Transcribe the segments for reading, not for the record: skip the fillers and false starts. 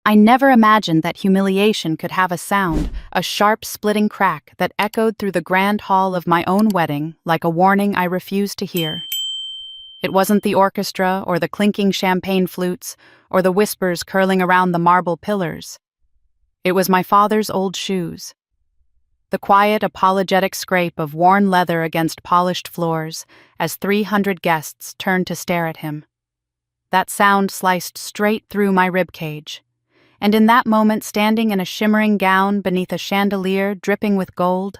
I never imagined that humiliation could have a sound, a sharp splitting crack that echoed through the grand hall of my own wedding like a warning I refused to hear. It wasn't the orchestra or the clinking champagne flutes or the whispers curling around the marble pillars. It was my father's old shoes. The quiet, apologetic scrape of worn leather against polished floors as 300 guests turned to stare at him. That sound sliced straight through my ribcage. And in that moment, standing in a shimmering gown beneath a chandelier dripping with gold,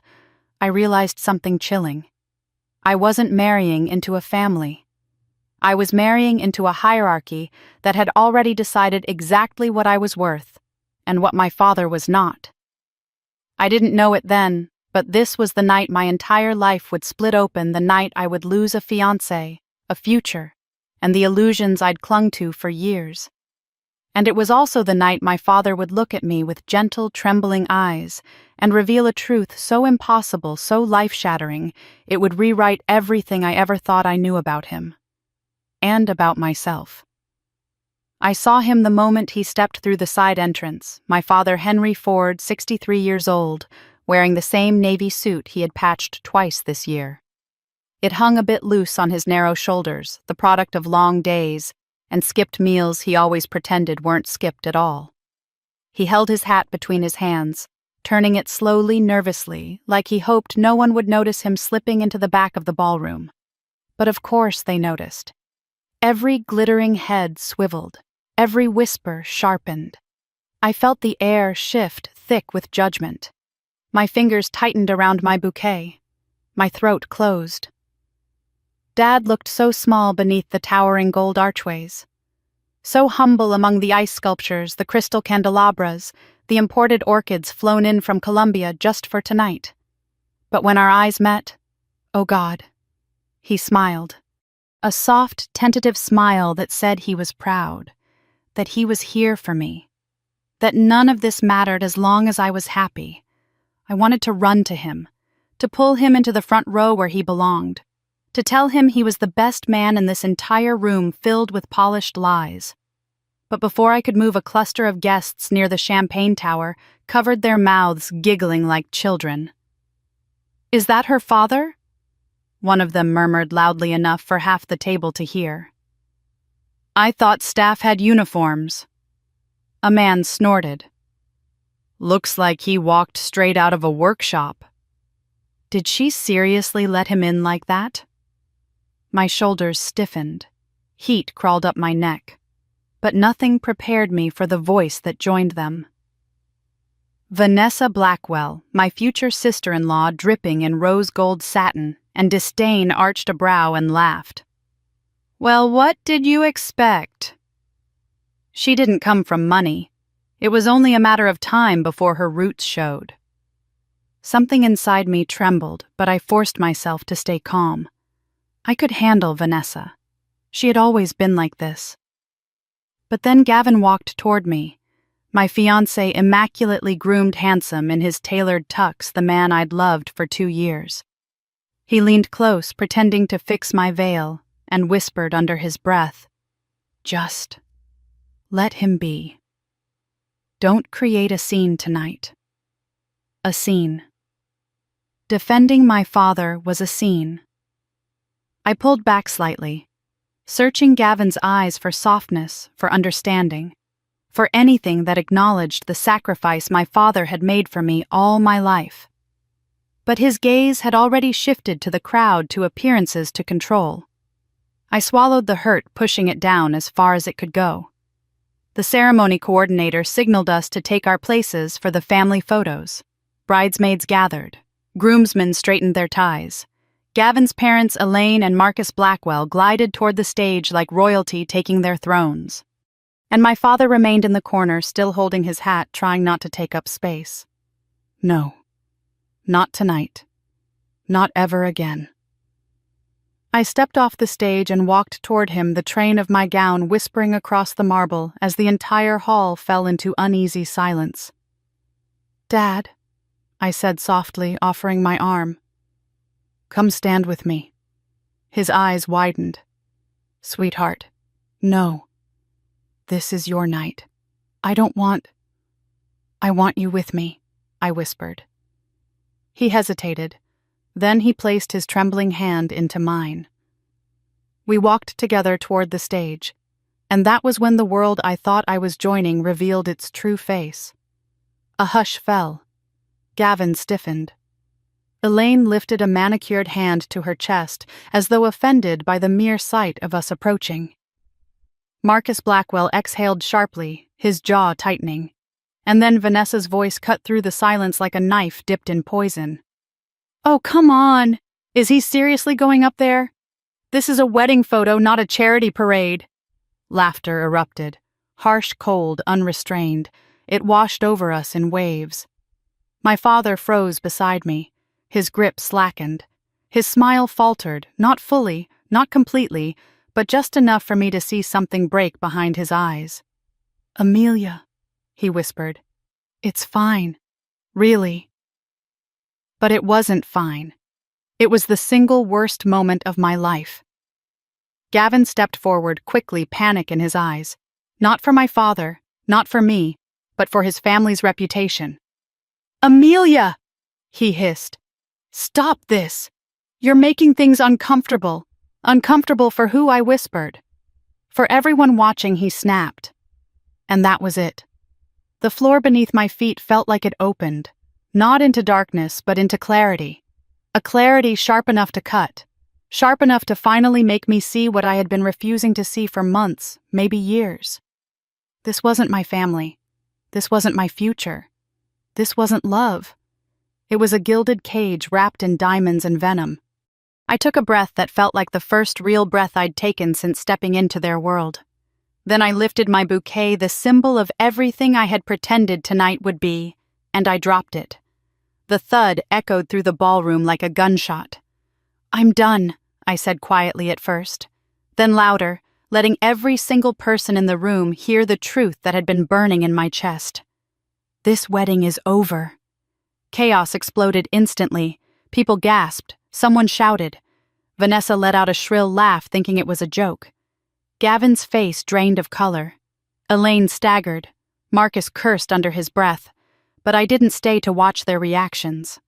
I realized something chilling. I wasn't marrying into a family. I was marrying into a hierarchy that had already decided exactly what I was worth and what my father was not. I didn't know it then, but this was the night my entire life would split open, the night I would lose a fiancé, a future, and the illusions I'd clung to for years. And it was also the night my father would look at me with gentle, trembling eyes and reveal a truth so impossible, so life-shattering, it would rewrite everything I ever thought I knew about him. And about myself. I saw him the moment he stepped through the side entrance, my father Henry Ford, 63 years old, wearing the same navy suit he had patched twice this year. It hung a bit loose on his narrow shoulders, the product of long days, and skipped meals he always pretended weren't skipped at all. He held his hat between his hands, turning it slowly, nervously, like he hoped no one would notice him slipping into the back of the ballroom. But of course they noticed. Every glittering head swiveled, every whisper sharpened. I felt the air shift thick with judgment. My fingers tightened around my bouquet. My throat closed. Dad looked so small beneath the towering gold archways. So humble among the ice sculptures, the crystal candelabras, the imported orchids flown in from Colombia just for tonight. But when our eyes met, oh God, he smiled. A soft, tentative smile that said he was proud, that he was here for me, that none of this mattered as long as I was happy. I wanted to run to him, to pull him into the front row where he belonged, to tell him he was the best man in this entire room filled with polished lies. But before I could move, a cluster of guests near the champagne tower covered their mouths, giggling like children. "Is that her father?" one of them murmured loudly enough for half the table to hear. "I thought staff had uniforms." A man snorted. "Looks like he walked straight out of a workshop." Did she seriously let him in like that? My shoulders stiffened. Heat crawled up my neck. But nothing prepared me for the voice that joined them. Vanessa Blackwell, my future sister-in-law, dripping in rose gold satin, and disdain arched a brow and laughed. "Well, what did you expect?" She didn't come from money. It was only a matter of time before her roots showed. Something inside me trembled, but I forced myself to stay calm. I could handle Vanessa. She had always been like this. But then Gavin walked toward me, my fiancé, immaculately groomed, handsome in his tailored tux, the man I'd loved for 2 years. He leaned close, pretending to fix my veil, and whispered under his breath, "Just let him be. Don't create a scene tonight." A scene. Defending my father was a scene. I pulled back slightly, searching Gavin's eyes for softness, for understanding, for anything that acknowledged the sacrifice my father had made for me all my life. But his gaze had already shifted to the crowd, to appearances, to control. I swallowed the hurt, pushing it down as far as it could go. The ceremony coordinator signaled us to take our places for the family photos. Bridesmaids gathered. Groomsmen straightened their ties. Gavin's parents, Elaine and Marcus Blackwell, glided toward the stage like royalty taking their thrones. And my father remained in the corner, still holding his hat, trying not to take up space. No. Not tonight. Not ever again. I stepped off the stage and walked toward him, the train of my gown whispering across the marble as the entire hall fell into uneasy silence. "Dad," I said softly, offering my arm. "Come stand with me." His eyes widened. "Sweetheart, no. This is your night. I want you with me," I whispered. He hesitated. Then he placed his trembling hand into mine. We walked together toward the stage, and that was when the world I thought I was joining revealed its true face. A hush fell. Gavin stiffened. Elaine lifted a manicured hand to her chest, as though offended by the mere sight of us approaching. Marcus Blackwell exhaled sharply, his jaw tightening. And then Vanessa's voice cut through the silence like a knife dipped in poison. "Oh, come on! Is he seriously going up there? This is a wedding photo, not a charity parade." Laughter erupted, harsh, cold, unrestrained. It washed over us in waves. My father froze beside me. His grip slackened. His smile faltered, not fully, not completely, but just enough for me to see something break behind his eyes. "Amelia," he whispered. "It's fine. Really." But it wasn't fine. It was the single worst moment of my life. Gavin stepped forward quickly, panic in his eyes. Not for my father, not for me, but for his family's reputation. "Amelia!" he hissed. "Stop this! You're making things uncomfortable. Uncomfortable for who?" I whispered. For everyone watching, he snapped. And that was it. The floor beneath my feet felt like it opened, not into darkness, but into clarity. A clarity sharp enough to cut, sharp enough to finally make me see what I had been refusing to see for months, maybe years. This wasn't my family. This wasn't my future. This wasn't love. It was a gilded cage wrapped in diamonds and venom. I took a breath that felt like the first real breath I'd taken since stepping into their world. Then I lifted my bouquet, the symbol of everything I had pretended tonight would be, and I dropped it. The thud echoed through the ballroom like a gunshot. "I'm done," I said quietly at first, then louder, letting every single person in the room hear the truth that had been burning in my chest. "This wedding is over." Chaos exploded instantly. People gasped. Someone shouted. Vanessa let out a shrill laugh, thinking it was a joke. Gavin's face drained of color. Elaine staggered. Marcus cursed under his breath, but I didn't stay to watch their reactions.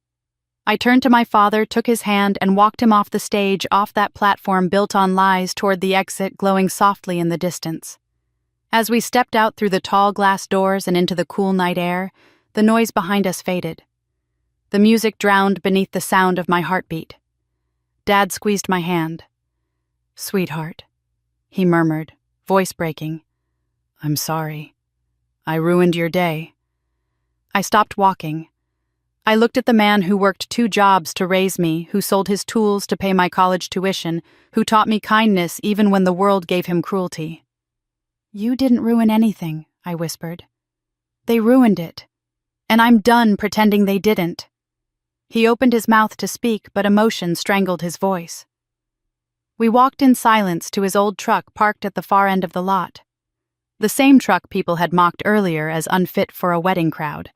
I turned to my father, took his hand, and walked him off the stage, off that platform built on lies, toward the exit glowing softly in the distance. As we stepped out through the tall glass doors and into the cool night air, the noise behind us faded. The music drowned beneath the sound of my heartbeat. Dad squeezed my hand. "Sweetheart," he murmured, voice breaking. "I'm sorry. I ruined your day." I stopped walking. I looked at the man who worked 2 jobs to raise me, who sold his tools to pay my college tuition, who taught me kindness even when the world gave him cruelty. "You didn't ruin anything," I whispered. "They ruined it. And I'm done pretending they didn't." He opened his mouth to speak, but emotion strangled his voice. We walked in silence to his old truck parked at the far end of the lot. The same truck people had mocked earlier as unfit for a wedding crowd.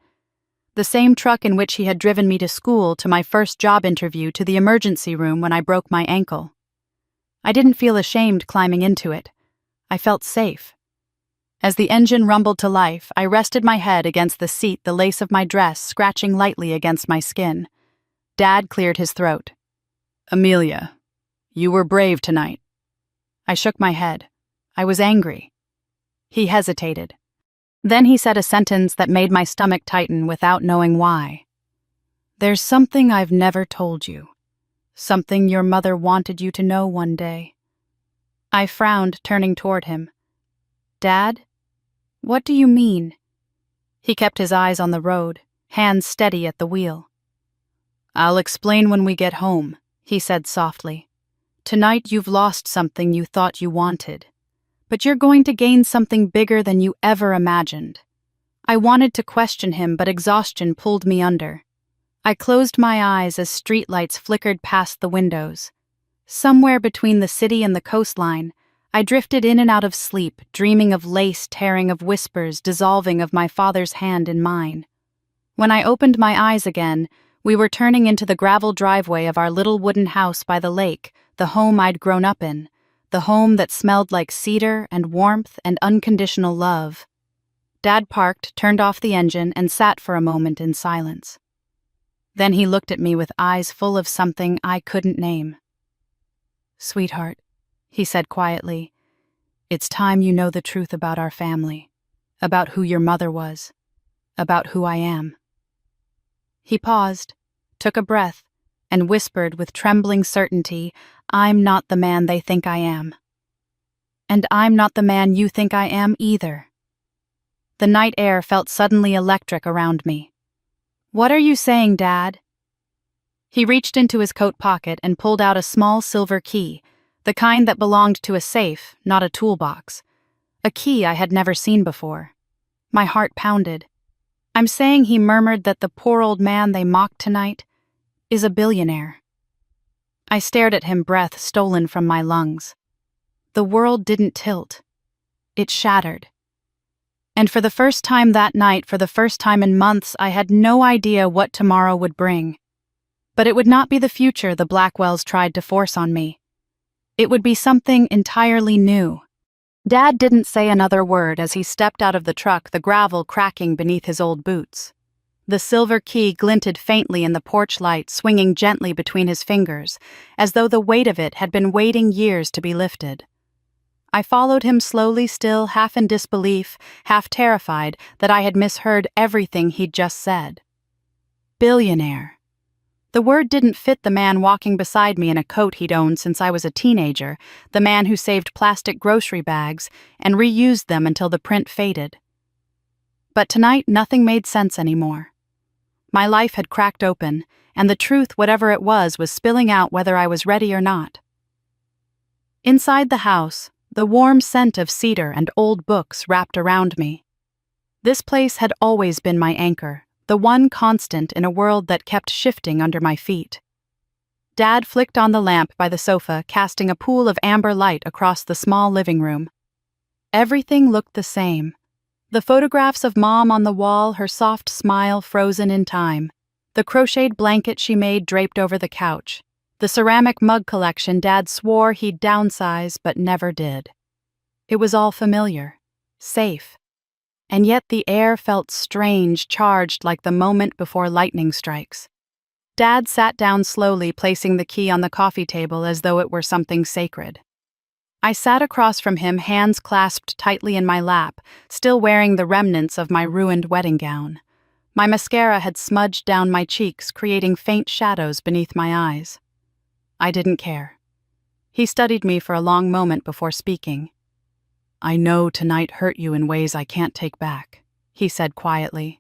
The same truck in which he had driven me to school, to my first job interview, to the emergency room when I broke my ankle. I didn't feel ashamed climbing into it. I felt safe. As the engine rumbled to life, I rested my head against the seat, the lace of my dress scratching lightly against my skin. Dad cleared his throat. "Amelia, you were brave tonight." I shook my head. I was angry. He hesitated. Then he said a sentence that made my stomach tighten without knowing why. "There's something I've never told you. Something your mother wanted you to know one day." I frowned, turning toward him. "Dad? What do you mean?" He kept his eyes on the road, hands steady at the wheel. "I'll explain when we get home," he said softly. "Tonight you've lost something you thought you wanted. But you're going to gain something bigger than you ever imagined." I wanted to question him, but exhaustion pulled me under. I closed my eyes as streetlights flickered past the windows. Somewhere between the city and the coastline, I drifted in and out of sleep, dreaming of lace tearing, of whispers dissolving, of my father's hand in mine. When I opened my eyes again, we were turning into the gravel driveway of our little wooden house by the lake, the home I'd grown up in, the home that smelled like cedar and warmth and unconditional love. Dad parked, turned off the engine, and sat for a moment in silence. Then he looked at me with eyes full of something I couldn't name. "Sweetheart," he said quietly, "it's time you know the truth about our family, about who your mother was, about who I am." He paused, took a breath, and whispered with trembling certainty, "I'm not the man they think I am. And I'm not the man you think I am either." The night air felt suddenly electric around me. "What are you saying, Dad?" He reached into his coat pocket and pulled out a small silver key, the kind that belonged to a safe, not a toolbox. A key I had never seen before. My heart pounded. "I'm saying," he murmured, "that the poor old man they mocked tonight is a billionaire." I stared at him, breath stolen from my lungs. The world didn't tilt. It shattered. And for the first time that night, for the first time in months, I had no idea what tomorrow would bring. But it would not be the future the Blackwells tried to force on me. It would be something entirely new. Dad didn't say another word as he stepped out of the truck, the gravel cracking beneath his old boots. The silver key glinted faintly in the porch light, swinging gently between his fingers, as though the weight of it had been waiting years to be lifted. I followed him slowly, still half in disbelief, half terrified that I had misheard everything he'd just said. Billionaire. The word didn't fit the man walking beside me in a coat he'd owned since I was a teenager, the man who saved plastic grocery bags and reused them until the print faded. But tonight nothing made sense anymore. My life had cracked open, and the truth, whatever it was spilling out whether I was ready or not. Inside the house, the warm scent of cedar and old books wrapped around me. This place had always been my anchor, the one constant in a world that kept shifting under my feet. Dad flicked on the lamp by the sofa, casting a pool of amber light across the small living room. Everything looked the same. The photographs of Mom on the wall, her soft smile frozen in time. The crocheted blanket she made draped over the couch. The ceramic mug collection Dad swore he'd downsize but never did. It was all familiar, safe. And yet the air felt strange, charged like the moment before lightning strikes. Dad sat down slowly, placing the key on the coffee table as though it were something sacred. I sat across from him, hands clasped tightly in my lap, still wearing the remnants of my ruined wedding gown. My mascara had smudged down my cheeks, creating faint shadows beneath my eyes. I didn't care. He studied me for a long moment before speaking. "I know tonight hurt you in ways I can't take back," he said quietly.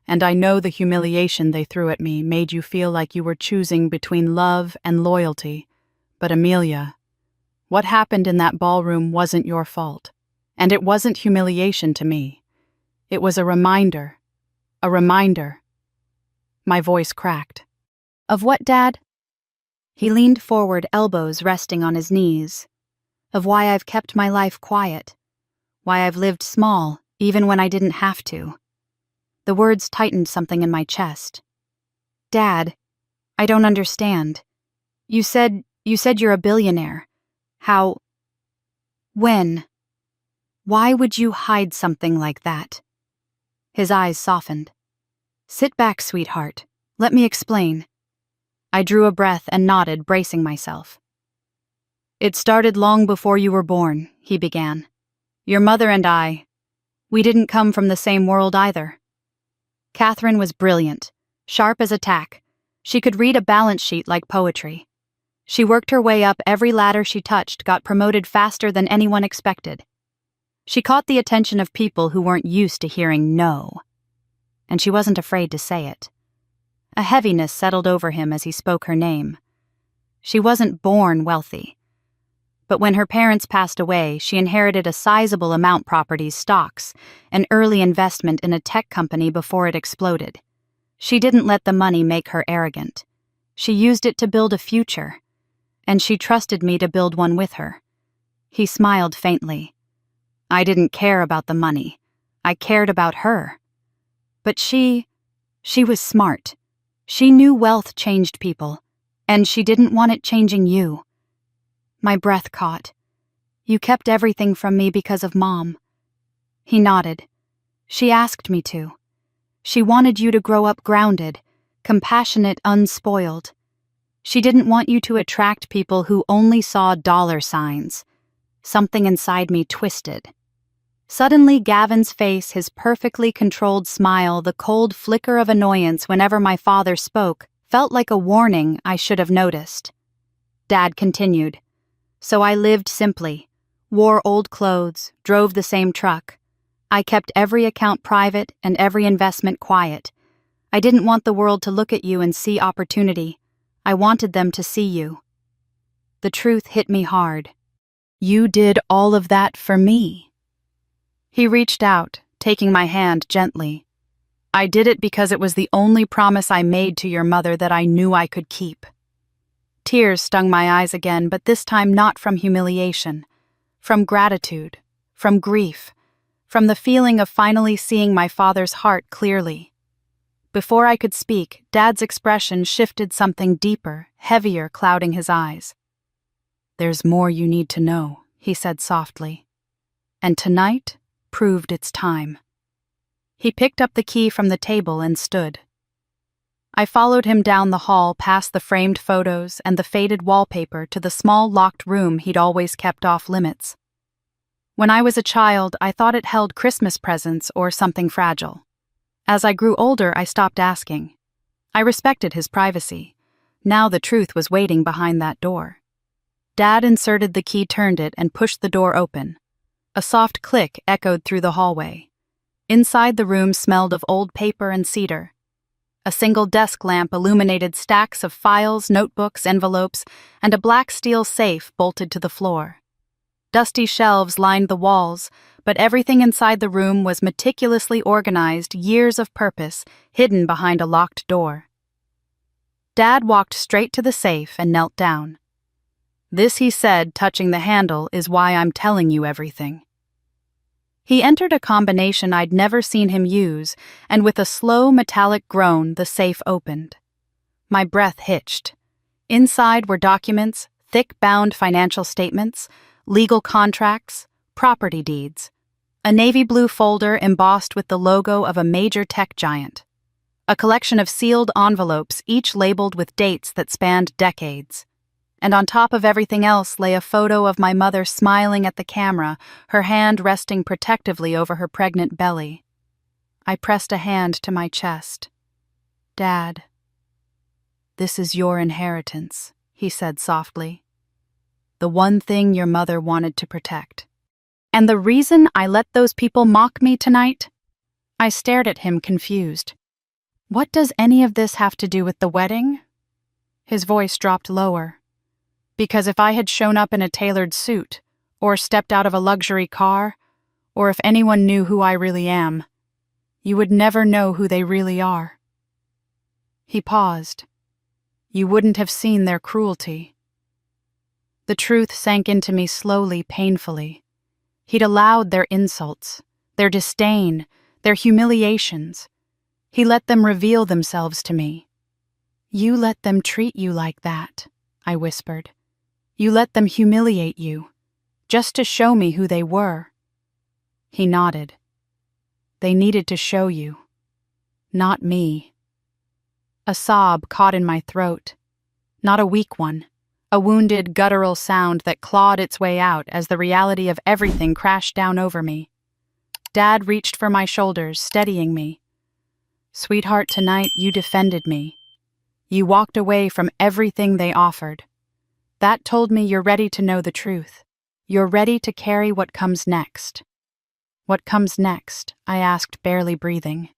"And I know the humiliation they threw at me made you feel like you were choosing between love and loyalty. But Amelia, what happened in that ballroom wasn't your fault. And it wasn't humiliation to me. It was a reminder. A reminder." My voice cracked. "Of what, Dad?" He leaned forward, elbows resting on his knees. "Of why I've kept my life quiet. Why I've lived small, even when I didn't have to." The words tightened something in my chest. "Dad, I don't understand. You said you're a billionaire. How? When? Why would you hide something like that?" His eyes softened. "Sit back, sweetheart. Let me explain." I drew a breath and nodded, bracing myself. "It started long before you were born," he began. "Your mother and we didn't come from the same world either. Catherine was brilliant, sharp as a tack. She could read a balance sheet like poetry. She worked her way up every ladder she touched, got promoted faster than anyone expected. She caught the attention of people who weren't used to hearing no. And she wasn't afraid to say it. A heaviness settled over him as he spoke her name. She wasn't born wealthy. But when her parents passed away, she inherited a sizable amount properties, stocks, an early investment in a tech company before it exploded. She didn't let the money make her arrogant. She used it to build a future. And she trusted me to build one with her." He smiled faintly. "I didn't care about the money. I cared about her. But she was smart. She knew wealth changed people, and she didn't want it changing you." My breath caught. "You kept everything from me because of Mom." He nodded. She asked me to. She wanted you to grow up grounded, compassionate, unspoiled. She didn't want you to attract people who only saw dollar signs. Something inside me twisted. Suddenly, Gavin's face, his perfectly controlled smile, the cold flicker of annoyance whenever my father spoke, felt like a warning I should have noticed. Dad continued. So I lived simply, wore old clothes, drove the same truck. I kept every account private and every investment quiet. I didn't want the world to look at you and see opportunity. I wanted them to see you. The truth hit me hard. You did all of that for me. He reached out, taking my hand gently. I did it because it was the only promise I made to your mother that I knew I could keep. Tears stung my eyes again, but this time not from humiliation, from gratitude, from grief, from the feeling of finally seeing my father's heart clearly. Before I could speak, Dad's expression shifted, something deeper, heavier clouding his eyes. There's more you need to know, he said softly. And tonight proved its time. He picked up the key from the table and stood. I followed him down the hall past the framed photos and the faded wallpaper to the small locked room he'd always kept off limits. When I was a child, I thought it held Christmas presents or something fragile. As I grew older, I stopped asking. I respected his privacy. Now the truth was waiting behind that door. Dad inserted the key, turned it, and pushed the door open. A soft click echoed through the hallway. Inside, the room smelled of old paper and cedar. A single desk lamp illuminated stacks of files, notebooks, envelopes, and a black steel safe bolted to the floor. Dusty shelves lined the walls, but everything inside the room was meticulously organized, years of purpose, hidden behind a locked door. Dad walked straight to the safe and knelt down. This, he said, touching the handle, is why I'm telling you everything. He entered a combination I'd never seen him use, and with a slow metallic groan, the safe opened. My breath hitched. Inside were documents, thick-bound financial statements, legal contracts, property deeds, a navy blue folder embossed with the logo of a major tech giant, a collection of sealed envelopes, each labeled with dates that spanned decades. And on top of everything else lay a photo of my mother smiling at the camera, her hand resting protectively over her pregnant belly. I pressed a hand to my chest. Dad, this is your inheritance, he said softly. The one thing your mother wanted to protect. And the reason I let those people mock me tonight? I stared at him, confused. What does any of this have to do with the wedding? His voice dropped lower. Because if I had shown up in a tailored suit, or stepped out of a luxury car, or if anyone knew who I really am, you would never know who they really are. He paused. You wouldn't have seen their cruelty. The truth sank into me slowly, painfully. He'd allowed their insults, their disdain, their humiliations. He let them reveal themselves to me. You let them treat you like that, I whispered. You let them humiliate you, just to show me who they were. He nodded. They needed to show you, not me. A sob caught in my throat, not a weak one, a wounded, guttural sound that clawed its way out as the reality of everything crashed down over me. Dad reached for my shoulders, steadying me. Sweetheart, tonight you defended me. You walked away from everything they offered. That told me you're ready to know the truth. You're ready to carry what comes next. What comes next? I asked, barely breathing.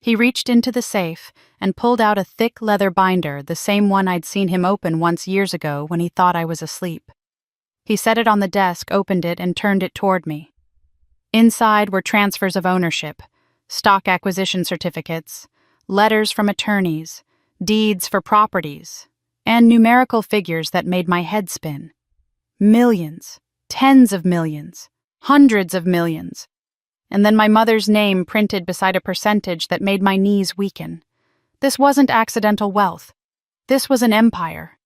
He reached into the safe and pulled out a thick leather binder, the same one I'd seen him open once years ago when he thought I was asleep. He set it on the desk, opened it, and turned it toward me. Inside were transfers of ownership, stock acquisition certificates, letters from attorneys, deeds for properties, and numerical figures that made my head spin. Millions, tens of millions, hundreds of millions. And then my mother's name printed beside a percentage that made my knees weaken. This wasn't accidental wealth. This was an empire.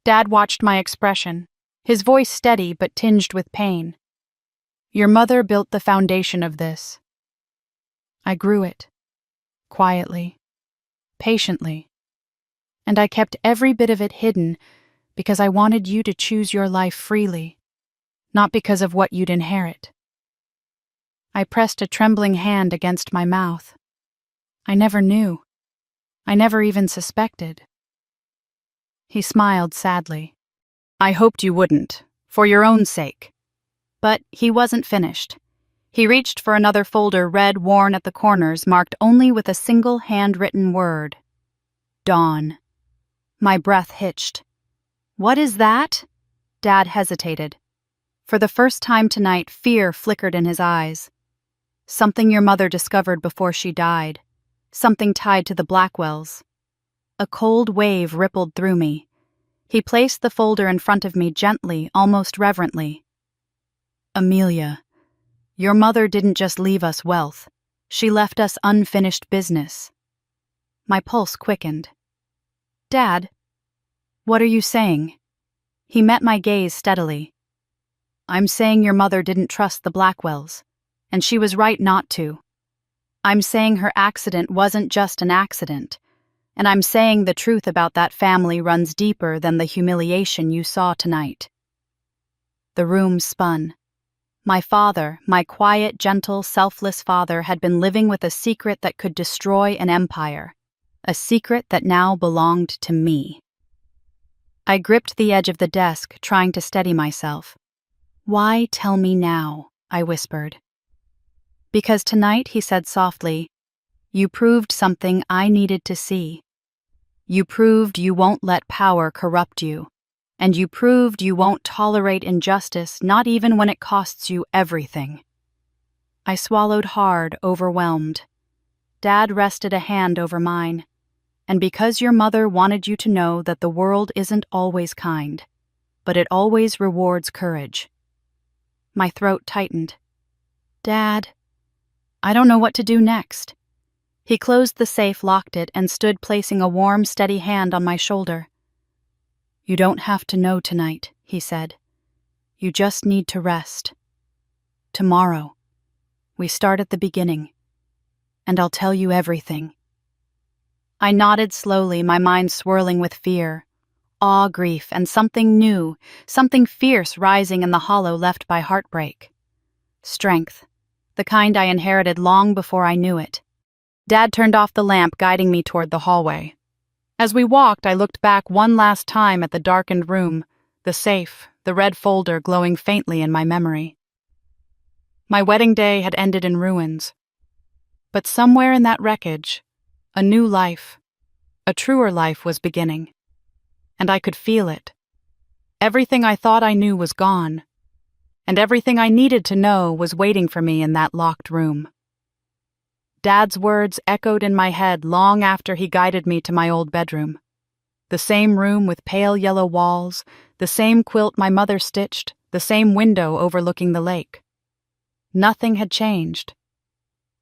Dad watched my expression, his voice steady but tinged with pain. Your mother built the foundation of this. I grew it, quietly, patiently, and I kept every bit of it hidden because I wanted you to choose your life freely, not because of what you'd inherit. I pressed a trembling hand against my mouth. I never knew. I never even suspected. He smiled sadly. I hoped you wouldn't, for your own sake. But he wasn't finished. He reached for another folder, red, worn at the corners, marked only with a single handwritten word. Dawn. My breath hitched. What is that? Dad hesitated. For the first time tonight, fear flickered in his eyes. Something your mother discovered before she died. Something tied to the Blackwells. A cold wave rippled through me. He placed the folder in front of me gently, almost reverently. Amelia, your mother didn't just leave us wealth. She left us unfinished business. My pulse quickened. Dad, what are you saying? He met my gaze steadily. I'm saying your mother didn't trust the Blackwells, and she was right not to. I'm saying her accident wasn't just an accident, and I'm saying the truth about that family runs deeper than the humiliation you saw tonight. The room spun. My father, my quiet, gentle, selfless father, had been living with a secret that could destroy an empire, a secret that now belonged to me. I gripped the edge of the desk, trying to steady myself. Why tell me now? I whispered. Because tonight, he said softly, you proved something I needed to see. You proved you won't let power corrupt you. And you proved you won't tolerate injustice, not even when it costs you everything. I swallowed hard, overwhelmed. Dad rested a hand over mine. And because your mother wanted you to know that the world isn't always kind, but it always rewards courage. My throat tightened. Dad, I don't know what to do next. He closed the safe, locked it, and stood placing a warm, steady hand on my shoulder. You don't have to know tonight, he said. You just need to rest. Tomorrow, we start at the beginning, and I'll tell you everything. I nodded slowly, my mind swirling with fear, awe, grief, and something new, something fierce rising in the hollow left by heartbreak. Strength, the kind I inherited long before I knew it. Dad turned off the lamp, guiding me toward the hallway. As we walked, I looked back one last time at the darkened room, the safe, the red folder glowing faintly in my memory. My wedding day had ended in ruins. But somewhere in that wreckage, a new life, a truer life was beginning. And I could feel it. Everything I thought I knew was gone, and everything I needed to know was waiting for me in that locked room. Dad's words echoed in my head long after he guided me to my old bedroom. The same room with pale yellow walls, the same quilt my mother stitched, the same window overlooking the lake. Nothing had changed,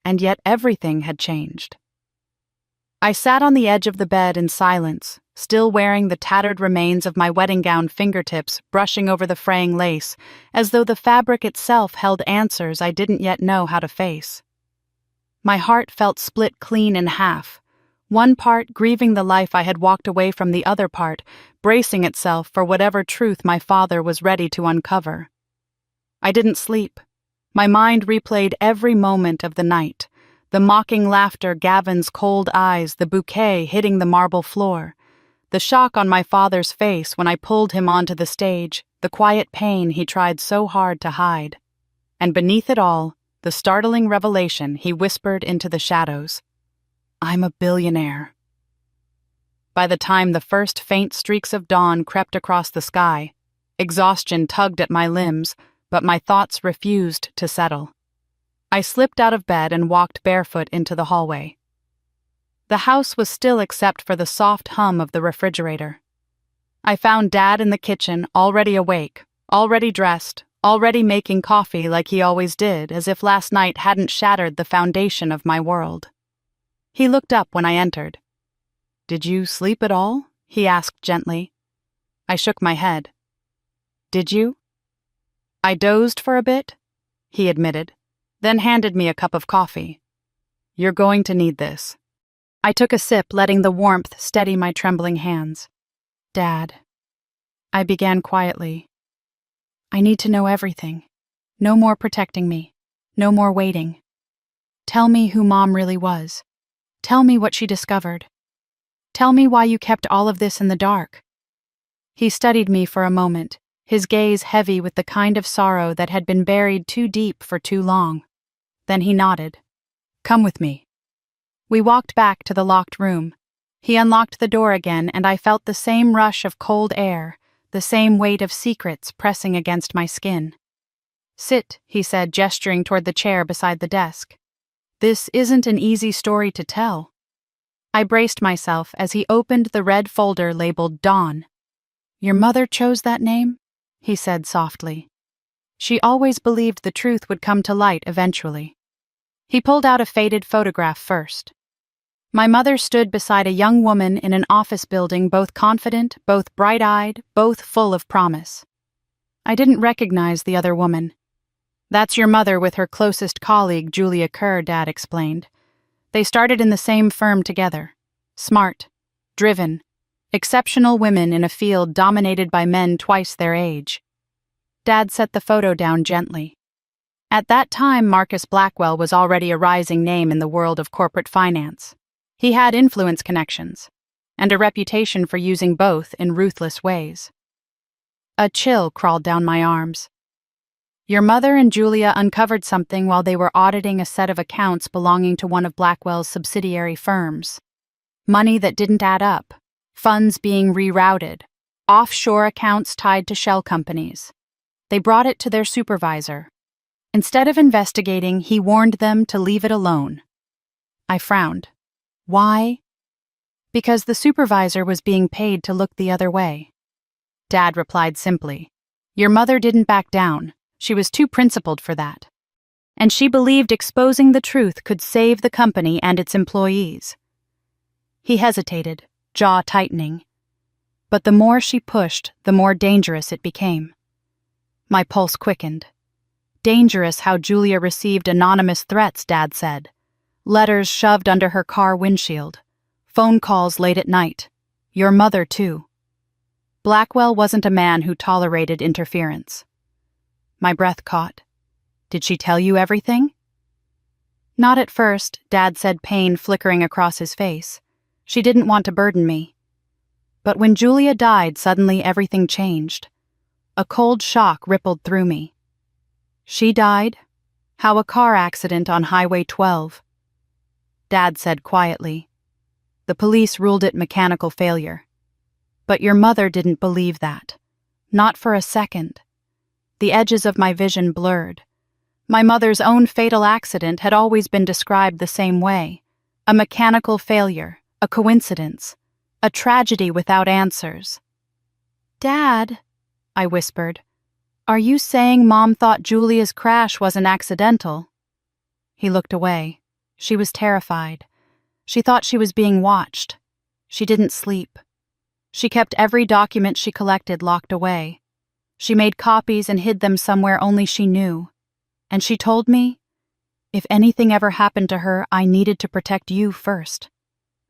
and yet everything had changed. I sat on the edge of the bed in silence, still wearing the tattered remains of my wedding gown fingertips brushing over the fraying lace, as though the fabric itself held answers I didn't yet know how to face. My heart felt split clean in half, one part grieving the life I had walked away from, the other part bracing itself for whatever truth my father was ready to uncover. I didn't sleep. My mind replayed every moment of the night, the mocking laughter, Gavin's cold eyes, the bouquet hitting the marble floor, the shock on my father's face when I pulled him onto the stage, the quiet pain he tried so hard to hide. And beneath it all, the startling revelation he whispered into the shadows. I'm a billionaire. By the time the first faint streaks of dawn crept across the sky, exhaustion tugged at my limbs, but my thoughts refused to settle. I slipped out of bed and walked barefoot into the hallway. The house was still except for the soft hum of the refrigerator. I found Dad in the kitchen, already awake, already dressed, already making coffee like he always did, as if last night hadn't shattered the foundation of my world. He looked up when I entered. "Did you sleep at all?" he asked gently. I shook my head. "Did you?" "I dozed for a bit," he admitted, then handed me a cup of coffee. You're going to need this. I took a sip, letting the warmth steady my trembling hands. Dad. I began quietly. I need to know everything. No more protecting me. No more waiting. Tell me who Mom really was. Tell me what she discovered. Tell me why you kept all of this in the dark. He studied me for a moment, his gaze heavy with the kind of sorrow that had been buried too deep for too long. Then he nodded. Come with me. We walked back to the locked room. He unlocked the door again, and I felt the same rush of cold air, the same weight of secrets pressing against my skin. Sit, he said, gesturing toward the chair beside the desk. This isn't an easy story to tell. I braced myself as he opened the red folder labeled Dawn. Your mother chose that name? He said softly. She always believed the truth would come to light eventually. He pulled out a faded photograph first. My mother stood beside a young woman in an office building, both confident, both bright-eyed, both full of promise. I didn't recognize the other woman. That's your mother with her closest colleague, Julia Kerr, Dad explained. They started in the same firm together. Smart, driven, exceptional women in a field dominated by men twice their age. Dad set the photo down gently. At that time, Marcus Blackwell was already a rising name in the world of corporate finance. He had influence connections, and a reputation for using both in ruthless ways. A chill crawled down my arms. Your mother and Julia uncovered something while they were auditing a set of accounts belonging to one of Blackwell's subsidiary firms. Money that didn't add up, funds being rerouted, offshore accounts tied to shell companies. They brought it to their supervisor. Instead of investigating, he warned them to leave it alone. I frowned. Why? Because the supervisor was being paid to look the other way. Dad replied simply, Your mother didn't back down. She was too principled for that. And she believed exposing the truth could save the company and its employees. He hesitated, jaw tightening. But the more she pushed, the more dangerous it became. My pulse quickened. Dangerous how Julia received anonymous threats, Dad said. Letters shoved under her car windshield. Phone calls late at night. Your mother, too. Blackwell wasn't a man who tolerated interference. My breath caught. Did she tell you everything? Not at first, Dad said, pain flickering across his face. She didn't want to burden me. But when Julia died, suddenly everything changed. A cold shock rippled through me. She died? How a car accident on Highway 12. Dad said quietly. The police ruled it mechanical failure. But your mother didn't believe that. Not for a second. The edges of my vision blurred. My mother's own fatal accident had always been described the same way. A mechanical failure, a coincidence, a tragedy without answers. Dad, I whispered, are you saying Mom thought Julia's crash wasn't accidental? He looked away. She was terrified. She thought she was being watched. She didn't sleep. She kept every document she collected locked away. She made copies and hid them somewhere only she knew. And she told me, if anything ever happened to her, I needed to protect you first.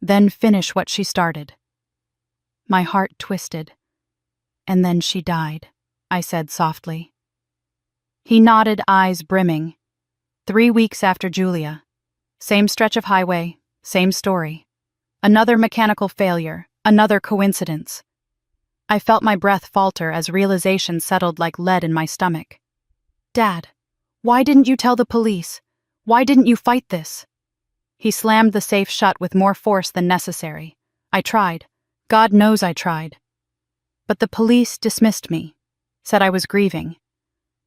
Then finish what she started. My heart twisted. And then she died, I said softly. He nodded, eyes brimming. 3 weeks after Julia. Same stretch of highway, same story. Another mechanical failure, another coincidence. I felt my breath falter as realization settled like lead in my stomach. Dad, why didn't you tell the police? Why didn't you fight this? He slammed the safe shut with more force than necessary. I tried. God knows I tried. But the police dismissed me, said I was grieving,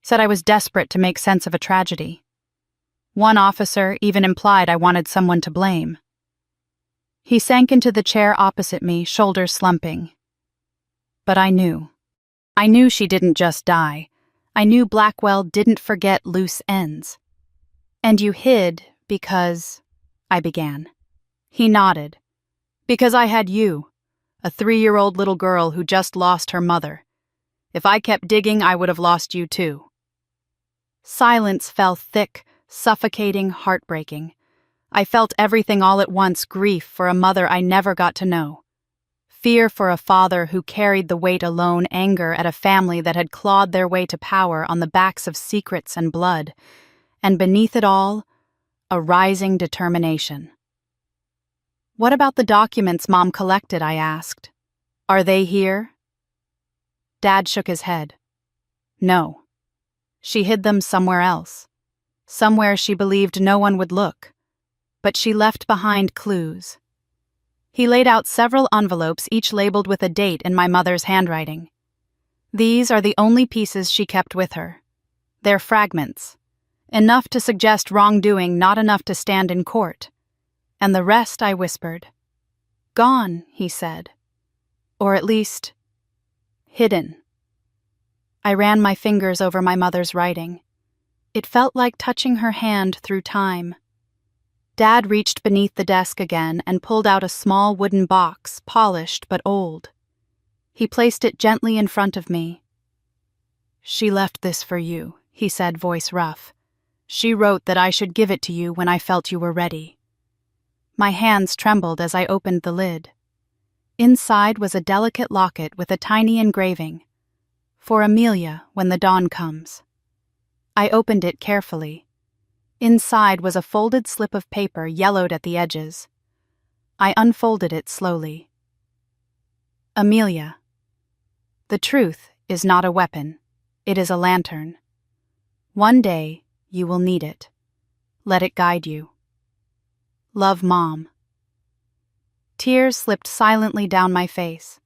said I was desperate to make sense of a tragedy. One officer even implied I wanted someone to blame. He sank into the chair opposite me, shoulders slumping. But I knew. I knew she didn't just die. I knew Blackwell didn't forget loose ends. And you hid because... I began. He nodded. Because I had you, a 3-year-old little girl who just lost her mother. If I kept digging, I would have lost you too. Silence fell thick, suffocating, heartbreaking. I felt everything all at once: grief for a mother I never got to know, fear for a father who carried the weight alone, anger at a family that had clawed their way to power on the backs of secrets and blood, and beneath it all, a rising determination. "What about the documents Mom collected?" I asked. "Are they here?" Dad shook his head. "No. She hid them somewhere else. Somewhere she believed no one would look. But she left behind clues." He laid out several envelopes, each labeled with a date in my mother's handwriting. "These are the only pieces she kept with her. They're fragments. Enough to suggest wrongdoing, not enough to stand in court. And the rest," I whispered. "Gone," he said. "Or at least, hidden." I ran my fingers over my mother's writing. It felt like touching her hand through time. Dad reached beneath the desk again and pulled out a small wooden box, polished but old. He placed it gently in front of me. "She left this for you," he said, voice rough. "She wrote that I should give it to you when I felt you were ready." My hands trembled as I opened the lid. Inside was a delicate locket with a tiny engraving, "For Amelia, when the dawn comes." I opened it carefully. Inside was a folded slip of paper, yellowed at the edges. I unfolded it slowly. "Amelia, the truth is not a weapon. It is a lantern. One day, you will need it. Let it guide you. Love, Mom." Tears slipped silently down my face.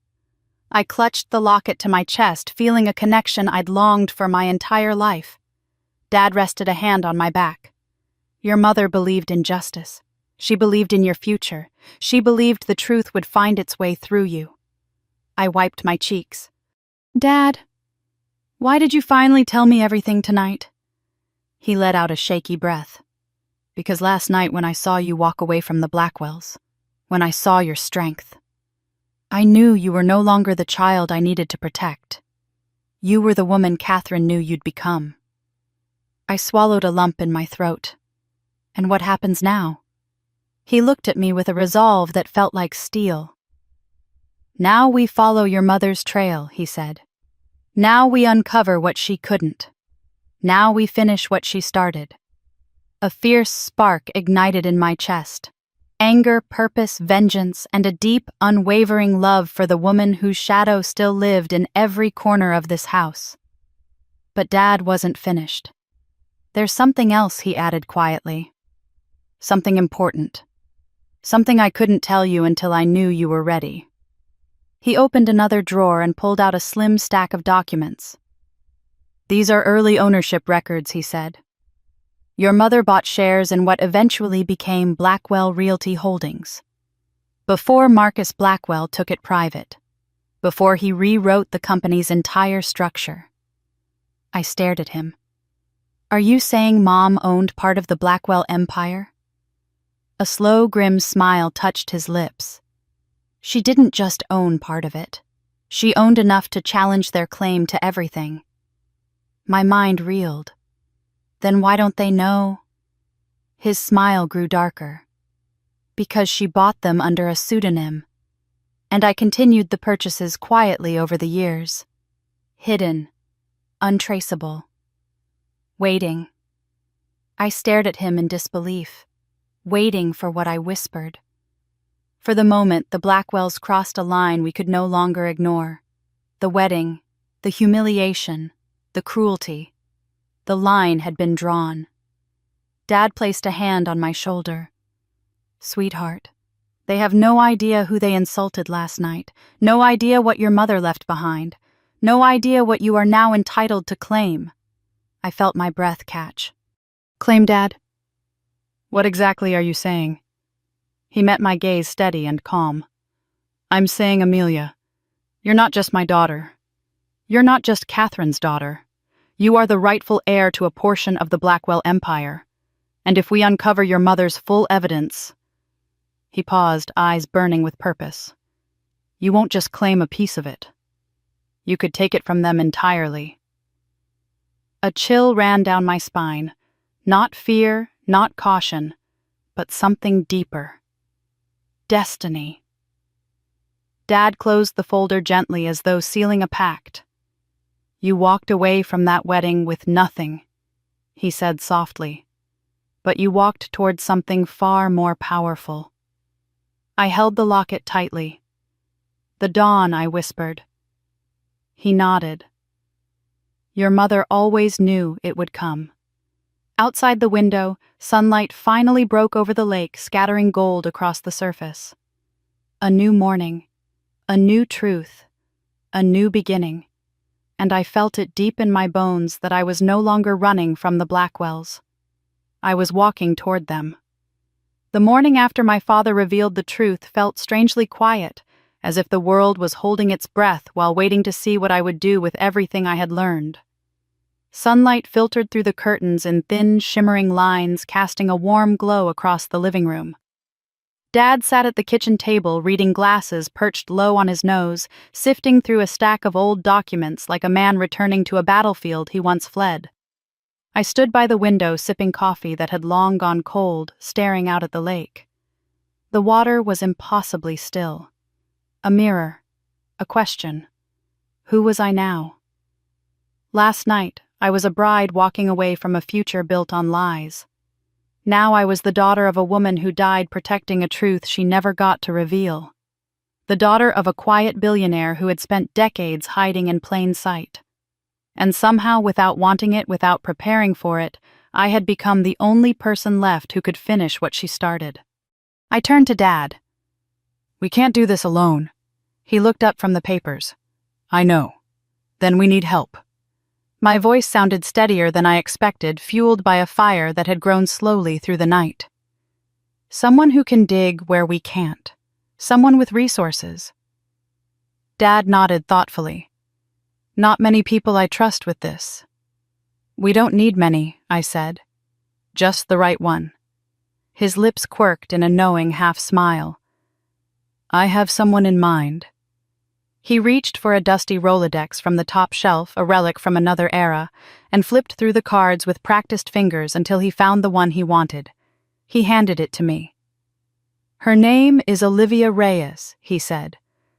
I clutched the locket to my chest, feeling a connection I'd longed for my entire life. Dad rested a hand on my back. "Your mother believed in justice. She believed in your future. She believed the truth would find its way through you." I wiped my cheeks. "Dad, why did you finally tell me everything tonight?" He let out a shaky breath. "Because last night when I saw you walk away from the Blackwells, when I saw your strength, I knew you were no longer the child I needed to protect. You were the woman Catherine knew you'd become." I swallowed a lump in my throat. "And what happens now?" He looked at me with a resolve that felt like steel. "Now we follow your mother's trail," he said. "Now we uncover what she couldn't. Now we finish what she started." A fierce spark ignited in my chest. Anger, purpose, vengeance, and a deep, unwavering love for the woman whose shadow still lived in every corner of this house. But Dad wasn't finished. "There's something else," he added quietly. "Something important. Something I couldn't tell you until I knew you were ready." He opened another drawer and pulled out a slim stack of documents. "These are early ownership records," he said. "Your mother bought shares in what eventually became Blackwell Realty Holdings. Before Marcus Blackwell took it private. Before he rewrote the company's entire structure." I stared at him. "Are you saying Mom owned part of the Blackwell empire?" A slow, grim smile touched his lips. "She didn't just own part of it. She owned enough to challenge their claim to everything." My mind reeled. "Then why don't they know?" His smile grew darker. "Because she bought them under a pseudonym. And I continued the purchases quietly over the years. Hidden. Untraceable. Waiting." I stared at him in disbelief, waiting for what I whispered. For the moment, the Blackwells crossed a line we could no longer ignore. The wedding, the humiliation, the cruelty. The line had been drawn. Dad placed a hand on my shoulder. "Sweetheart, they have no idea who they insulted last night, no idea what your mother left behind, no idea what you are now entitled to claim." I felt my breath catch. "Claim, Dad? What exactly are you saying?" He met my gaze steady and calm. "I'm saying, Amelia, you're not just my daughter. You're not just Catherine's daughter. You are the rightful heir to a portion of the Blackwell empire. And if we uncover your mother's full evidence—" He paused, eyes burning with purpose. "You won't just claim a piece of it. You could take it from them entirely." A chill ran down my spine. Not fear, not caution, but something deeper. Destiny. Dad closed the folder gently as though sealing a pact. "You walked away from that wedding with nothing," he said softly, "but you walked toward something far more powerful." I held the locket tightly. "The dawn," I whispered. He nodded. "Your mother always knew it would come." Outside the window, sunlight finally broke over the lake, scattering gold across the surface. A new morning, a new truth, a new beginning, and I felt it deep in my bones that I was no longer running from the Blackwells. I was walking toward them. The morning after my father revealed the truth felt strangely quiet, as if the world was holding its breath while waiting to see what I would do with everything I had learned. Sunlight filtered through the curtains in thin, shimmering lines, casting a warm glow across the living room. Dad sat at the kitchen table, reading glasses perched low on his nose, sifting through a stack of old documents like a man returning to a battlefield he once fled. I stood by the window sipping coffee that had long gone cold, staring out at the lake. The water was impossibly still. A mirror. A question. Who was I now? Last night, I was a bride walking away from a future built on lies. Now I was the daughter of a woman who died protecting a truth she never got to reveal. The daughter of a quiet billionaire who had spent decades hiding in plain sight. And somehow, without wanting it, without preparing for it, I had become the only person left who could finish what she started. I turned to Dad. "We can't do this alone." He looked up from the papers. "I know. Then we need help." My voice sounded steadier than I expected, fueled by a fire that had grown slowly through the night. "Someone who can dig where we can't. Someone with resources." Dad nodded thoughtfully. "Not many people I trust with this." "We don't need many," I said. "Just the right one." His lips quirked in a knowing half-smile. "I have someone in mind." He reached for a dusty Rolodex from the top shelf, a relic from another era, and flipped through the cards with practiced fingers until he found the one he wanted. He handed it to me. "Her name is Olivia Reyes," he said.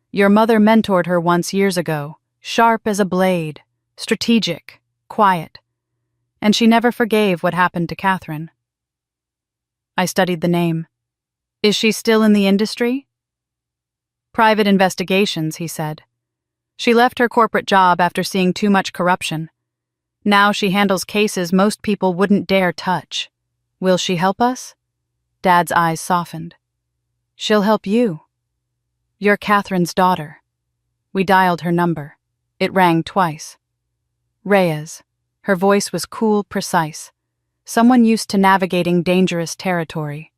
"Your mother mentored her once years ago, sharp as a blade, strategic, quiet. And she never forgave what happened to Catherine." I studied the name. "Is she still in the industry?" "Private investigations," he said. "She left her corporate job after seeing too much corruption. Now she handles cases most people wouldn't dare touch. Will she help us?" Dad's eyes softened. "She'll help you. You're Catherine's daughter." We dialed her number. It rang twice. Reyes. Her voice was cool, precise. Someone used to navigating dangerous territory.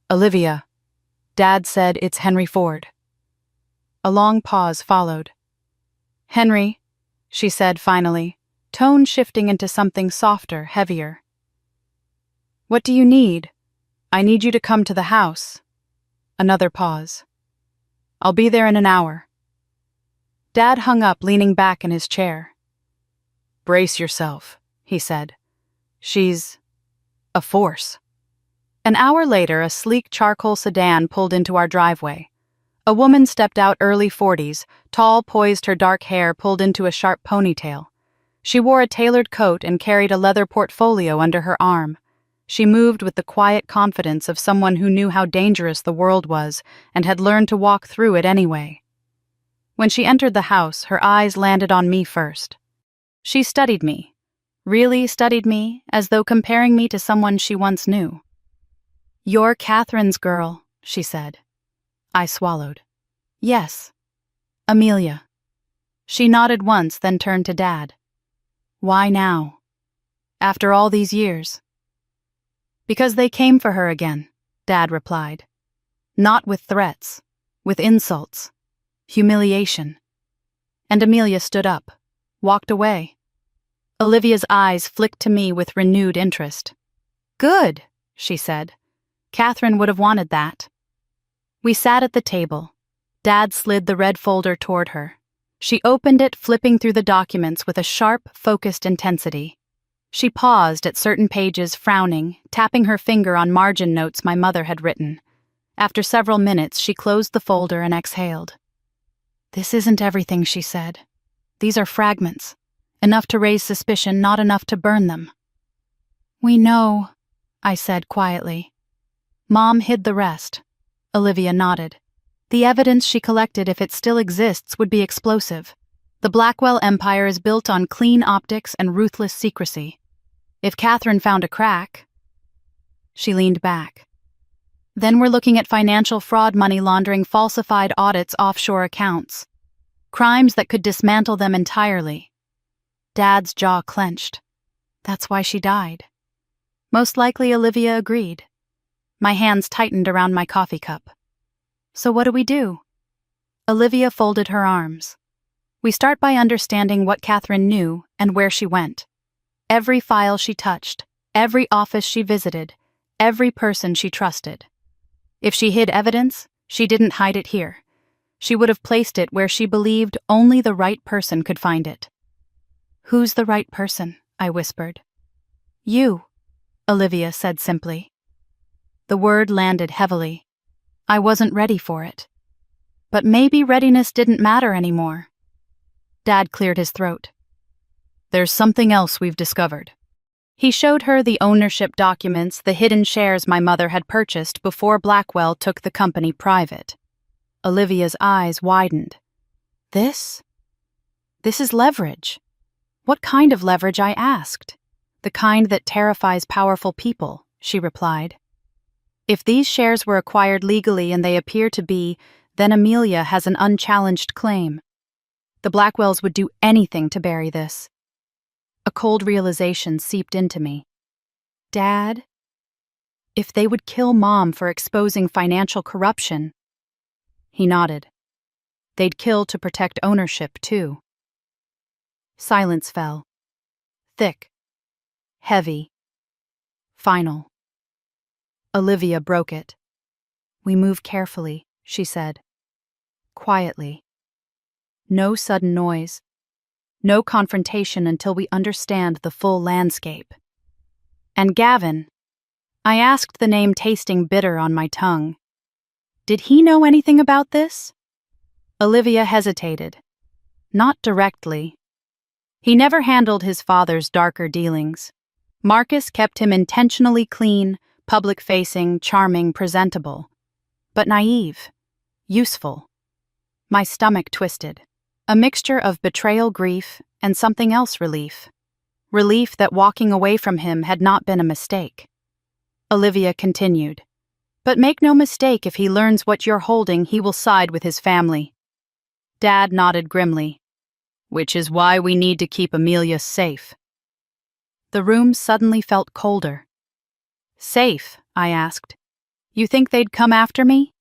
"Olivia." Dad said, "It's Henry Ford." A long pause followed. "Henry," she said finally, tone shifting into something softer, heavier. "What do you need?" "I need you to come to the house." Another pause. "I'll be there in an hour." Dad hung up, leaning back in his chair. "Brace yourself," he said. "She's a force." An hour later, a sleek charcoal sedan pulled into our driveway. A woman stepped out, early 40s, tall, poised, her dark hair pulled into a sharp ponytail. She wore a tailored coat and carried a leather portfolio under her arm. She moved with the quiet confidence of someone who knew how dangerous the world was and had learned to walk through it anyway. When she entered the house, her eyes landed on me first. She studied me, really studied me, as though comparing me to someone she once knew. "You're Catherine's girl," she said. I swallowed. "Yes. Amelia." She nodded once, then turned to Dad. "Why now? After all these years?" "Because they came for her again," Dad replied. "Not with threats, with insults, humiliation." And Amelia stood up, walked away. Olivia's eyes flicked to me with renewed interest. "Good," she said. "Catherine would have wanted that." We sat at the table. Dad slid the red folder toward her. She opened it, flipping through the documents with a sharp, focused intensity. She paused at certain pages, frowning, tapping her finger on margin notes my mother had written. After several minutes, she closed the folder and exhaled. "This isn't everything," she said. "These are fragments. Enough to raise suspicion, not enough to burn them." "We know," I said quietly. Mom hid the rest. Olivia nodded. "The evidence she collected, if it still exists, would be explosive. The Blackwell empire is built on clean optics and ruthless secrecy. If Catherine found a crack..." She leaned back. "Then we're looking at financial fraud, money laundering, falsified audits, offshore accounts. Crimes that could dismantle them entirely." Dad's jaw clenched. "That's why she died." Most likely, Olivia agreed. My hands tightened around my coffee cup. "So what do we do?" Olivia folded her arms. "We start by understanding what Catherine knew and where she went. Every file she touched, every office she visited, every person she trusted. If she hid evidence, she didn't hide it here. She would have placed it where she believed only the right person could find it." "Who's the right person?" I whispered. "You," Olivia said simply. The word landed heavily. I wasn't ready for it. But maybe readiness didn't matter anymore. Dad cleared his throat. "There's something else we've discovered." He showed her the ownership documents, the hidden shares my mother had purchased before Blackwell took the company private. Olivia's eyes widened. This is leverage." "What kind of leverage?" I asked. "The kind that terrifies powerful people," she replied. "If these shares were acquired legally, and they appear to be, then Amelia has an unchallenged claim. The Blackwells would do anything to bury this." A cold realization seeped into me. "Dad, if they would kill Mom for exposing financial corruption..." He nodded. "They'd kill to protect ownership, too." Silence fell. Thick. Heavy. Final. Olivia broke it. "We move carefully," she said. Quietly. No sudden noise. No confrontation until we understand the full landscape. "And Gavin," I asked, the name tasting bitter on my tongue. "Did he know anything about this?" Olivia hesitated. "Not directly. He never handled his father's darker dealings. Marcus kept him intentionally clean, public-facing, charming, presentable. But naive. Useful." My stomach twisted. A mixture of betrayal grief and something else relief. Relief that walking away from him had not been a mistake. Olivia continued. "But make no mistake, if he learns what you're holding, he will side with his family." Dad nodded grimly. "Which is why we need to keep Amelia safe." The room suddenly felt colder. "Safe?" I asked. "You think they'd come after me?"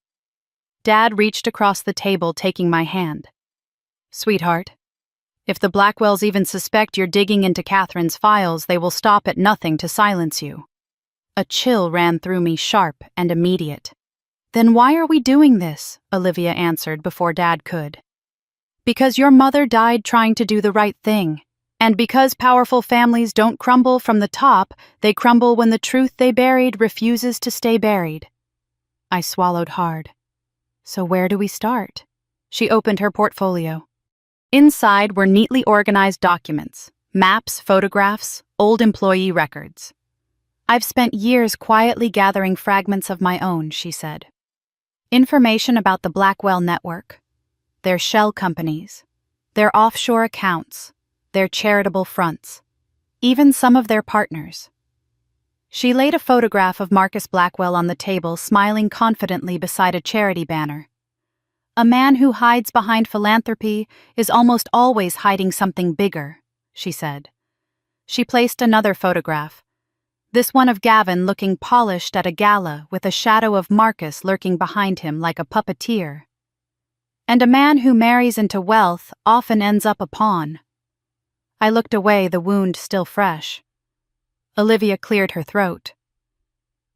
Dad reached across the table, taking my hand. "Sweetheart, if the Blackwells even suspect you're digging into Catherine's files, they will stop at nothing to silence you." A chill ran through me, sharp and immediate. "Then why are we doing this?" Olivia answered before Dad could. "Because your mother died trying to do the right thing. And because powerful families don't crumble from the top, they crumble when the truth they buried refuses to stay buried." I swallowed hard. "So where do we start?" She opened her portfolio. Inside were neatly organized documents, maps, photographs, old employee records. "I've spent years quietly gathering fragments of my own," she said. Information about the Blackwell network, their shell companies, their offshore accounts, their charitable fronts, even some of their partners. She laid a photograph of Marcus Blackwell on the table, smiling confidently beside a charity banner. "A man who hides behind philanthropy is almost always hiding something bigger," she said. She placed another photograph, this one of Gavin looking polished at a gala with a shadow of Marcus lurking behind him like a puppeteer. "And a man who marries into wealth often ends up a pawn." I looked away, the wound still fresh. Olivia cleared her throat.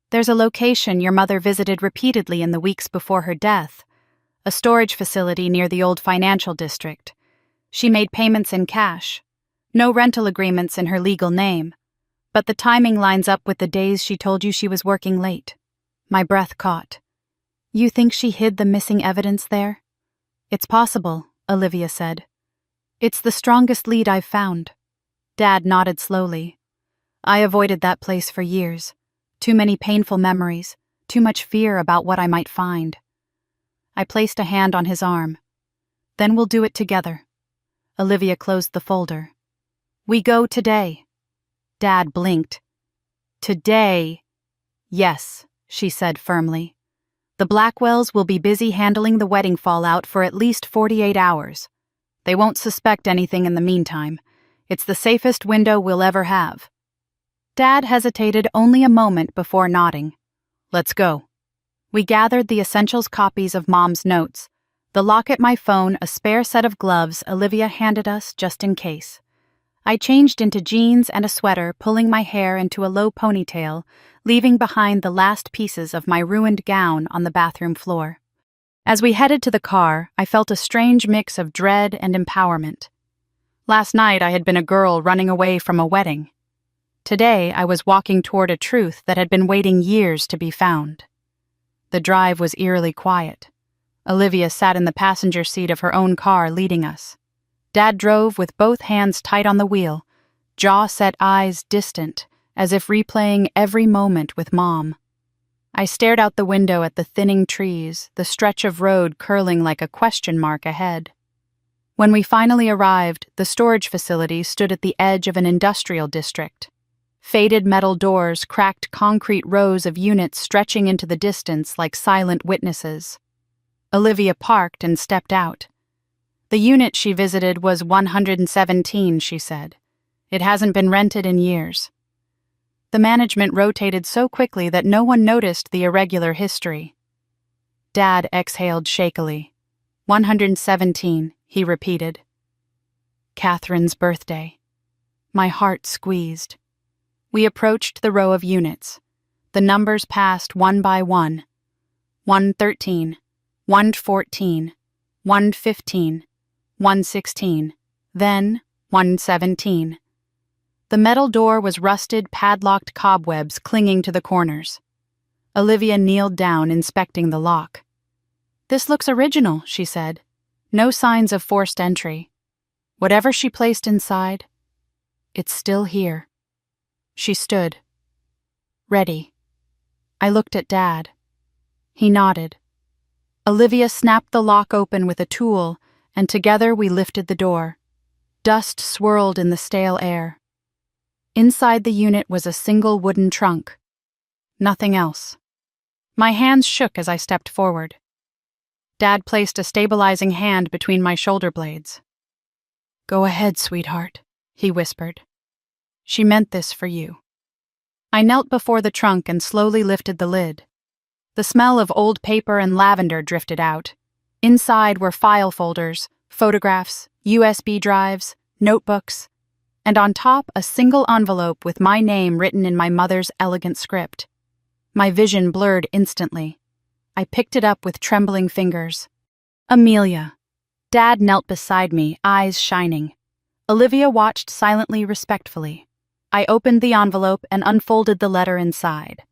"There's a location your mother visited repeatedly in the weeks before her death, a storage facility near the old financial district. She made payments in cash. No rental agreements in her legal name. But the timing lines up with the days she told you she was working late. My breath caught. You think she hid the missing evidence there? It's possible, Olivia said. It's the strongest lead I've found. Dad nodded slowly. I avoided that place for years. Too many painful memories, too much fear about what I might find. I placed a hand on his arm. Then we'll do it together. Olivia closed the folder. We go today. Dad blinked. Today? Yes, she said firmly. The Blackwells will be busy handling the wedding fallout for at least 48 hours. They won't suspect anything in the meantime. It's the safest window we'll ever have. Dad hesitated only a moment before nodding. Let's go. We gathered the essentials copies of Mom's notes, the locket, my phone, a spare set of gloves Olivia handed us just in case. I changed into jeans and a sweater, pulling my hair into a low ponytail, leaving behind the last pieces of my ruined gown on the bathroom floor. As we headed to the car, I felt a strange mix of dread and empowerment. Last night I had been a girl running away from a wedding. Today I was walking toward a truth that had been waiting years to be found. The drive was eerily quiet. Olivia sat in the passenger seat of her own car, leading us. Dad drove with both hands tight on the wheel, jaw-set eyes distant, as if replaying every moment with Mom. I stared out the window at the thinning trees, the stretch of road curling like a question mark ahead. When we finally arrived, the storage facility stood at the edge of an industrial district. Faded metal doors cracked concrete rows of units stretching into the distance like silent witnesses. Olivia parked and stepped out. The unit she visited was 117, she said. It hasn't been rented in years. The management rotated so quickly that no one noticed the irregular history. Dad exhaled shakily. 117, he repeated. Catherine's birthday. My heart squeezed. We approached the row of units. The numbers passed one by one. 113, 114, 115, 116, then 117. The metal door was rusted, padlocked cobwebs clinging to the corners. Olivia kneeled down, inspecting the lock. This looks original, she said. No signs of forced entry. Whatever she placed inside, it's still here. She stood. Ready. I looked at Dad. He nodded. Olivia snapped the lock open with a tool, and together we lifted the door. Dust swirled in the stale air. Inside the unit was a single wooden trunk. Nothing else. My hands shook as I stepped forward. Dad placed a stabilizing hand between my shoulder blades. Go ahead, sweetheart, he whispered. She meant this for you. I knelt before the trunk and slowly lifted the lid. The smell of old paper and lavender drifted out. Inside were file folders, photographs, USB drives, notebooks, and on top a single envelope with my name written in my mother's elegant script. My vision blurred instantly. I picked it up with trembling fingers. Amelia. Dad knelt beside me, eyes shining. Olivia watched silently, respectfully. I opened the envelope and unfolded the letter inside.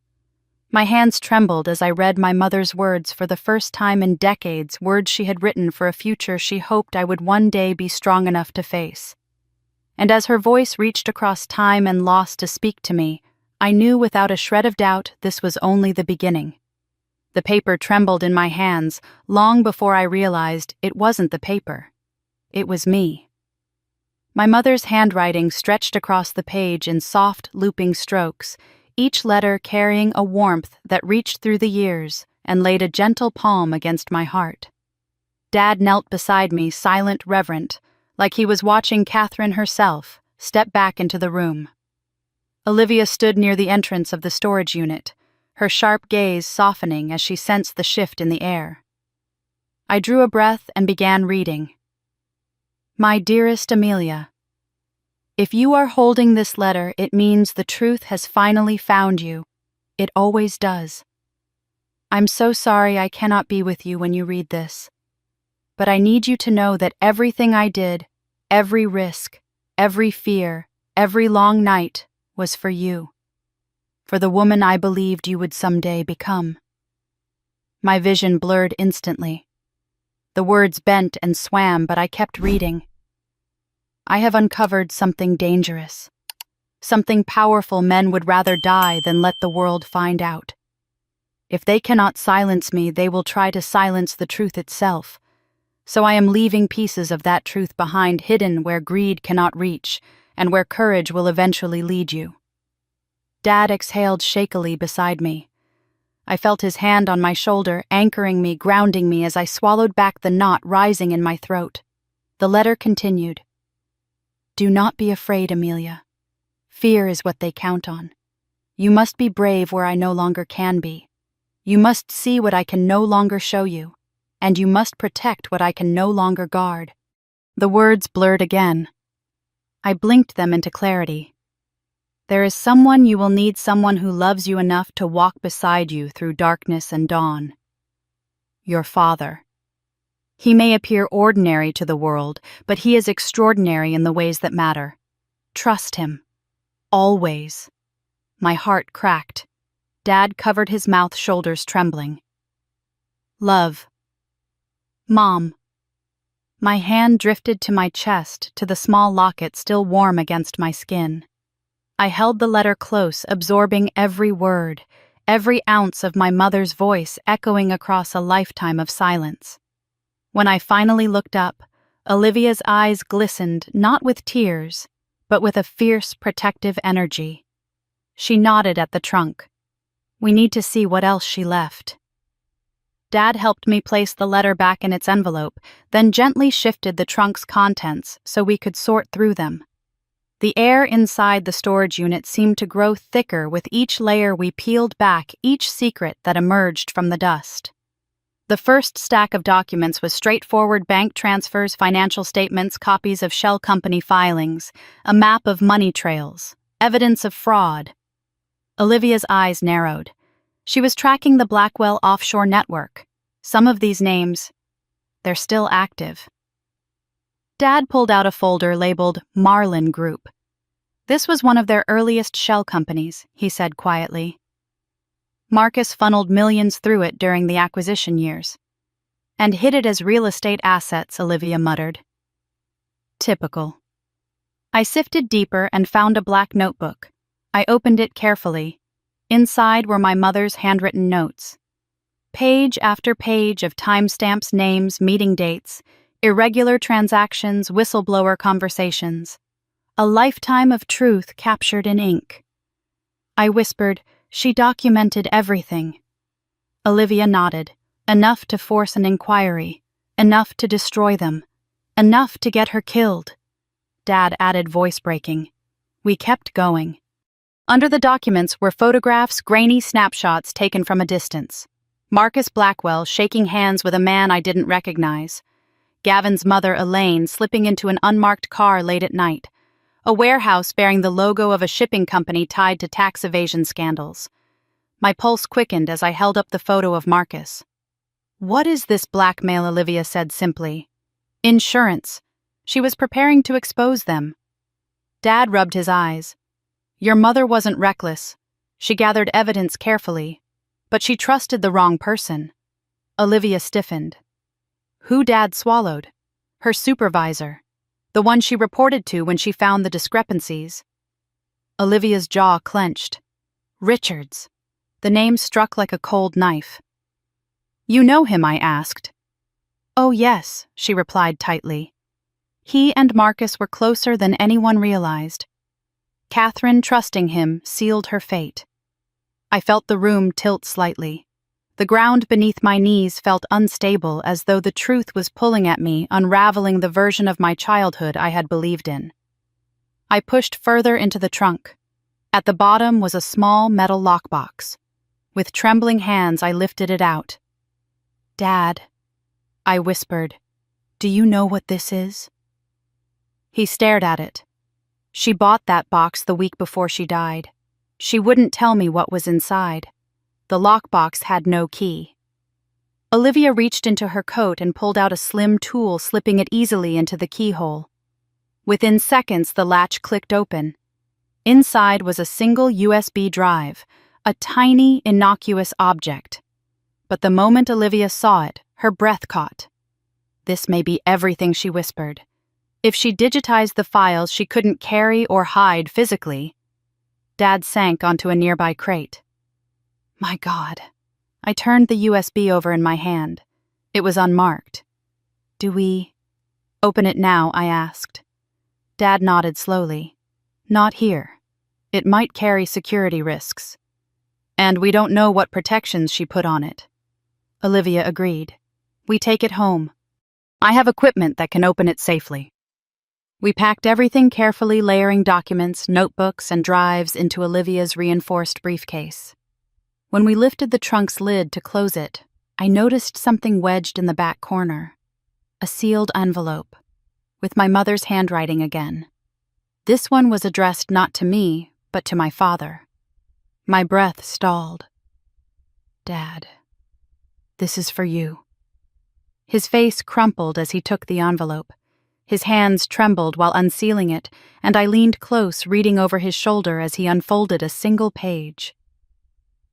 My hands trembled as I read my mother's words for the first time in decades, words she had written for a future she hoped I would one day be strong enough to face. And as her voice reached across time and loss to speak to me, I knew without a shred of doubt this was only the beginning. The paper trembled in my hands long before I realized it wasn't the paper. It was me. My mother's handwriting stretched across the page in soft, looping strokes, each letter carrying a warmth that reached through the years and laid a gentle palm against my heart. Dad knelt beside me, silent, reverent, like he was watching Catherine herself step back into the room. Olivia stood near the entrance of the storage unit, her sharp gaze softening as she sensed the shift in the air. I drew a breath and began reading. My dearest Amelia, if you are holding this letter, it means the truth has finally found you. It always does. I'm so sorry I cannot be with you when you read this. But I need you to know that everything I did, every risk, every fear, every long night, was for you, for the woman I believed you would someday become. My vision blurred instantly. The words bent and swam, but I kept reading. I have uncovered something dangerous, something powerful men would rather die than let the world find out. If they cannot silence me, they will try to silence the truth itself. So I am leaving pieces of that truth behind, hidden where greed cannot reach, and where courage will eventually lead you. Dad exhaled shakily beside me. I felt his hand on my shoulder, anchoring me, grounding me as I swallowed back the knot rising in my throat. The letter continued. Do not be afraid, Amelia. Fear is what they count on. You must be brave where I no longer can be. You must see what I can no longer show you, and you must protect what I can no longer guard. The words blurred again. I blinked them into clarity. There is someone you will need, someone who loves you enough to walk beside you through darkness and dawn. Your father. He may appear ordinary to the world, but he is extraordinary in the ways that matter. Trust him. Always. My heart cracked. Dad covered his mouth, shoulders trembling. Love. Mom. My hand drifted to my chest, to the small locket still warm against my skin. I held the letter close, absorbing every word, every ounce of my mother's voice echoing across a lifetime of silence. When I finally looked up, Olivia's eyes glistened not with tears, but with a fierce, protective energy. She nodded at the trunk. We need to see what else she left. Dad helped me place the letter back in its envelope, then gently shifted the trunk's contents so we could sort through them. The air inside the storage unit seemed to grow thicker with each layer we peeled back, each secret that emerged from the dust. The first stack of documents was straightforward bank transfers, financial statements, copies of shell company filings, a map of money trails, evidence of fraud. Olivia's eyes narrowed. She was tracking the Blackwell offshore network. Some of these names, they're still active. Dad pulled out a folder labeled Marlin Group. This was one of their earliest shell companies, he said quietly. Marcus funneled millions through it during the acquisition years. And hid it as real estate assets, Olivia muttered. Typical. I sifted deeper and found a black notebook. I opened it carefully. Inside were my mother's handwritten notes. Page after page of timestamps, names, meeting dates, irregular transactions, whistleblower conversations. A lifetime of truth captured in ink. I whispered, she documented everything. Olivia nodded. Enough to force an inquiry. Enough to destroy them. Enough to get her killed. Dad added, voice breaking. We kept going. Under the documents were photographs, grainy snapshots taken from a distance. Marcus Blackwell shaking hands with a man I didn't recognize. Gavin's mother, Elaine, slipping into an unmarked car late at night. A warehouse bearing the logo of a shipping company tied to tax evasion scandals. My pulse quickened as I held up the photo of Marcus. What is this blackmail? Olivia said simply. Insurance. She was preparing to expose them. Dad rubbed his eyes. Your mother wasn't reckless. She gathered evidence carefully. But she trusted the wrong person. Olivia stiffened. Who Dad swallowed? Her supervisor. The one she reported to when she found the discrepancies. Olivia's jaw clenched. Richards. The name struck like a cold knife. You know him? I asked. Oh yes, she replied tightly. He and Marcus were closer than anyone realized. Catherine, trusting him, sealed her fate. I felt the room tilt slightly. The ground beneath my knees felt unstable, as though the truth was pulling at me, unraveling the version of my childhood I had believed in. I pushed further into the trunk. At the bottom was a small metal lockbox. With trembling hands, I lifted it out. Dad, I whispered, do you know what this is? He stared at it. She bought that box the week before she died. She wouldn't tell me what was inside. The lockbox had no key. Olivia reached into her coat and pulled out a slim tool, slipping it easily into the keyhole. Within seconds, the latch clicked open. Inside was a single USB drive, a tiny, innocuous object. But the moment Olivia saw it, her breath caught. "This may be everything," she whispered. "If she digitized the files she couldn't carry or hide physically." Dad sank onto a nearby crate. My God. I turned the USB over in my hand. It was unmarked. "Do we open it now?" I asked. Dad nodded slowly. "Not here. It might carry security risks. And we don't know what protections she put on it." Olivia agreed. "We take it home. I have equipment that can open it safely." We packed everything carefully, layering documents, notebooks, and drives into Olivia's reinforced briefcase. When we lifted the trunk's lid to close it, I noticed something wedged in the back corner. A sealed envelope, with my mother's handwriting again. This one was addressed not to me, but to my father. My breath stalled. "Dad, this is for you." His face crumpled as he took the envelope. His hands trembled while unsealing it, and I leaned close, reading over his shoulder as he unfolded a single page.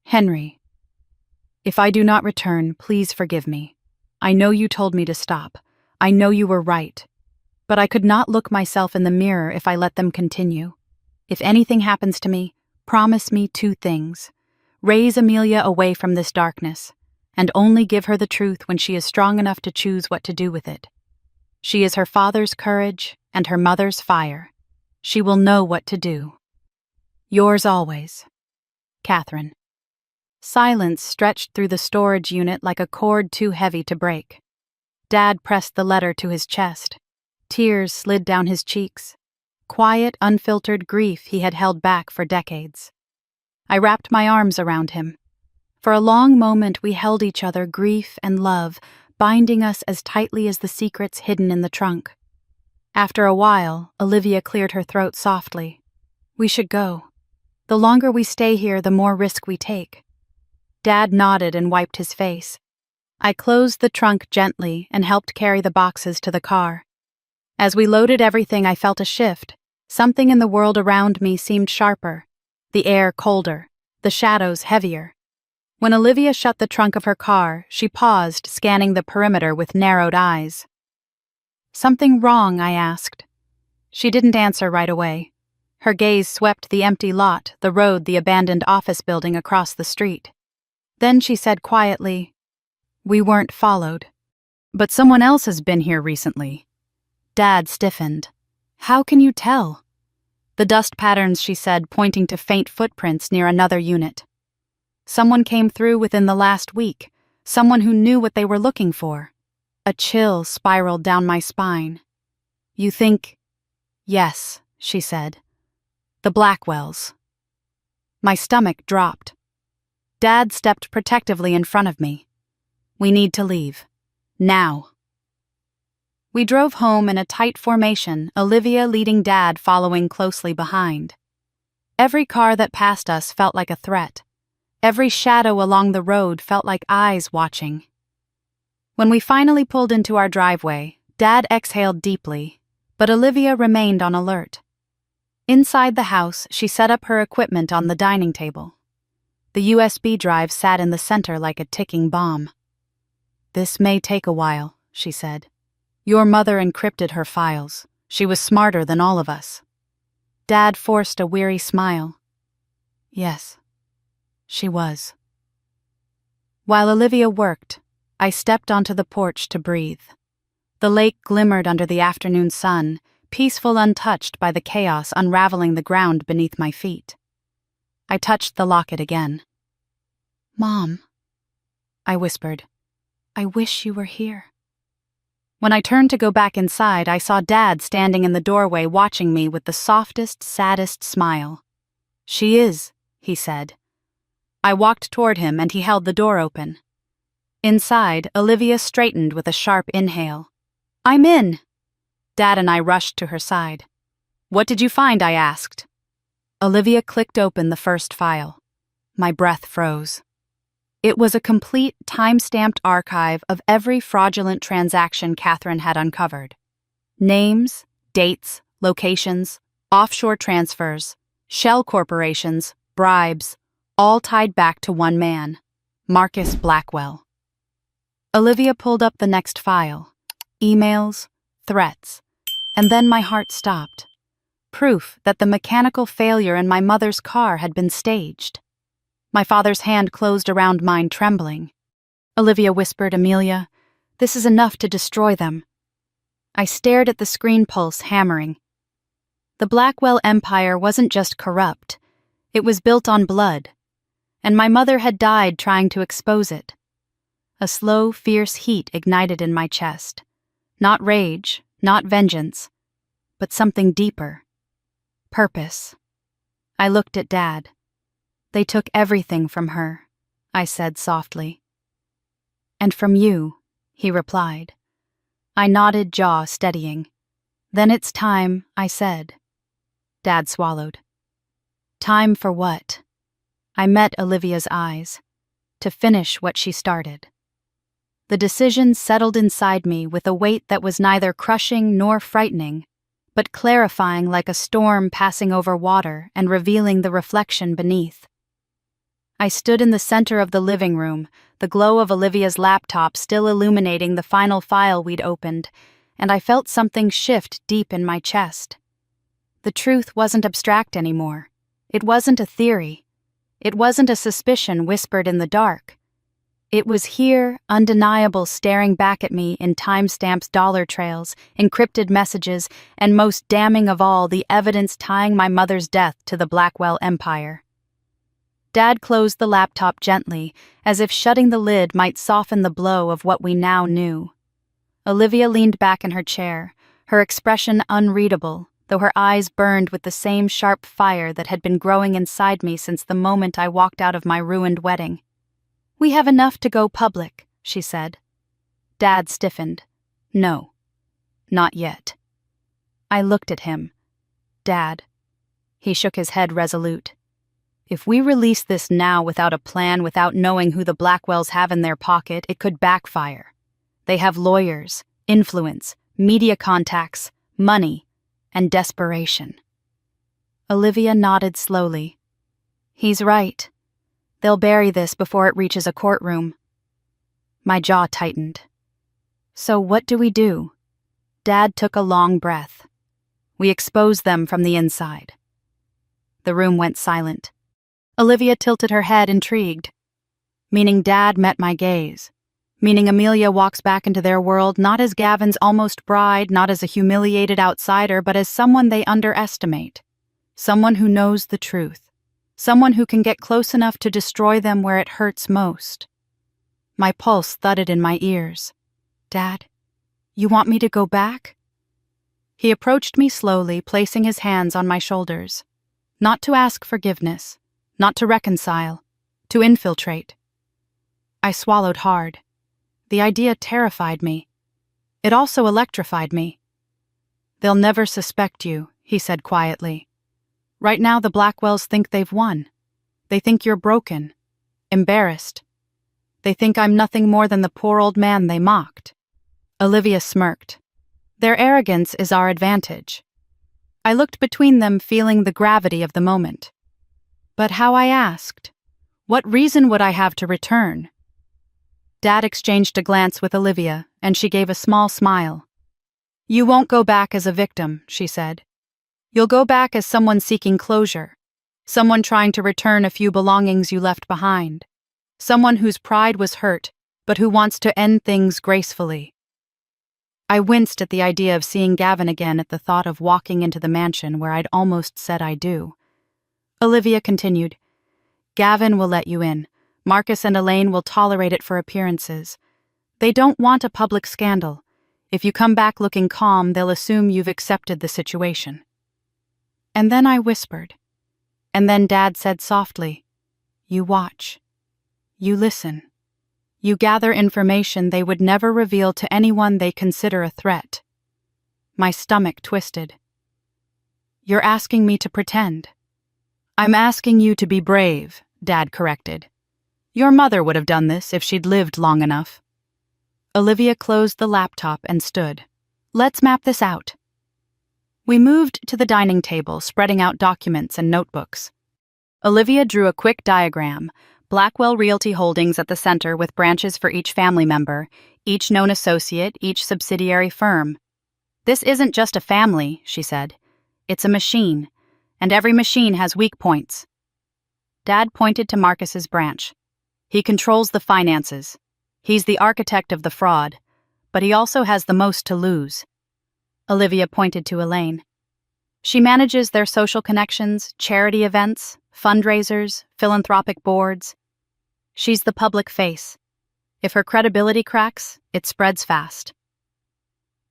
"Henry, if I do not return, please forgive me. I know you told me to stop. I know you were right. But I could not look myself in the mirror if I let them continue. If anything happens to me, promise me 2 things. Raise Amelia away from this darkness, and only give her the truth when she is strong enough to choose what to do with it. She is her father's courage and her mother's fire. She will know what to do. Yours always, Catherine." Silence stretched through the storage unit like a cord too heavy to break. Dad pressed the letter to his chest. Tears slid down his cheeks. Quiet, unfiltered grief he had held back for decades. I wrapped my arms around him. For a long moment we held each other, grief and love, binding us as tightly as the secrets hidden in the trunk. After a while, Olivia cleared her throat softly. "We should go. The longer we stay here, the more risk we take." Dad nodded and wiped his face. I closed the trunk gently and helped carry the boxes to the car. As we loaded everything, I felt a shift. Something in the world around me seemed sharper, the air colder, the shadows heavier. When Olivia shut the trunk of her car, she paused, scanning the perimeter with narrowed eyes. "Something wrong?" I asked. She didn't answer right away. Her gaze swept the empty lot, the road, the abandoned office building across the street. Then she said quietly, "We weren't followed. But someone else has been here recently." Dad stiffened. "How can you tell?" "The dust patterns," she said, pointing to faint footprints near another unit. "Someone came through within the last week, someone who knew what they were looking for." A chill spiraled down my spine. "You think—" "Yes," she said. "The Blackwells." My stomach dropped. Dad stepped protectively in front of me. "We need to leave. Now." We drove home in a tight formation, Olivia leading Dad following closely behind. Every car that passed us felt like a threat. Every shadow along the road felt like eyes watching. When we finally pulled into our driveway, Dad exhaled deeply, but Olivia remained on alert. Inside the house, she set up her equipment on the dining table. The USB drive sat in the center like a ticking bomb. "This may take a while," she said. "Your mother encrypted her files. She was smarter than all of us." Dad forced a weary smile. "Yes, she was." While Olivia worked, I stepped onto the porch to breathe. The lake glimmered under the afternoon sun, peaceful, untouched by the chaos unraveling the ground beneath my feet. I touched the locket again. "Mom," I whispered, "I wish you were here." When I turned to go back inside, I saw Dad standing in the doorway watching me with the softest, saddest smile. "She is," he said. I walked toward him and he held the door open. Inside, Olivia straightened with a sharp inhale. "I'm in." Dad and I rushed to her side. "What did you find?" I asked. Olivia clicked open the first file. My breath froze. It was a complete, time-stamped archive of every fraudulent transaction Catherine had uncovered. Names, dates, locations, offshore transfers. Shell corporations, bribes, all tied back to one man, Marcus Blackwell. Olivia pulled up the next file. Emails, threats, and then my heart stopped. Proof that the mechanical failure in my mother's car had been staged. My father's hand closed around mine, trembling. Olivia whispered, "Amelia, this is enough to destroy them." I stared at the screen pulse hammering. The Blackwell empire wasn't just corrupt, it was built on blood, and my mother had died trying to expose it. A slow, fierce heat ignited in my chest. Not rage, not vengeance, but something deeper. Purpose. I looked at Dad. "They took everything from her," I said softly. "And from you," he replied. I nodded, jaw steadying. "Then it's time," I said. Dad swallowed. "Time for what?" I met Olivia's eyes. To finish what she started. The decision settled inside me with a weight that was neither crushing nor frightening, but clarifying like a storm passing over water and revealing the reflection beneath. I stood in the center of the living room, the glow of Olivia's laptop still illuminating the final file we'd opened, and I felt something shift deep in my chest. The truth wasn't abstract anymore. It wasn't a theory. It wasn't a suspicion whispered in the dark. It was here, undeniable, staring back at me in timestamps, dollar trails, encrypted messages, and most damning of all, the evidence tying my mother's death to the Blackwell empire. Dad closed the laptop gently, as if shutting the lid might soften the blow of what we now knew. Olivia leaned back in her chair, her expression unreadable, though her eyes burned with the same sharp fire that had been growing inside me since the moment I walked out of my ruined wedding. "We have enough to go public," she said. Dad stiffened. "No, not yet." I looked at him. "Dad." He shook his head resolute. "If we release this now without a plan, without knowing who the Blackwells have in their pocket, it could backfire. They have lawyers, influence, media contacts, money, and desperation." Olivia nodded slowly. "He's right. They'll bury this before it reaches a courtroom." My jaw tightened. "So what do we do?" Dad took a long breath. "We expose them from the inside." The room went silent. Olivia tilted her head, intrigued. "Meaning Dad met my gaze. Meaning Amelia walks back into their world not as Gavin's almost bride, not as a humiliated outsider, but as someone they underestimate. Someone who knows the truth. Someone who can get close enough to destroy them where it hurts most." My pulse thudded in my ears. "Dad, you want me to go back?" He approached me slowly, placing his hands on my shoulders. Not to ask forgiveness, not to reconcile, to infiltrate. I swallowed hard. The idea terrified me. It also electrified me. "They'll never suspect you," he said quietly. "Right now the Blackwells think they've won. They think you're broken, embarrassed. They think I'm nothing more than the poor old man they mocked." Olivia smirked. "Their arrogance is our advantage." I looked between them, feeling the gravity of the moment. But how, I asked? What reason would I have to return? Dad exchanged a glance with Olivia, and she gave a small smile. "You won't go back as a victim," she said. "You'll go back as someone seeking closure, someone trying to return a few belongings you left behind, someone whose pride was hurt, but who wants to end things gracefully." I winced at the idea of seeing Gavin again, at the thought of walking into the mansion where I'd almost said I do. Olivia continued, "Gavin will let you in. Marcus and Elaine will tolerate it for appearances. They don't want a public scandal. If you come back looking calm, they'll assume you've accepted the situation." And then I whispered. And then Dad said softly, "You watch. You listen. You gather information they would never reveal to anyone they consider a threat." My stomach twisted. "You're asking me to pretend." "I'm asking you to be brave," Dad corrected. "Your mother would have done this if she'd lived long enough." Olivia closed the laptop and stood. "Let's map this out." We moved to the dining table, spreading out documents and notebooks. Olivia drew a quick diagram, Blackwell Realty Holdings at the center with branches for each family member, each known associate, each subsidiary firm. "This isn't just a family," she said. "It's a machine, and every machine has weak points." Dad pointed to Marcus's branch. "He controls the finances. He's the architect of the fraud, but he also has the most to lose." Olivia pointed to Elaine. "She manages their social connections, charity events, fundraisers, philanthropic boards. She's the public face. If her credibility cracks, it spreads fast."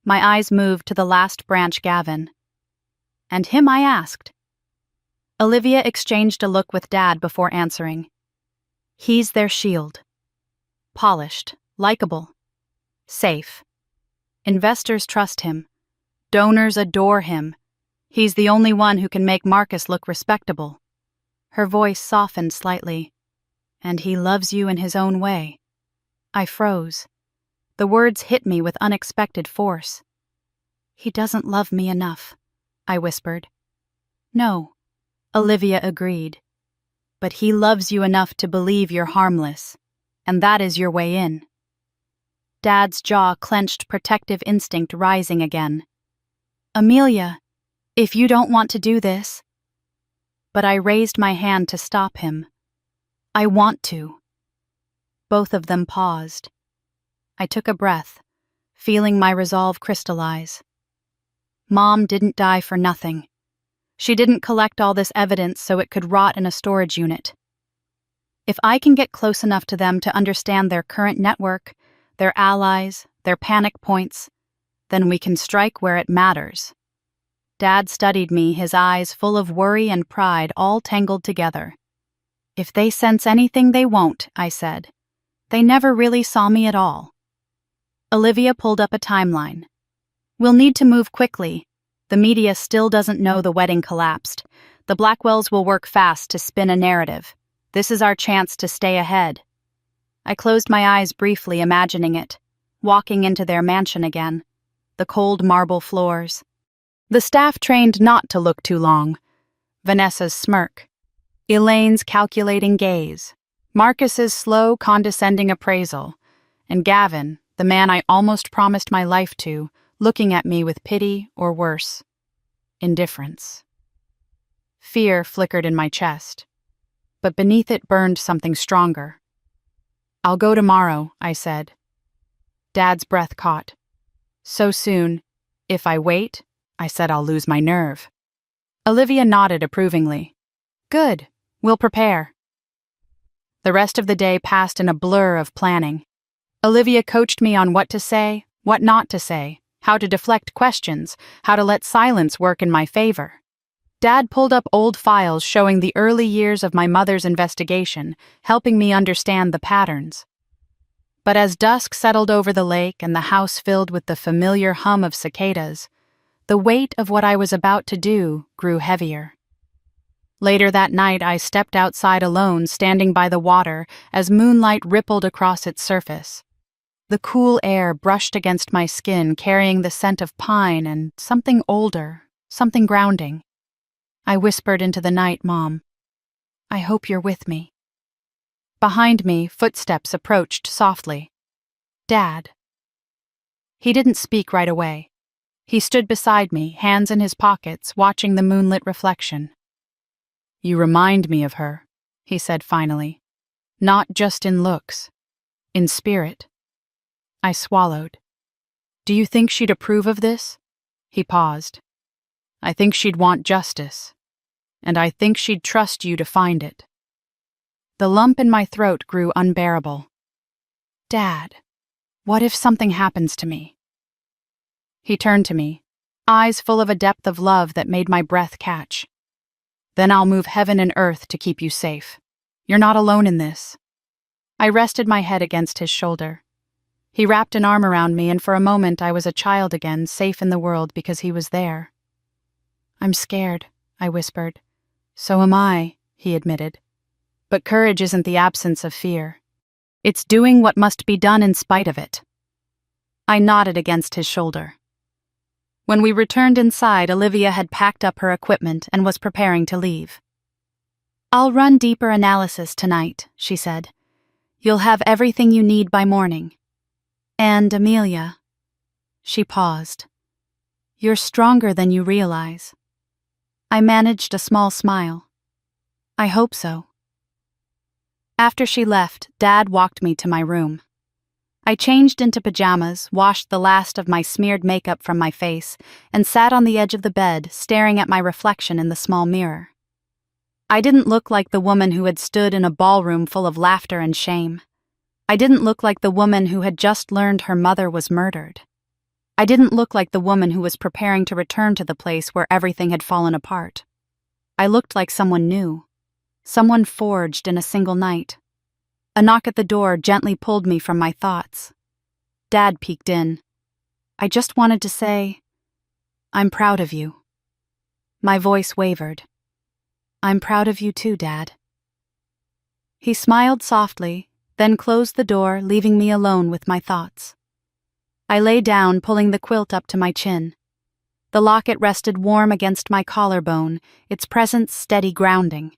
My eyes moved to the last branch, Gavin. "And him?" I asked. Olivia exchanged a look with Dad before answering. "He's their shield. Polished, likable, safe. Investors trust him. Donors adore him. He's the only one who can make Marcus look respectable." Her voice softened slightly. "And he loves you in his own way." I froze. The words hit me with unexpected force. "He doesn't love me enough," I whispered. "No," Olivia agreed. "But he loves you enough to believe you're harmless, and that is your way in." Dad's jaw clenched, protective instinct rising again. "Amelia, if you don't want to do this..." But I raised my hand to stop him. "I want to." Both of them paused. I took a breath, feeling my resolve crystallize. Mom didn't die for nothing. She didn't collect all this evidence so it could rot in a storage unit. If I can get close enough to them to understand their current network, their allies, their panic points, then we can strike where it matters. Dad studied me, his eyes full of worry and pride all tangled together. "If they sense anything, they won't," I said. "They never really saw me at all." Olivia pulled up a timeline. "We'll need to move quickly. The media still doesn't know the wedding collapsed. The Blackwells will work fast to spin a narrative. This is our chance to stay ahead." I closed my eyes briefly, imagining it, walking into their mansion again. The cold marble floors. The staff trained not to look too long. Vanessa's smirk. Elaine's calculating gaze. Marcus's slow, condescending appraisal. And Gavin, the man I almost promised my life to, looking at me with pity or worse, indifference. Fear flickered in my chest, but beneath it burned something stronger. "I'll go tomorrow," I said. Dad's breath caught. "So soon? If I wait," I said, "I'll lose my nerve." Olivia nodded approvingly. "Good. We'll prepare." The rest of the day passed in a blur of planning. Olivia coached me on what to say, what not to say, how to deflect questions, how to let silence work in my favor. Dad pulled up old files showing the early years of my mother's investigation, helping me understand the patterns. But as dusk settled over the lake and the house filled with the familiar hum of cicadas, the weight of what I was about to do grew heavier. Later that night, I stepped outside alone, standing by the water as moonlight rippled across its surface. The cool air brushed against my skin, carrying the scent of pine and something older, something grounding. I whispered into the night, "Mom, I hope you're with me." Behind me, footsteps approached softly. "Dad." He didn't speak right away. He stood beside me, hands in his pockets, watching the moonlit reflection. "You remind me of her," he said finally. "Not just in looks, in spirit." I swallowed. "Do you think she'd approve of this?" He paused. "I think she'd want justice, and I think she'd trust you to find it." The lump in my throat grew unbearable. "Dad, what if something happens to me?" He turned to me, eyes full of a depth of love that made my breath catch. "Then I'll move heaven and earth to keep you safe. You're not alone in this." I rested my head against his shoulder. He wrapped an arm around me, and for a moment I was a child again, safe in the world because he was there. "I'm scared," I whispered. "So am I," he admitted. "But courage isn't the absence of fear. It's doing what must be done in spite of it." I nodded against his shoulder. When we returned inside, Olivia had packed up her equipment and was preparing to leave. "I'll run deeper analysis tonight," she said. "You'll have everything you need by morning. And, Amelia," she paused, "you're stronger than you realize." I managed a small smile. "I hope so." After she left, Dad walked me to my room. I changed into pajamas, washed the last of my smeared makeup from my face, and sat on the edge of the bed, staring at my reflection in the small mirror. I didn't look like the woman who had stood in a ballroom full of laughter and shame. I didn't look like the woman who had just learned her mother was murdered. I didn't look like the woman who was preparing to return to the place where everything had fallen apart. I looked like someone new, someone forged in a single night. A knock at the door gently pulled me from my thoughts. Dad peeked in. I just wanted to say, "I'm proud of you." My voice wavered. "I'm proud of you too, Dad." He smiled softly, then closed the door, leaving me alone with my thoughts. I lay down, pulling the quilt up to my chin. The locket rested warm against my collarbone, its presence steady grounding.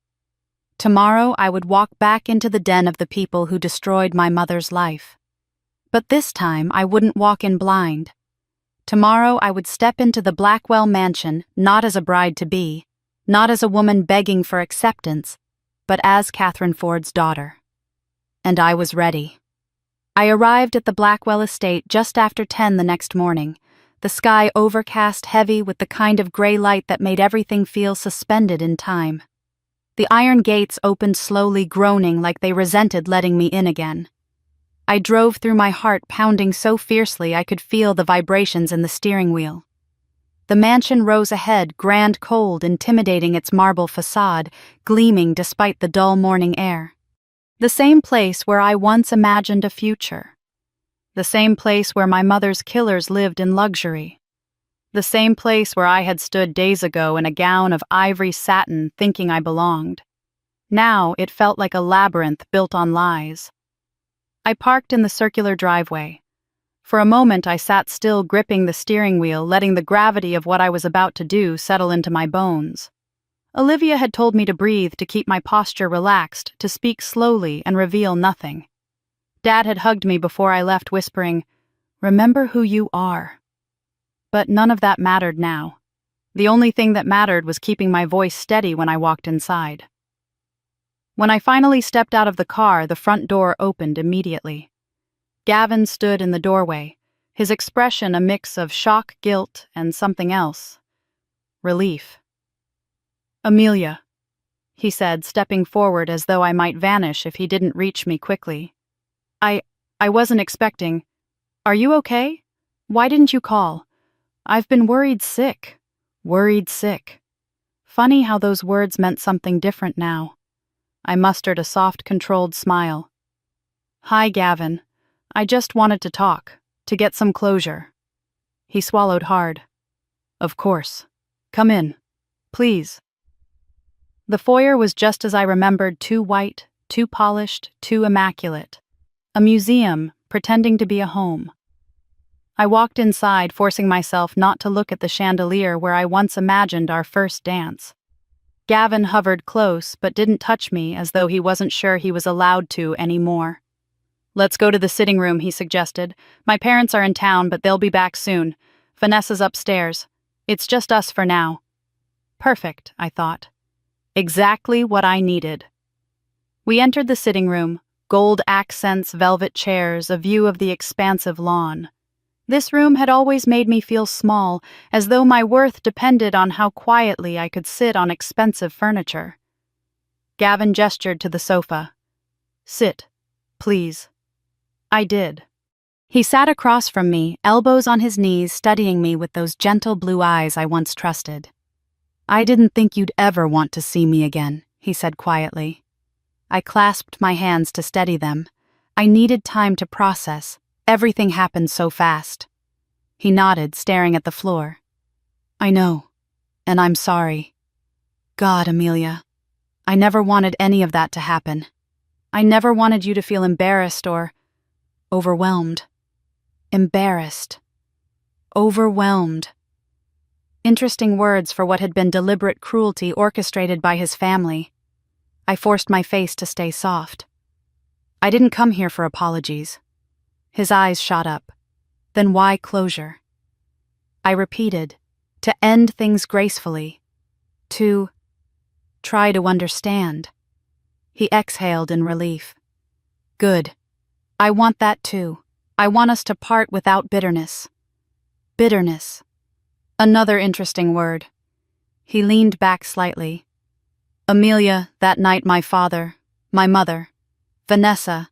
Tomorrow I would walk back into the den of the people who destroyed my mother's life. But this time I wouldn't walk in blind. Tomorrow I would step into the Blackwell mansion, not as a bride-to-be, not as a woman begging for acceptance, but as Catherine Ford's daughter. And I was ready. I arrived at the Blackwell estate just after 10 the next morning, the sky overcast heavy with the kind of gray light that made everything feel suspended in time. The iron gates opened slowly, groaning like they resented letting me in again. I drove through, my heart pounding so fiercely I could feel the vibrations in the steering wheel. The mansion rose ahead, grand, cold, intimidating, its marble facade gleaming despite the dull morning air. The same place where I once imagined a future. The same place where my mother's killers lived in luxury. The same place where I had stood days ago in a gown of ivory satin thinking I belonged. Now it felt like a labyrinth built on lies. I parked in the circular driveway. For a moment I sat still, gripping the steering wheel, letting the gravity of what I was about to do settle into my bones. Olivia had told me to breathe, to keep my posture relaxed, to speak slowly and reveal nothing. Dad had hugged me before I left, whispering, "Remember who you are." But none of that mattered now. The only thing that mattered was keeping my voice steady when I walked inside. When I finally stepped out of the car, the front door opened immediately. Gavin stood in the doorway, his expression a mix of shock, guilt, and something else. Relief. "Amelia," he said, stepping forward as though I might vanish if he didn't reach me quickly. I wasn't expecting. Are you okay? Why didn't you call? I've been worried sick. Worried sick. Funny how those words meant something different now. I mustered a soft, controlled smile. "Hi, Gavin. I just wanted to talk, to get some closure." He swallowed hard. "Of course. Come in. Please." The foyer was just as I remembered, too white, too polished, too immaculate. A museum, pretending to be a home. I walked inside, forcing myself not to look at the chandelier where I once imagined our first dance. Gavin hovered close, but didn't touch me, as though he wasn't sure he was allowed to anymore. "Let's go to the sitting room," he suggested. "My parents are in town, but they'll be back soon. Vanessa's upstairs. It's just us for now." Perfect, I thought. Exactly what I needed. We entered the sitting room, gold accents, velvet chairs, a view of the expansive lawn. This room had always made me feel small, as though my worth depended on how quietly I could sit on expensive furniture. Gavin gestured to the sofa. "Sit, please." I did. He sat across from me, elbows on his knees, studying me with those gentle blue eyes I once trusted. "I didn't think you'd ever want to see me again," he said quietly. I clasped my hands to steady them. I needed time to process. Everything happened so fast. He nodded, staring at the floor. "I know, and I'm sorry. God, Amelia, I never wanted any of that to happen. I never wanted you to feel embarrassed or overwhelmed. Embarrassed. Overwhelmed. Interesting words for what had been deliberate cruelty orchestrated by his family. I forced my face to stay soft. I didn't come here for apologies. His eyes shot up. Then why closure? I repeated, to end things gracefully. To try to understand. He exhaled in relief. Good. I want that too. I want us to part without bitterness. Bitterness. Another interesting word. He leaned back slightly. Amelia, that night my father, my mother, Vanessa,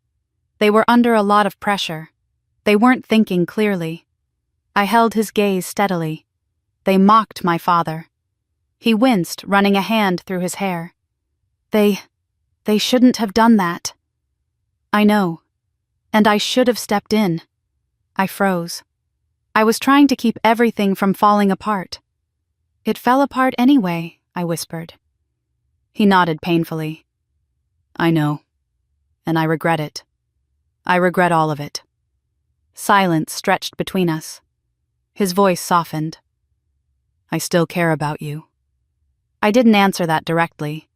they were under a lot of pressure. They weren't thinking clearly. I held his gaze steadily. They mocked my father. He winced, running a hand through his hair. They shouldn't have done that. I know. And I should have stepped in. I froze. I was trying to keep everything from falling apart. It fell apart anyway, I whispered. He nodded painfully. I know. And I regret it. I regret all of it. Silence stretched between us. His voice softened. I still care about you. I didn't answer that directly.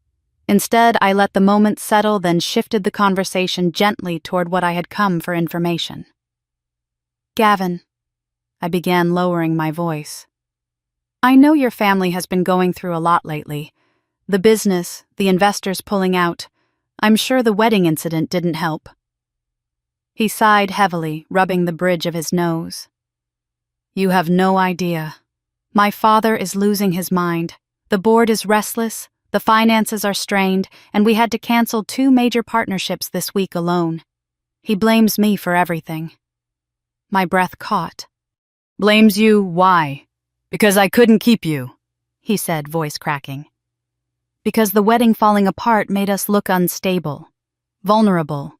Instead, I let the moment settle, then shifted the conversation gently toward what I had come for information. Gavin, I began lowering my voice. I know your family has been going through a lot lately. The business, the investors pulling out. I'm sure the wedding incident didn't help. He sighed heavily, rubbing the bridge of his nose. You have no idea. My father is losing his mind. The board is restless, the finances are strained, and we had to cancel 2 major partnerships this week alone. He blames me for everything. My breath caught. Blames you, why? Because I couldn't keep you, he said, voice cracking. Because the wedding falling apart made us look unstable, vulnerable.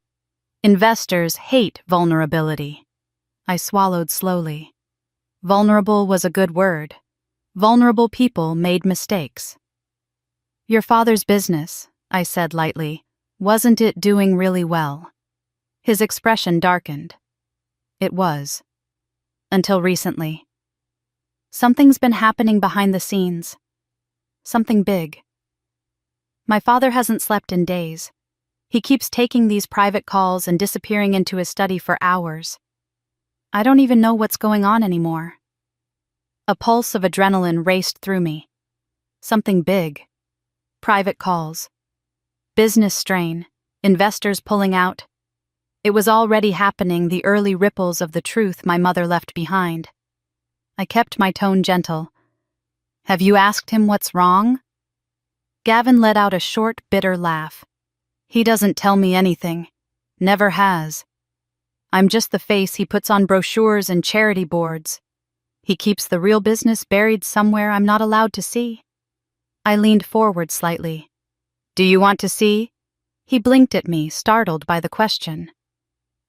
Investors hate vulnerability. I swallowed slowly. Vulnerable was a good word. Vulnerable people made mistakes. Your father's business, I said lightly, wasn't it doing really well? His expression darkened. It was. Until recently. Something's been happening behind the scenes. Something big. My father hasn't slept in days. He keeps taking these private calls and disappearing into his study for hours. I don't even know what's going on anymore. A pulse of adrenaline raced through me. Something big. Private calls. Business strain. Investors pulling out. It was already happening, the early ripples of the truth my mother left behind. I kept my tone gentle. Have you asked him what's wrong? Gavin let out a short, bitter laugh. He doesn't tell me anything. Never has. I'm just the face he puts on brochures and charity boards. He keeps the real business buried somewhere I'm not allowed to see. I leaned forward slightly. Do you want to see? He blinked at me, startled by the question.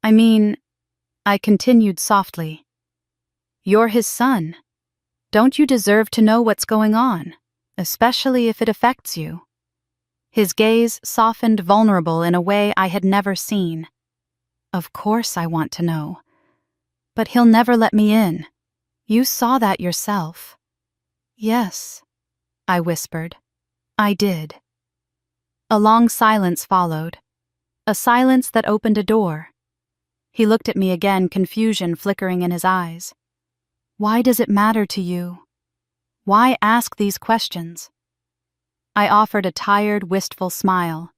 I continued softly. You're his son. Don't you deserve to know what's going on, especially if it affects you? His gaze softened, vulnerable in a way I had never seen. Of course I want to know. But he'll never let me in. You saw that yourself. Yes, I whispered. I did. A long silence followed. A silence that opened a door. He looked at me again, confusion flickering in his eyes. Why does it matter to you? Why ask these questions? I offered a tired, wistful smile,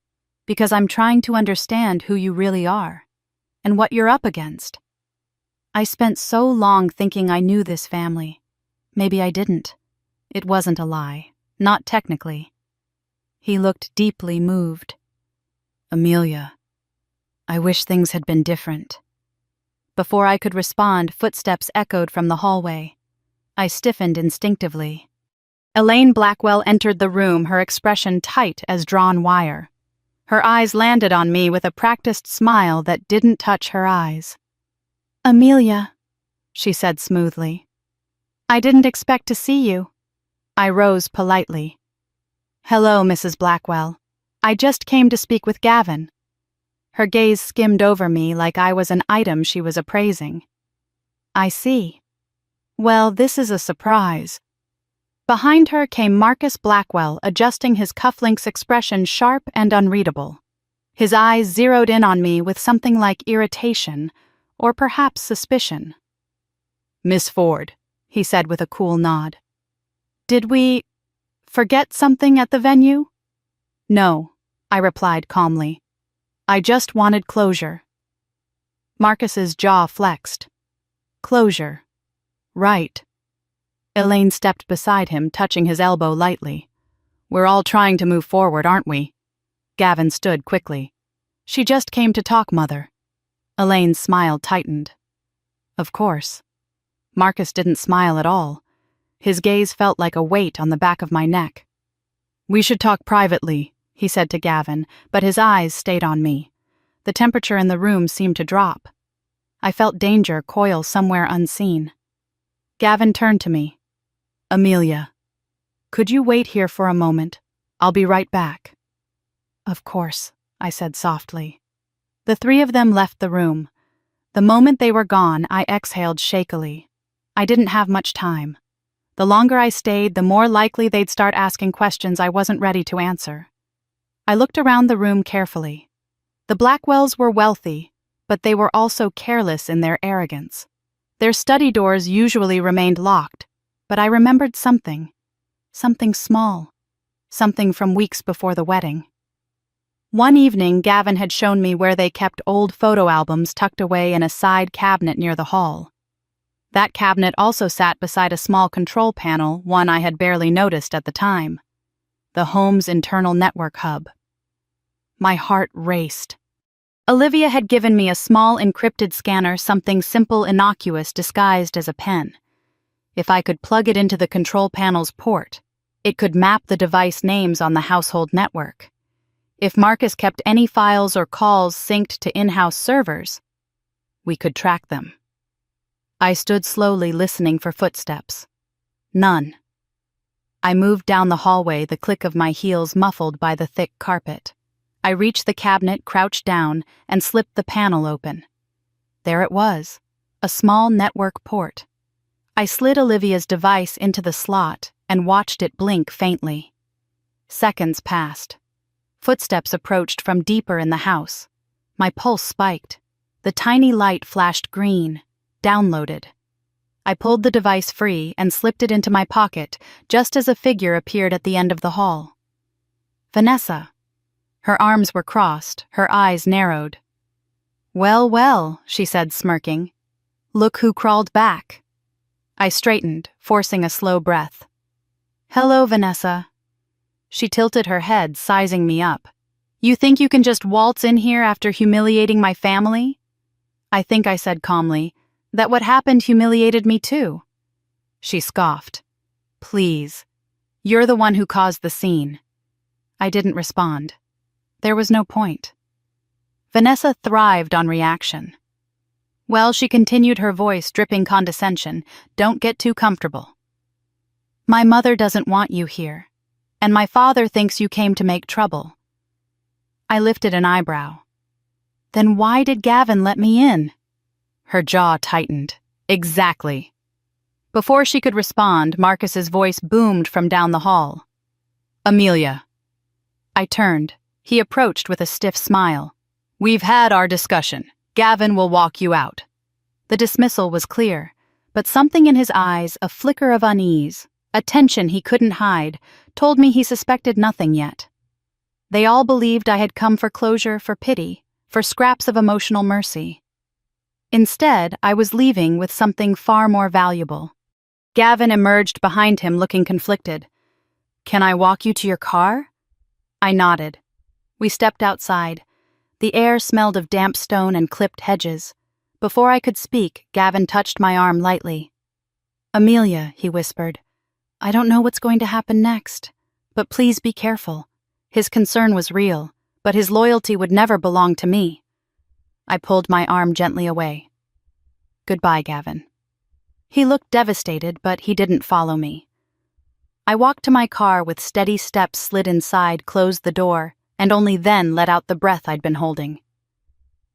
because I'm trying to understand who you really are, and what you're up against. I spent so long thinking I knew this family. Maybe I didn't. It wasn't a lie, not technically. He looked deeply moved. Amelia, I wish things had been different. Before I could respond, footsteps echoed from the hallway. I stiffened instinctively. Elaine Blackwell entered the room, her expression tight as drawn wire. Her eyes landed on me with a practiced smile that didn't touch her eyes. Amelia, she said smoothly. I didn't expect to see you. I rose politely. Hello, Mrs. Blackwell. I just came to speak with Gavin. Her gaze skimmed over me like I was an item she was appraising. I see. Well, this is a surprise. Behind her came Marcus Blackwell, adjusting his cufflinks expression sharp and unreadable. His eyes zeroed in on me with something like irritation, or perhaps suspicion. "Miss Ford," he said with a cool nod. "Did we forget something at the venue?" "No," I replied calmly. "I just wanted closure." Marcus's jaw flexed. "Closure. Right." Elaine stepped beside him, touching his elbow lightly. "We're all trying to move forward, aren't we?" Gavin stood quickly. "She just came to talk, Mother." Elaine's smile tightened. "Of course." Marcus didn't smile at all. His gaze felt like a weight on the back of my neck. "We should talk privately," he said to Gavin, but his eyes stayed on me. The temperature in the room seemed to drop. I felt danger coil somewhere unseen. Gavin turned to me. "Amelia, could you wait here for a moment? I'll be right back." "Of course," I said softly. The three of them left the room. The moment they were gone, I exhaled shakily. I didn't have much time. The longer I stayed, the more likely they'd start asking questions I wasn't ready to answer. I looked around the room carefully. The Blackwells were wealthy, but they were also careless in their arrogance. Their study doors usually remained locked, but I remembered something. Something small. Something from weeks before the wedding. One evening, Gavin had shown me where they kept old photo albums tucked away in a side cabinet near the hall. That cabinet also sat beside a small control panel, one I had barely noticed at the time. The home's internal network hub. My heart raced. Olivia had given me a small encrypted scanner, something simple, innocuous, disguised as a pen. If I could plug it into the control panel's port, it could map the device names on the household network. If Marcus kept any files or calls synced to in-house servers, we could track them. I stood slowly listening for footsteps. None. I moved down the hallway, the click of my heels muffled by the thick carpet. I reached the cabinet, crouched down, and slipped the panel open. There it was, a small network port. I slid Olivia's device into the slot and watched it blink faintly. Seconds passed. Footsteps approached from deeper in the house. My pulse spiked. The tiny light flashed green. Downloaded. I pulled the device free and slipped it into my pocket just as a figure appeared at the end of the hall. Vanessa. Her arms were crossed, her eyes narrowed. "Well, well," she said, smirking. "Look who crawled back." I straightened, forcing a slow breath. "Hello, Vanessa." She tilted her head, sizing me up. "You think you can just waltz in here after humiliating my family?" I think I said calmly, "That what happened humiliated me too." She scoffed. "Please. You're the one who caused the scene." I didn't respond. There was no point. Vanessa thrived on reaction. "Well," she continued, her voice dripping condescension, "don't get too comfortable. My mother doesn't want you here, and my father thinks you came to make trouble." I lifted an eyebrow. "Then why did Gavin let me in?" Her jaw tightened. "Exactly." Before she could respond, Marcus's voice boomed from down the hall. "Amelia." I turned. He approached with a stiff smile. "We've had our discussion. Gavin will walk you out." The dismissal was clear, but something in his eyes, a flicker of unease, a tension he couldn't hide, told me he suspected nothing yet. They all believed I had come for closure, for pity, for scraps of emotional mercy. Instead, I was leaving with something far more valuable. Gavin emerged behind him, looking conflicted. "Can I walk you to your car?" I nodded. We stepped outside. The air smelled of damp stone and clipped hedges. Before I could speak, Gavin touched my arm lightly. "Amelia," he whispered, "I don't know what's going to happen next, but please be careful." His concern was real, but his loyalty would never belong to me. I pulled my arm gently away. "Goodbye, Gavin." He looked devastated, but he didn't follow me. I walked to my car with steady steps, slid inside, closed the door, and only then let out the breath I'd been holding.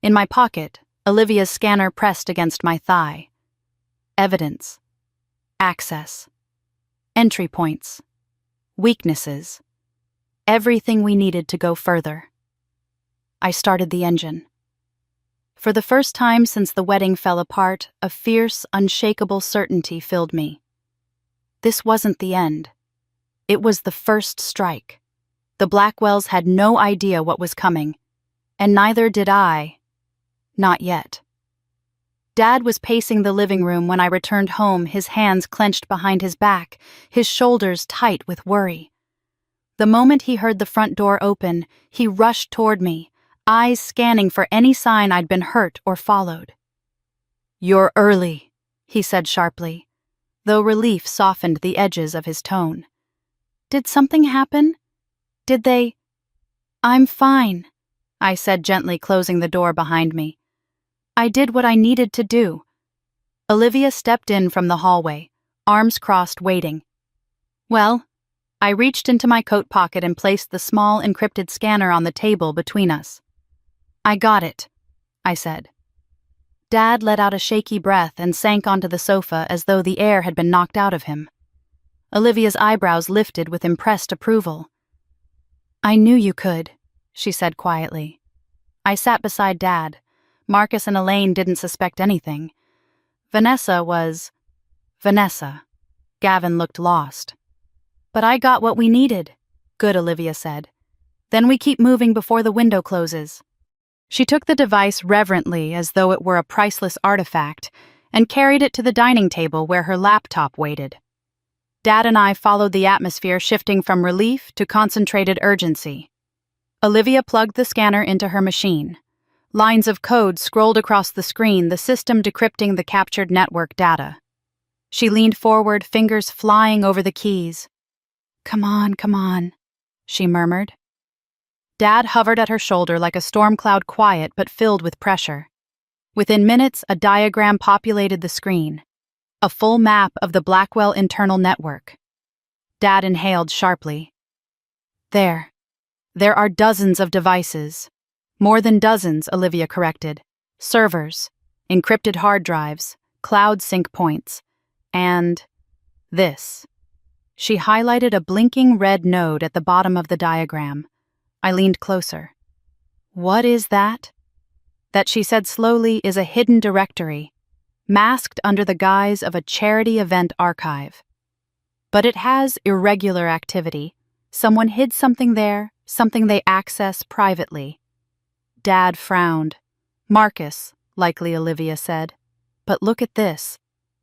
In my pocket, Olivia's scanner pressed against my thigh. Evidence. Access. Entry points. Weaknesses. Everything we needed to go further. I started the engine. For the first time since the wedding fell apart, a fierce, unshakable certainty filled me. This wasn't the end. It was the first strike. The Blackwells had no idea what was coming, and neither did I. Not yet. Dad was pacing the living room when I returned home, his hands clenched behind his back, his shoulders tight with worry. The moment he heard the front door open, he rushed toward me, eyes scanning for any sign I'd been hurt or followed. "You're early," he said sharply, though relief softened the edges of his tone. "Did something happen? Did they—" "I'm fine," I said gently, closing the door behind me. "I did what I needed to do." Olivia stepped in from the hallway, arms crossed, waiting. "Well," I reached into my coat pocket and placed the small encrypted scanner on the table between us. "I got it," I said. Dad let out a shaky breath and sank onto the sofa as though the air had been knocked out of him. Olivia's eyebrows lifted with impressed approval. "I knew you could," she said quietly. I sat beside Dad. Marcus and Elaine didn't suspect anything. Vanessa was Vanessa. Gavin looked lost. "But I got what we needed," good, Olivia said. "Then we keep moving before the window closes." She took the device reverently as though it were a priceless artifact and carried it to the dining table where her laptop waited. Dad and I followed the atmosphere, shifting from relief to concentrated urgency. Olivia plugged the scanner into her machine. Lines of code scrolled across the screen, the system decrypting the captured network data. She leaned forward, fingers flying over the keys. Come on," she murmured. Dad hovered at her shoulder like a storm cloud, quiet but filled with pressure. Within minutes, a diagram populated the screen. A full map of the Blackwell internal network. Dad inhaled sharply. There are dozens of devices. More than dozens, Olivia corrected. Servers, encrypted hard drives, cloud sync points, and this. She highlighted a blinking red node at the bottom of the diagram. I leaned closer. "What is that?" That, she said slowly, is a hidden directory, masked under the guise of a charity event archive. But it has irregular activity. Someone hid something there, something they access privately. Dad frowned. "Marcus," likely, Olivia said. "But look at this."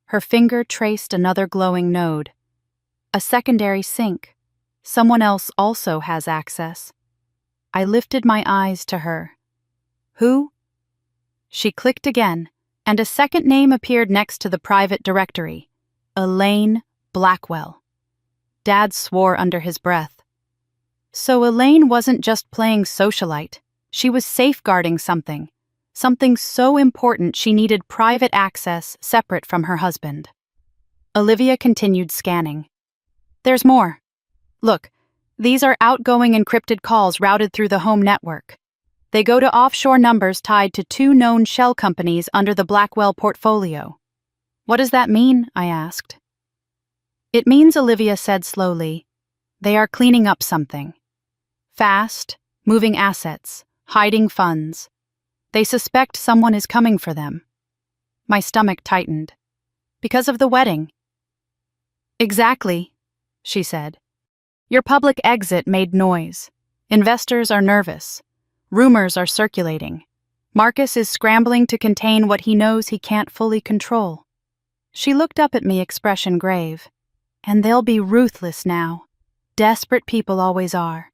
Her finger traced another glowing node. "A secondary sync. Someone else also has access." I lifted my eyes to her. "Who?" She clicked again, and a second name appeared next to the private directory. Elaine Blackwell. Dad swore under his breath. So Elaine wasn't just playing socialite. She was safeguarding something so important she needed private access separate from her husband. Olivia continued scanning. "There's more. Look, these are outgoing encrypted calls routed through the home network. They go to offshore numbers tied to 2 known shell companies under the Blackwell portfolio." "What does that mean?" I asked. "It means," Olivia said slowly, "they are cleaning up something. Fast, moving assets, hiding funds. They suspect someone is coming for them." My stomach tightened. "Because of the wedding?" "Exactly," she said. "Your public exit made noise. Investors are nervous. Rumors are circulating. Marcus is scrambling to contain what he knows he can't fully control." She looked up at me, expression grave. "And they'll be ruthless now. Desperate people always are."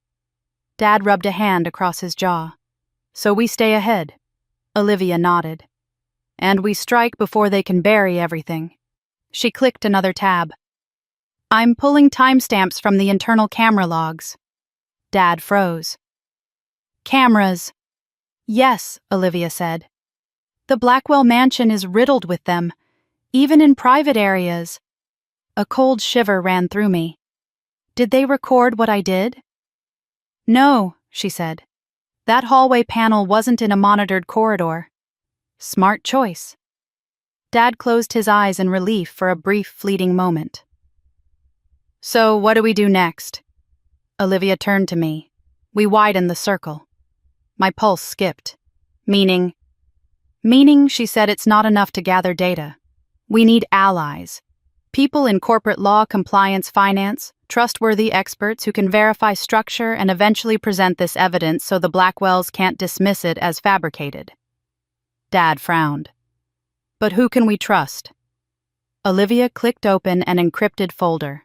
Dad rubbed a hand across his jaw. "So we stay ahead." Olivia nodded. "And we strike before they can bury everything." She clicked another tab. "I'm pulling timestamps from the internal camera logs." Dad froze. "Cameras." "Yes," Olivia said. "The Blackwell mansion is riddled with them, even in private areas." A cold shiver ran through me. "Did they record what I did?" "No," she said. "That hallway panel wasn't in a monitored corridor." "Smart choice." Dad closed his eyes in relief for a brief, fleeting moment. So, what do we do next? Olivia turned to me. We widened the circle. My pulse skipped. Meaning, she said, it's not enough to gather data. We need allies. People in corporate law, compliance, finance, trustworthy experts who can verify structure and eventually present this evidence so the Blackwells can't dismiss it as fabricated. Dad frowned. But who can we trust? Olivia clicked open an encrypted folder.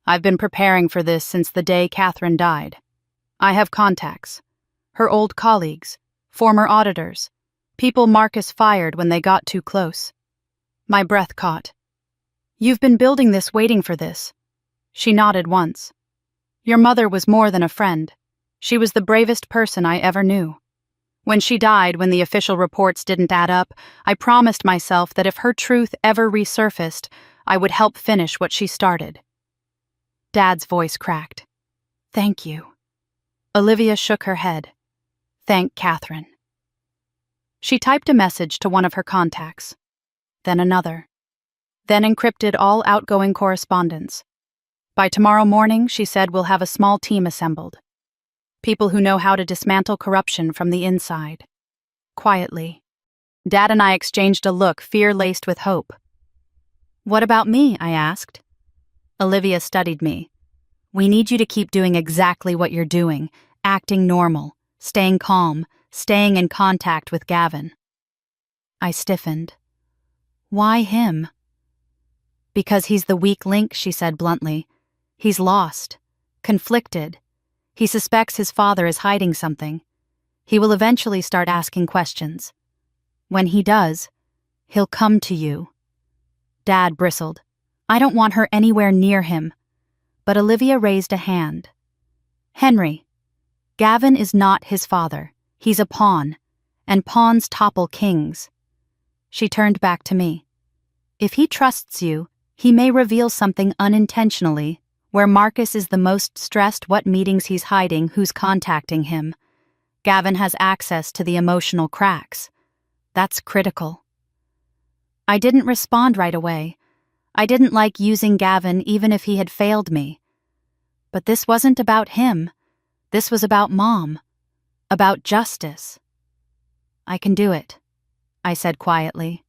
I've been preparing for this since the day Catherine died. I have contacts. Her old colleagues, former auditors, people Marcus fired when they got too close. My breath caught. You've been building this, waiting for this. She nodded once. Your mother was more than a friend. She was the bravest person I ever knew. When she died, when the official reports didn't add up, I promised myself that if her truth ever resurfaced, I would help finish what she started. Dad's voice cracked. Thank you. Olivia shook her head. Thank Catherine. She typed a message to one of her contacts, then another, then encrypted all outgoing correspondence. By tomorrow morning, she said, we'll have a small team assembled. People who know how to dismantle corruption from the inside. Quietly. Dad and I exchanged a look, fear-laced with hope. What about me? I asked. Olivia studied me. We need you to keep doing exactly what you're doing, acting normal, staying calm, staying in contact with Gavin. I stiffened. Why him? Because he's the weak link, she said bluntly. He's lost, conflicted. He suspects his father is hiding something. He will eventually start asking questions. When he does, he'll come to you. Dad bristled. I don't want her anywhere near him. But Olivia raised a hand. Henry, Gavin is not his father. He's a pawn, and pawns topple kings. She turned back to me. If he trusts you, he may reveal something unintentionally, where Marcus is the most stressed, what meetings he's hiding, who's contacting him. Gavin has access to the emotional cracks. That's critical. I didn't respond right away. I didn't like using Gavin even if he had failed me. But this wasn't about him. This was about Mom. About justice. I can do it, I said quietly.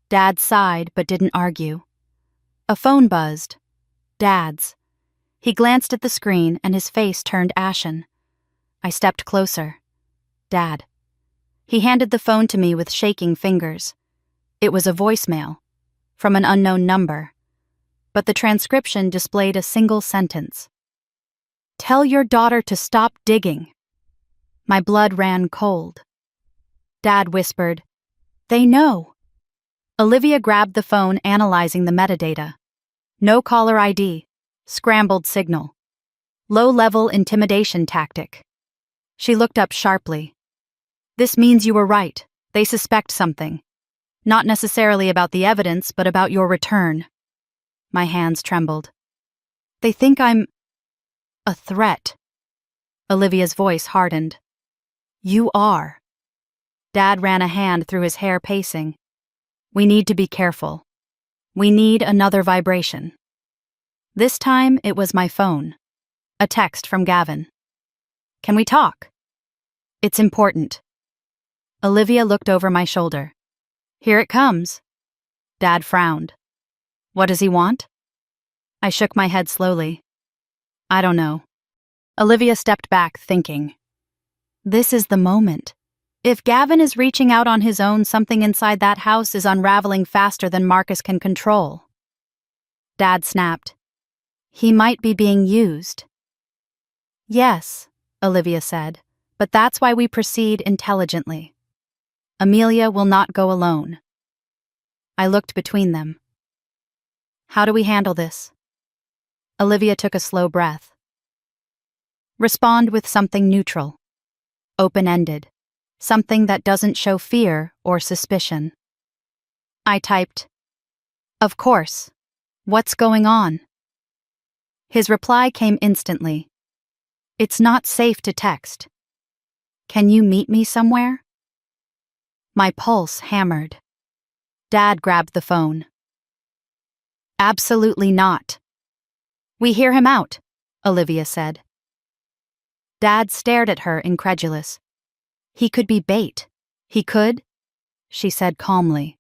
Dad sighed but didn't argue. A phone buzzed. Dad's. He glanced at the screen and his face turned ashen. I stepped closer. Dad. He handed the phone to me with shaking fingers. It was a voicemail. From an unknown number, but the transcription displayed a single sentence. Tell your daughter to stop digging. My blood ran cold. Dad whispered, They know. Olivia grabbed the phone, analyzing the metadata. No caller ID, scrambled signal. Low-level intimidation tactic. She looked up sharply. This means you were right. They suspect something. Not necessarily about the evidence, but about your return. My hands trembled. They think I'm a threat. Olivia's voice hardened. You are. Dad ran a hand through his hair, pacing. We need to be careful. We need another vibration. This time, it was my phone. A text from Gavin. Can we talk? It's important. Olivia looked over my shoulder. Here it comes. Dad frowned. What does he want? I shook my head slowly. I don't know. Olivia stepped back, thinking. This is the moment. If Gavin is reaching out on his own, something inside that house is unraveling faster than Marcus can control. Dad snapped. He might be being used. Yes, Olivia said, but that's why we proceed intelligently. Amelia will not go alone. I looked between them. How do we handle this? Olivia took a slow breath. Respond with something neutral, open-ended, something that doesn't show fear or suspicion. I typed, Of course. What's going on? His reply came instantly. It's not safe to text. Can you meet me somewhere? My pulse hammered. Dad grabbed the phone. Absolutely not. We hear him out, Olivia said. Dad stared at her, incredulous. He could be bait. He could, she said calmly,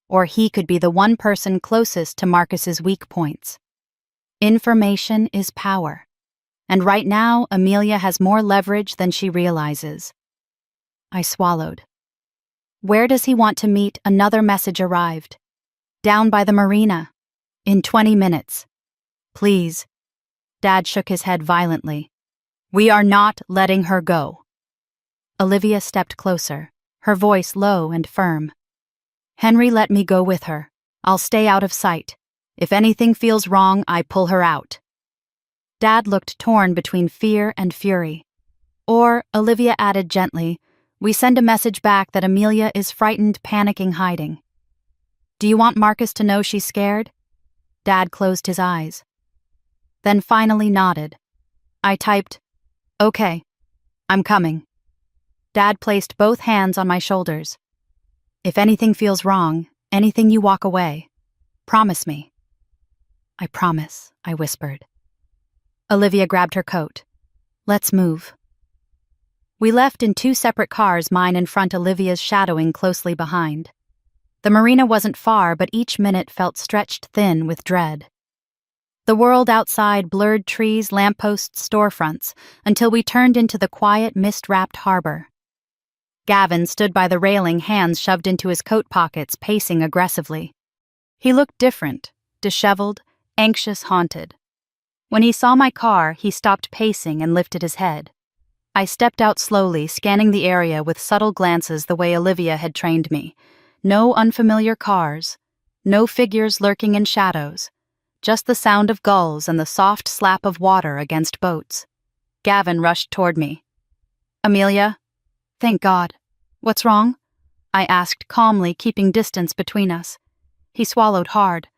or he could be the one person closest to Marcus's weak points. Information is power, and right now Amelia has more leverage than she realizes. I swallowed. Where does he want to meet? Another message arrived. Down by the marina. In 20 minutes. Please. Dad shook his head violently. We are not letting her go. Olivia stepped closer, her voice low and firm. Henry let me go with her. I'll stay out of sight. If anything feels wrong, I pull her out. Dad looked torn between fear and fury. Or, Olivia added gently, we send a message back that Amelia is frightened, panicking, hiding. Do you want Marcus to know she's scared? Dad closed his eyes. Then finally nodded. I typed, okay, I'm coming. Dad placed both hands on my shoulders. If anything feels wrong, anything you walk away, promise me. I promise, I whispered. Olivia grabbed her coat. Let's move. We left in 2 separate cars, mine in front, Olivia's shadowing closely behind. The marina wasn't far, but each minute felt stretched thin with dread. The world outside blurred trees, lampposts, storefronts, until we turned into the quiet, mist-wrapped harbor. Gavin stood by the railing, hands shoved into his coat pockets, pacing aggressively. He looked different, disheveled, anxious, haunted. When he saw my car, he stopped pacing and lifted his head. I stepped out slowly, scanning the area with subtle glances the way Olivia had trained me. No unfamiliar cars, no figures lurking in shadows, just the sound of gulls and the soft slap of water against boats. Gavin rushed toward me. Amelia? Thank God. What's wrong? I asked calmly, keeping distance between us. He swallowed hard.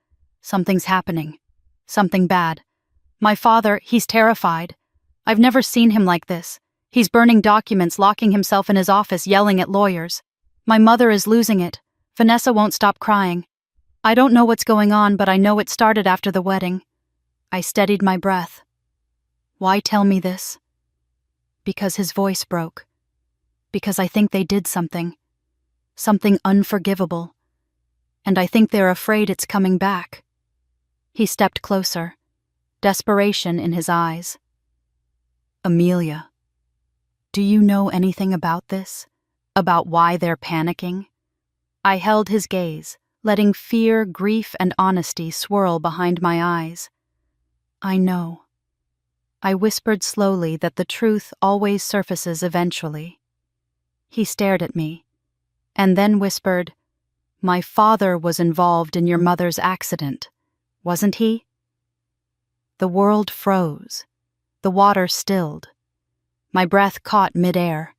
Something's happening. Something bad. My father, he's terrified. I've never seen him like this. He's burning documents, locking himself in his office, yelling at lawyers. My mother is losing it. Vanessa won't stop crying. I don't know what's going on, but I know it started after the wedding. I steadied my breath. Why tell me this? Because his voice broke. Because I think they did something. Something unforgivable. And I think they're afraid it's coming back. He stepped closer, desperation in his eyes. Amelia, do you know anything about this? About why they're panicking? I held his gaze, letting fear, grief, and honesty swirl behind my eyes. I know. I whispered slowly that the truth always surfaces eventually. He stared at me, and then whispered, My father was involved in your mother's accident, wasn't he? The world froze. The water stilled. My breath caught midair.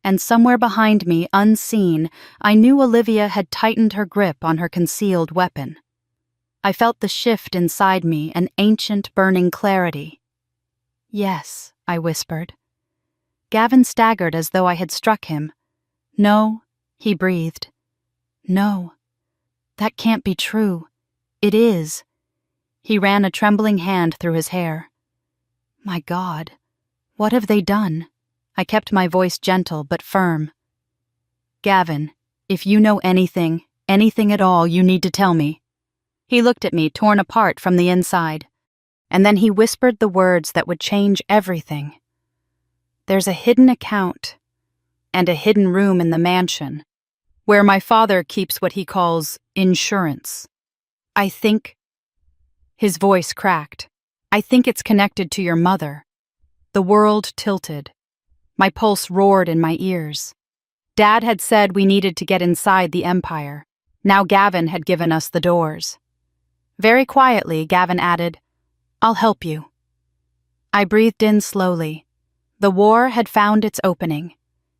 And somewhere behind me, unseen, I knew Olivia had tightened her grip on her concealed weapon. I felt the shift inside me, an ancient, burning clarity. Yes, I whispered. Gavin staggered as though I had struck him. No, he breathed. No, that can't be true. It is. He ran a trembling hand through his hair. My God, what have they done? I kept my voice gentle but firm. Gavin, if you know anything at all, you need to tell me. He looked at me, torn apart from the inside, and then he whispered the words that would change everything. There's a hidden account and a hidden room in the mansion where my father keeps what he calls insurance. I think... His voice cracked. I think it's connected to your mother. The world tilted. My pulse roared in my ears. Dad had said we needed to get inside the empire. Now Gavin had given us the doors. Very quietly, Gavin added, I'll help you. I breathed in slowly. The war had found its opening,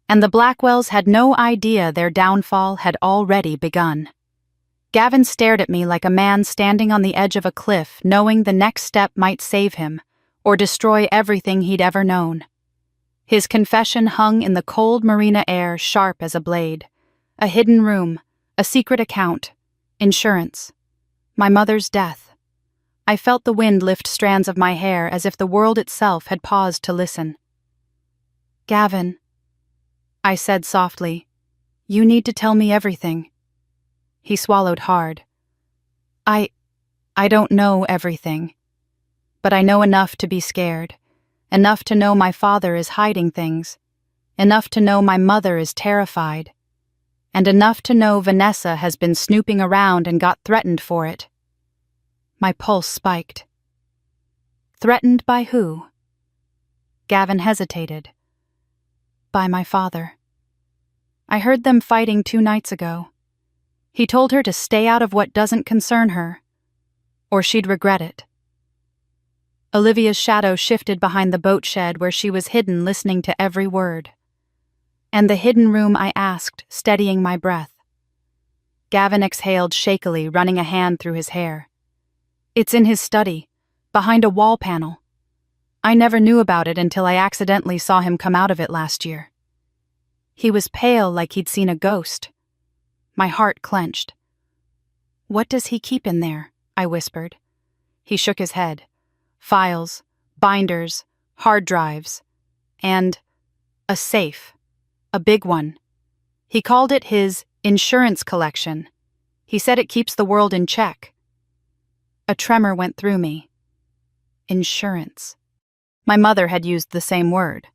and the Blackwells had no idea their downfall had already begun. Gavin stared at me like a man standing on the edge of a cliff, knowing the next step might save him, or destroy everything he'd ever known. His confession hung in the cold marina air, sharp as a blade. A hidden room, a secret account, insurance, my mother's death. I felt the wind lift strands of my hair as if the world itself had paused to listen. "Gavin," I said softly, "you need to tell me everything." He swallowed hard. I don't know everything. But I know enough to be scared. Enough to know my father is hiding things. Enough to know my mother is terrified. And enough to know Vanessa has been snooping around and got threatened for it. My pulse spiked. Threatened by who? Gavin hesitated. By my father. I heard them fighting 2 nights ago. He told her to stay out of what doesn't concern her, or she'd regret it. Olivia's shadow shifted behind the boat shed where she was hidden, listening to every word. "And the hidden room?" I asked, steadying my breath. Gavin exhaled shakily, running a hand through his hair. "It's in his study, behind a wall panel. I never knew about it until I accidentally saw him come out of it last year." He was pale, like he'd seen a ghost. My heart clenched. "What does he keep in there?" I whispered. He shook his head. "Files, binders, hard drives, and a safe. A big one. He called it his insurance collection. He said it keeps the world in check." A tremor went through me. Insurance. My mother had used the same word.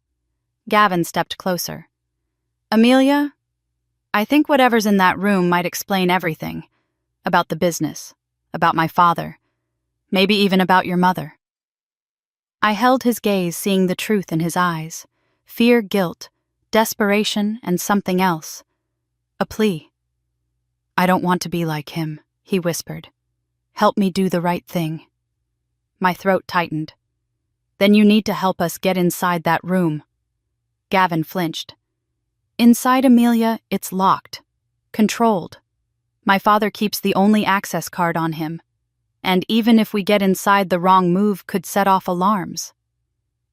Gavin stepped closer. "Amelia, I think whatever's in that room might explain everything. About the business, about my father, maybe even about your mother." I held his gaze, seeing the truth in his eyes. Fear, guilt, desperation, and something else. A plea. "I don't want to be like him," he whispered. "Help me do the right thing." My throat tightened. "Then you need to help us get inside that room." Gavin flinched. "Inside, Amelia, it's locked. Controlled. My father keeps the only access card on him. And even if we get inside, the wrong move could set off alarms."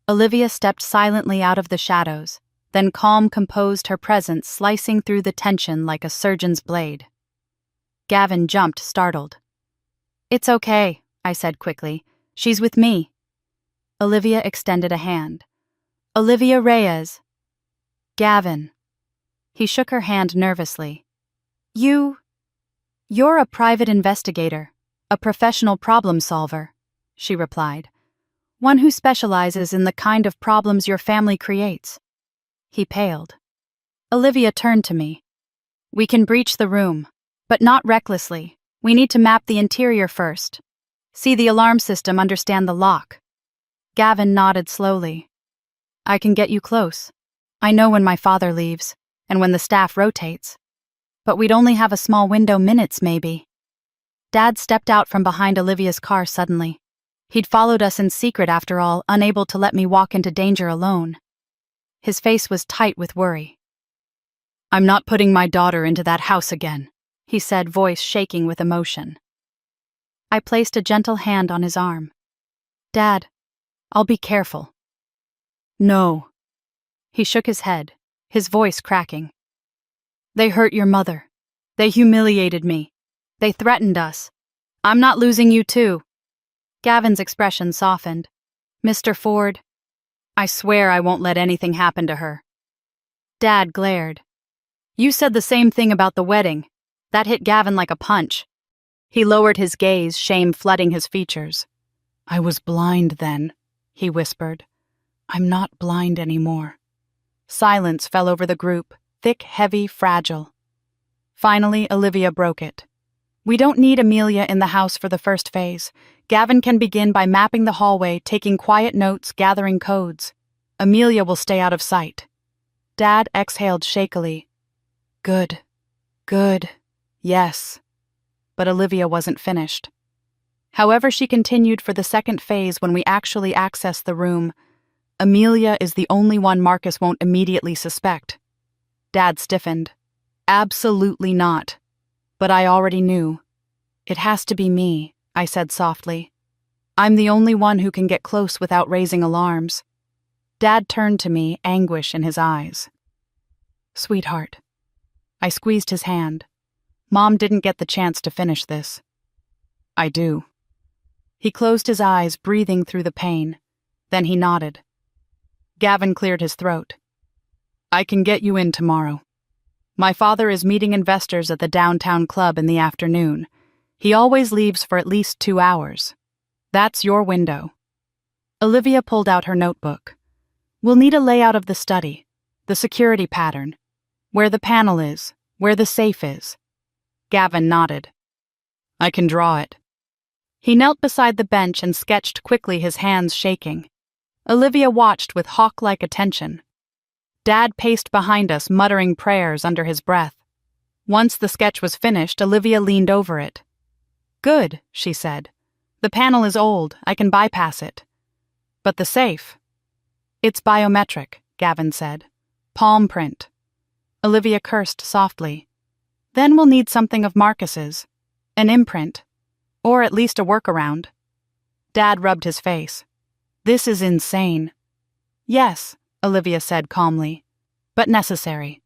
Olivia stepped silently out of the shadows, then calm composed her presence, slicing through the tension like a surgeon's blade. Gavin jumped, startled. "It's okay," I said quickly. "She's with me." Olivia extended a hand. "Olivia Reyes." "Gavin." He shook her hand nervously. You're a private investigator, a professional problem solver," she replied. "One who specializes in the kind of problems your family creates." He paled. Olivia turned to me. "We can breach the room, but not recklessly. We need to map the interior first. See the alarm system, understand the lock." Gavin nodded slowly. "I can get you close. I know when my father leaves, and when the staff rotates. But we'd only have a small window, minutes maybe." Dad stepped out from behind Olivia's car suddenly. He'd followed us in secret after all, unable to let me walk into danger alone. His face was tight with worry. "I'm not putting my daughter into that house again," he said, voice shaking with emotion. I placed a gentle hand on his arm. "Dad, I'll be careful." "No." He shook his head, his voice cracking. "They hurt your mother. They humiliated me. They threatened us. I'm not losing you too." Gavin's expression softened. "Mr. Ford, I swear I won't let anything happen to her." Dad glared. "You said the same thing about the wedding." That hit Gavin like a punch. He lowered his gaze, shame flooding his features. "I was blind then," he whispered. "I'm not blind anymore." Silence fell over the group, thick, heavy, fragile. Finally, Olivia broke it. "We don't need Amelia in the house for the first phase. Gavin can begin by mapping the hallway, taking quiet notes, gathering codes. Amelia will stay out of sight." Dad exhaled shakily. Good. Yes." But Olivia wasn't finished. "However, she continued for the second phase when we actually access the room. Amelia is the only one Marcus won't immediately suspect." Dad stiffened. "Absolutely not. But I already knew. It has to be me," I said softly. "I'm the only one who can get close without raising alarms." Dad turned to me, anguish in his eyes. "Sweetheart." I squeezed his hand. "Mom didn't get the chance to finish this." "I do." He closed his eyes, breathing through the pain. Then he nodded. Gavin cleared his throat. I can get you in tomorrow. My father is meeting investors at the downtown club in the afternoon. He always leaves for at least 2 hours. That's your window. Olivia pulled out her notebook. We'll need a layout of the study, the security pattern, where the panel is, where the safe is. Gavin nodded. I can draw it. He knelt beside the bench and sketched quickly, his hands shaking. Olivia watched with hawk-like attention. Dad paced behind us, muttering prayers under his breath. Once the sketch was finished, Olivia leaned over it. Good, she said. The panel is old, I can bypass it. But the safe? It's biometric, Gavin said. Palm print. Olivia cursed softly. Then we'll need something of Marcus's. An imprint. Or at least a workaround. Dad rubbed his face. This is insane. Yes, Olivia said calmly, but necessary.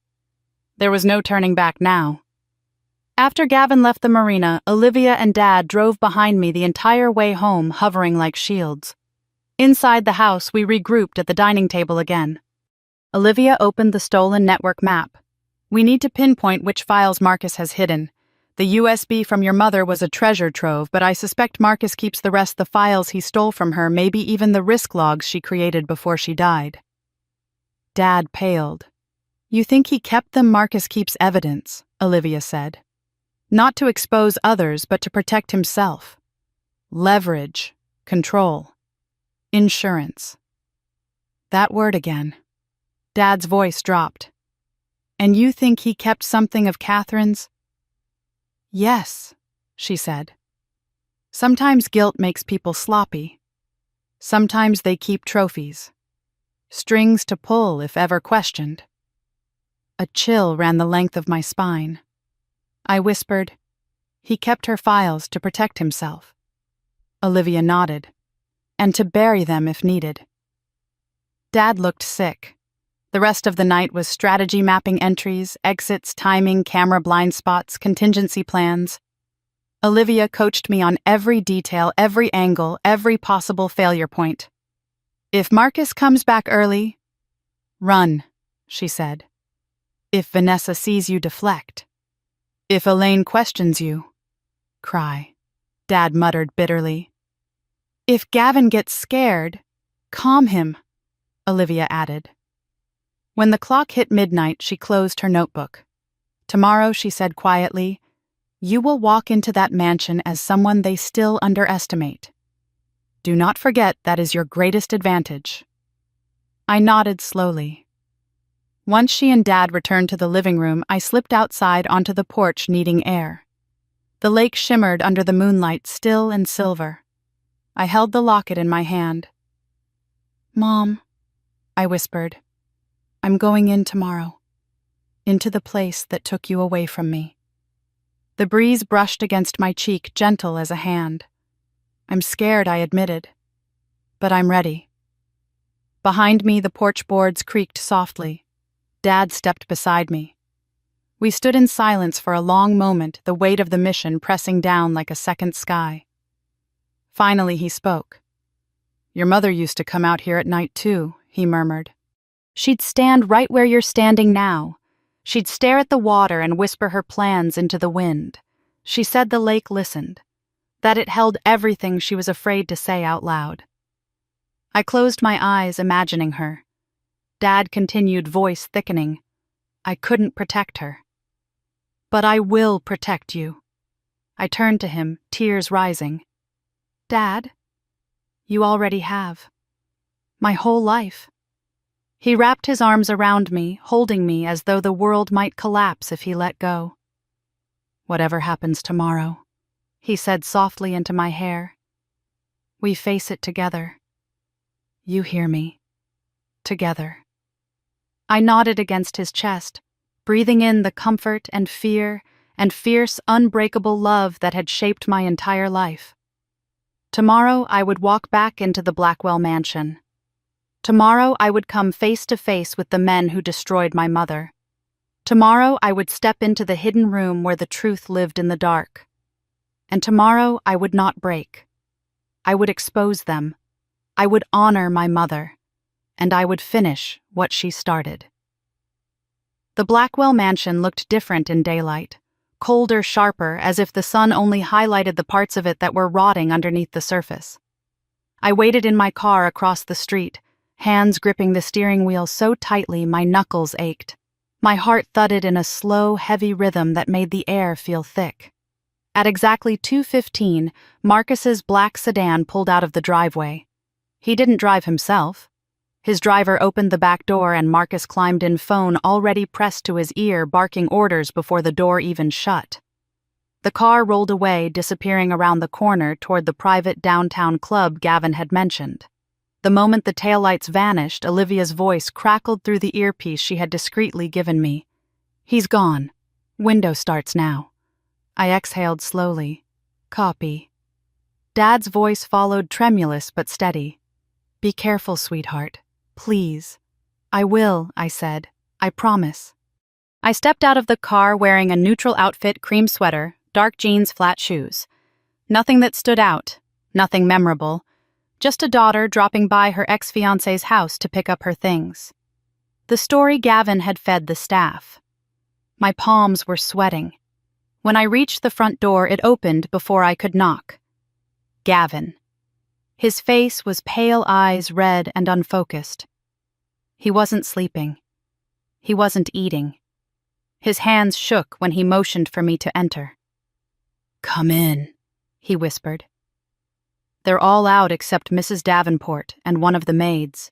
There was no turning back now. After Gavin left the marina, Olivia and Dad drove behind me the entire way home, hovering like shields. Inside the house, we regrouped at the dining table again. Olivia opened the stolen network map. We need to pinpoint which files Marcus has hidden. The USB from your mother was a treasure trove, but I suspect Marcus keeps the rest, the files he stole from her, maybe even the risk logs she created before she died. Dad paled. You think he kept them? Marcus keeps evidence, Olivia said. Not to expose others, but to protect himself. Leverage, control, insurance. That word again. Dad's voice dropped. And you think he kept something of Catherine's? Yes, she said. Sometimes guilt makes people sloppy. Sometimes they keep trophies. Strings to pull if ever questioned. A chill ran the length of my spine. I whispered, he kept her files to protect himself. Olivia nodded, and to bury them if needed. Dad looked sick. The rest of the night was strategy mapping entries, exits, timing, camera blind spots, contingency plans. Olivia coached me on every detail, every angle, every possible failure point. If Marcus comes back early, run, she said. If Vanessa sees you, deflect. If Elaine questions you, cry, Dad muttered bitterly. If Gavin gets scared, calm him, Olivia added. When the clock hit midnight, she closed her notebook. Tomorrow, she said quietly, you will walk into that mansion as someone they still underestimate. Do not forget that is your greatest advantage. I nodded slowly. Once she and Dad returned to the living room, I slipped outside onto the porch, needing air. The lake shimmered under the moonlight, still and silver. I held the locket in my hand. Mom, I whispered, I'm going in tomorrow. Into the place that took you away from me. The breeze brushed against my cheek, gentle as a hand. I'm scared, I admitted. But I'm ready. Behind me, the porch boards creaked softly. Dad stepped beside me. We stood in silence for a long moment, the weight of the mission pressing down like a second sky. Finally, he spoke. Your mother used to come out here at night too, he murmured. She'd stand right where you're standing now. She'd stare at the water and whisper her plans into the wind. She said the lake listened, that it held everything she was afraid to say out loud. I closed my eyes, imagining her. Dad continued, voice thickening. I couldn't protect her. But I will protect you. I turned to him, tears rising. Dad, you already have. My whole life. He wrapped his arms around me, holding me as though the world might collapse if he let go. Whatever happens tomorrow, he said softly into my hair. We face it together. You hear me. Together. I nodded against his chest, breathing in the comfort and fear and fierce, unbreakable love that had shaped my entire life. Tomorrow I would walk back into the Blackwell mansion. Tomorrow I would come face to face with the men who destroyed my mother. Tomorrow I would step into the hidden room where the truth lived in the dark. And tomorrow I would not break. I would expose them. I would honor my mother. And I would finish what she started. The Blackwell mansion looked different in daylight, colder, sharper, as if the sun only highlighted the parts of it that were rotting underneath the surface. I waited in my car across the street, hands gripping the steering wheel so tightly my knuckles ached. My heart thudded in a slow, heavy rhythm that made the air feel thick. At exactly 2:15, Marcus's black sedan pulled out of the driveway. He didn't drive himself. His driver opened the back door and Marcus climbed in, phone already pressed to his ear, barking orders before the door even shut. The car rolled away, disappearing around the corner toward the private downtown club Gavin had mentioned. The moment the taillights vanished, Olivia's voice crackled through the earpiece she had discreetly given me. "He's gone. Window starts now." I exhaled slowly. "Copy." Dad's voice followed, tremulous but steady. "Be careful, sweetheart. Please." "I will," I said. "I promise." I stepped out of the car wearing a neutral outfit, cream sweater, dark jeans, flat shoes. Nothing that stood out, nothing memorable. Just a daughter dropping by her ex-fiancé's house to pick up her things. The story Gavin had fed the staff. My palms were sweating. When I reached the front door, it opened before I could knock. Gavin. His face was pale, eyes red and unfocused. He wasn't sleeping. He wasn't eating. His hands shook when he motioned for me to enter. "Come in," he whispered. "They're all out except Mrs. Davenport and one of the maids.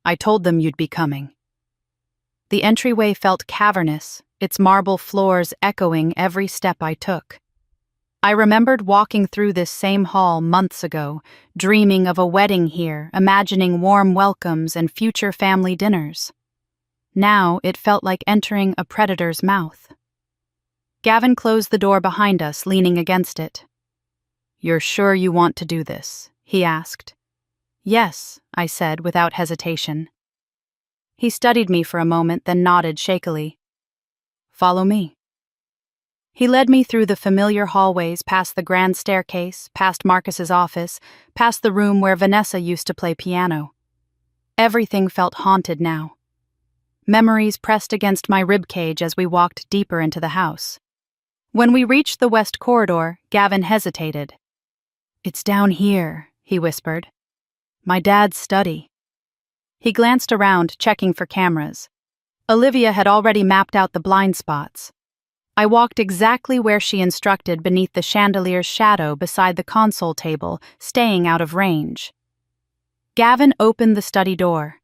I told them you'd be coming." The entryway felt cavernous, its marble floors echoing every step I took. I remembered walking through this same hall months ago, dreaming of a wedding here, imagining warm welcomes and future family dinners. Now it felt like entering a predator's mouth. Gavin closed the door behind us, leaning against it. "You're sure you want to do this?" he asked. "Yes," I said without hesitation. He studied me for a moment, then nodded shakily. "Follow me." He led me through the familiar hallways, past the grand staircase, past Marcus's office, past the room where Vanessa used to play piano. Everything felt haunted now. Memories pressed against my ribcage as we walked deeper into the house. When we reached the west corridor, Gavin hesitated. "It's down here," he whispered. "My dad's study." He glanced around, checking for cameras. Olivia had already mapped out the blind spots. I walked exactly where she instructed, beneath the chandelier's shadow beside the console table, staying out of range. Gavin opened the study door.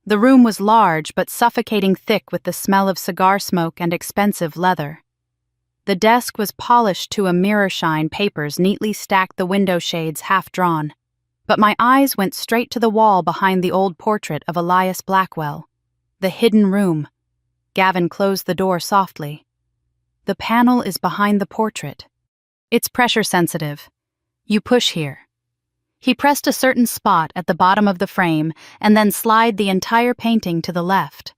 The room was large but suffocating thick with the smell of cigar smoke and expensive leather. The desk was polished to a mirror shine, papers neatly stacked, the window shades half drawn. But my eyes went straight to the wall behind the old portrait of Elias Blackwell. The hidden room. Gavin closed the door softly. "The panel is behind the portrait. It's pressure sensitive. You push here." He pressed a certain spot at the bottom of the frame and then slid the entire painting to the left.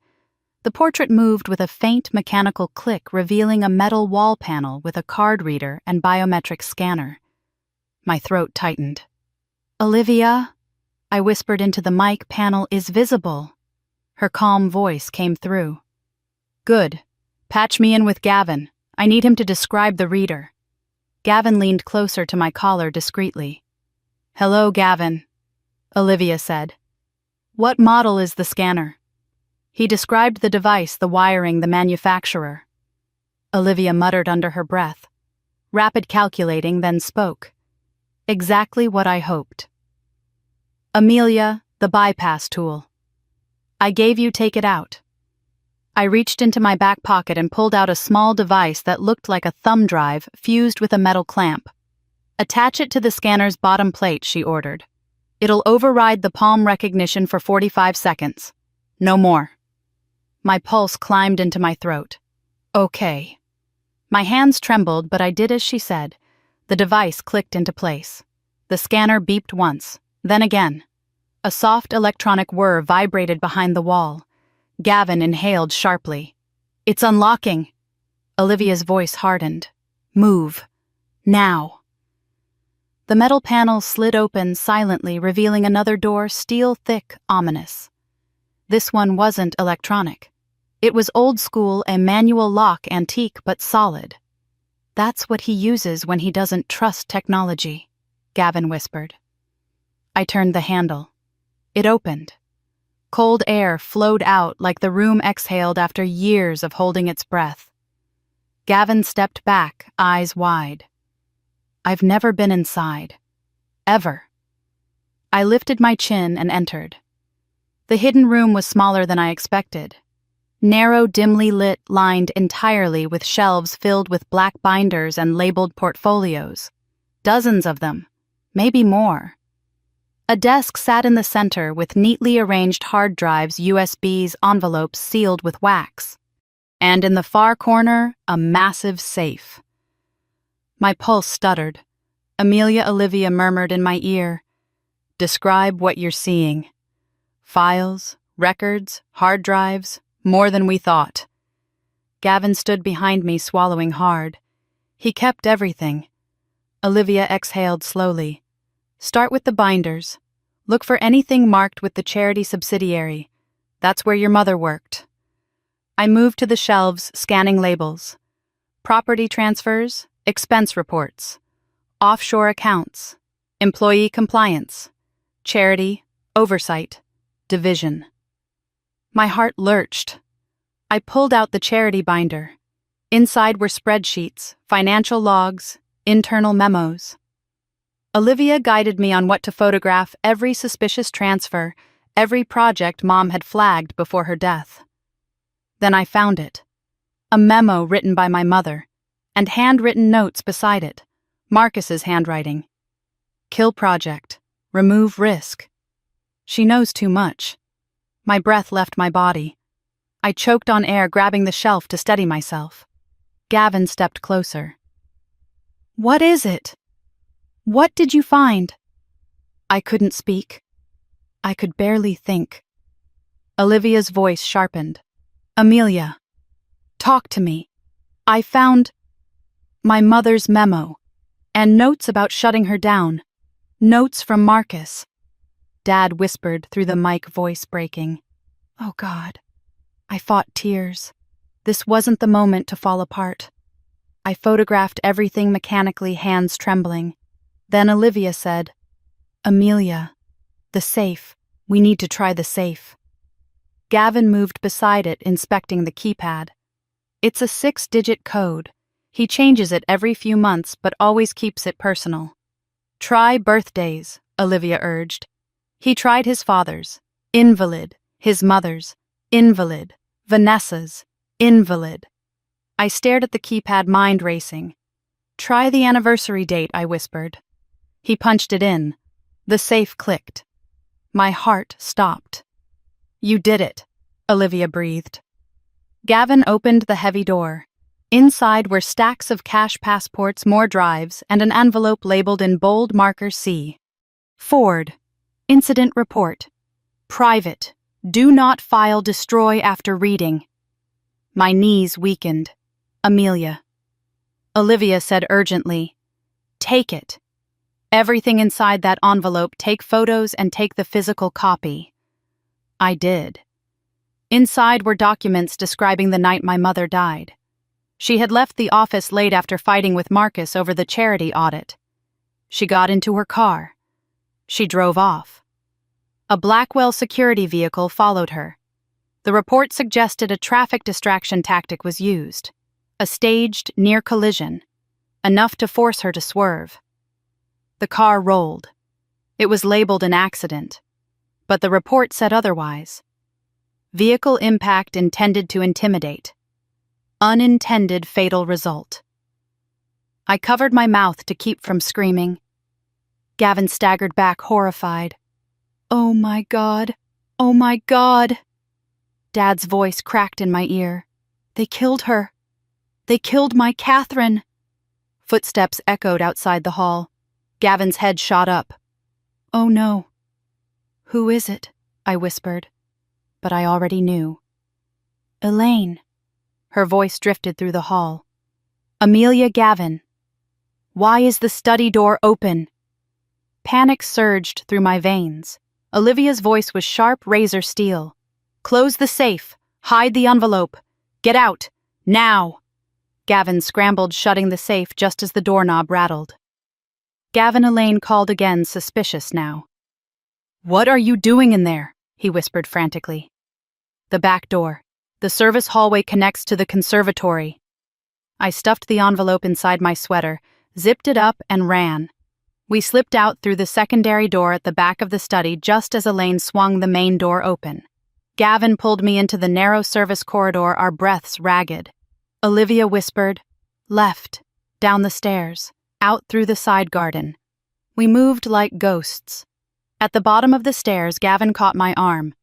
The portrait moved with a faint mechanical click, revealing a metal wall panel with a card reader and biometric scanner. My throat tightened. "Olivia," I whispered into the mic, "panel is visible." Her calm voice came through. "Good. Patch me in with Gavin. I need him to describe the reader." Gavin leaned closer to my collar discreetly. "Hello, Gavin," Olivia said. "What model is the scanner?" He described the device, the wiring, the manufacturer. Olivia muttered under her breath. Rapid calculating, then spoke. Exactly what I hoped. "Amelia, the bypass tool. I gave you, take it out." I reached into my back pocket and pulled out a small device that looked like a thumb drive fused with a metal clamp. "Attach it to the scanner's bottom plate," she ordered. "It'll override the palm recognition for 45 seconds. No more." My pulse climbed into my throat. "Okay." My hands trembled, but I did as she said. The device clicked into place. The scanner beeped once, then again. A soft electronic whir vibrated behind the wall. Gavin inhaled sharply. "It's unlocking." Olivia's voice hardened. "Move. Now." The metal panel slid open silently, revealing another door steel-thick, ominous. This one wasn't electronic. It was old-school, a manual lock, antique but solid. "That's what he uses when he doesn't trust technology," Gavin whispered. I turned the handle. It opened. Cold air flowed out like the room exhaled after years of holding its breath. Gavin stepped back, eyes wide. I've never been inside. Ever. I lifted my chin and entered. The hidden room was smaller than I expected. Narrow, dimly lit, lined entirely with shelves filled with black binders and labeled portfolios. Dozens of them. Maybe more. A desk sat in the center with neatly arranged hard drives, USBs, envelopes sealed with wax. And in the far corner, a massive safe. My pulse stuttered. Amelia Olivia murmured in my ear, "Describe what you're seeing." Files, records, hard drives, more than we thought. Gavin stood behind me, swallowing hard. He kept everything. Olivia exhaled slowly. "Start with the binders. Look for anything marked with the charity subsidiary. That's where your mother worked." I moved to the shelves, scanning labels. Property transfers, expense reports, offshore accounts, employee compliance, charity, oversight, division. My heart lurched. I pulled out the charity binder. Inside were spreadsheets, financial logs, internal memos. Olivia guided me on what to photograph: every suspicious transfer, every project Mom had flagged before her death. Then I found it. A memo written by my mother, and handwritten notes beside it. Marcus's handwriting. "Kill project. Remove risk." She knows too much. My breath left my body. I choked on air, grabbing the shelf to steady myself. Gavin stepped closer. "What is it? What did you find?" I couldn't speak. I could barely think. Olivia's voice sharpened. "Amelia, talk to me. I found my mother's memo, and notes about shutting her down. Notes from Marcus." Dad whispered through the mic, voice breaking. Oh God. I fought tears. This wasn't the moment to fall apart. I photographed everything mechanically, hands trembling. Then Olivia said, "Amelia, the safe. We need to try the safe." Gavin moved beside it, inspecting the keypad. It's a 6-digit code. He changes it every few months, but always keeps it personal. "Try birthdays," Olivia urged. He tried his father's, invalid, his mother's, invalid, Vanessa's, invalid. I stared at the keypad, mind racing. "Try the anniversary date," I whispered. He punched it in. The safe clicked. My heart stopped. "You did it," Olivia breathed. Gavin opened the heavy door. Inside were stacks of cash passports, more drives, and an envelope labeled in bold marker C. Ford. Incident report. Private. Do not file, destroy after reading. My knees weakened. "Amelia." Olivia said urgently, "Take it. Everything inside that envelope, take photos and take the physical copy." I did. Inside were documents describing the night my mother died. She had left the office late after fighting with Marcus over the charity audit. She got into her car. She drove off. A Blackwell security vehicle followed her. The report suggested a traffic distraction tactic was used, a staged near collision, enough to force her to swerve. The car rolled. It was labeled an accident, but the report said otherwise. Vehicle impact intended to intimidate. Unintended fatal result. I covered my mouth to keep from screaming. Gavin staggered back, horrified. "Oh my God! Oh my God!" Dad's voice cracked in my ear. "They killed her. They killed my Catherine." Footsteps echoed outside the hall. Gavin's head shot up. "Oh no." "Who is it?" I whispered. But I already knew. "Elaine." Her voice drifted through the hall. "Amelia Gavin. Why is the study door open?" Panic surged through my veins. Olivia's voice was sharp razor steel. "Close the safe. Hide the envelope. Get out. Now!" Gavin scrambled, shutting the safe just as the doorknob rattled. Gavin Elaine called again, suspicious now. "What are you doing in there?" he whispered frantically. "The back door. The service hallway connects to the conservatory." I stuffed the envelope inside my sweater, zipped it up, and ran. We slipped out through the secondary door at the back of the study just as Elaine swung the main door open. Gavin pulled me into the narrow service corridor, our breaths ragged. Olivia whispered, "Left, down the stairs, out through the side garden." We moved like ghosts. At the bottom of the stairs, Gavin caught my arm.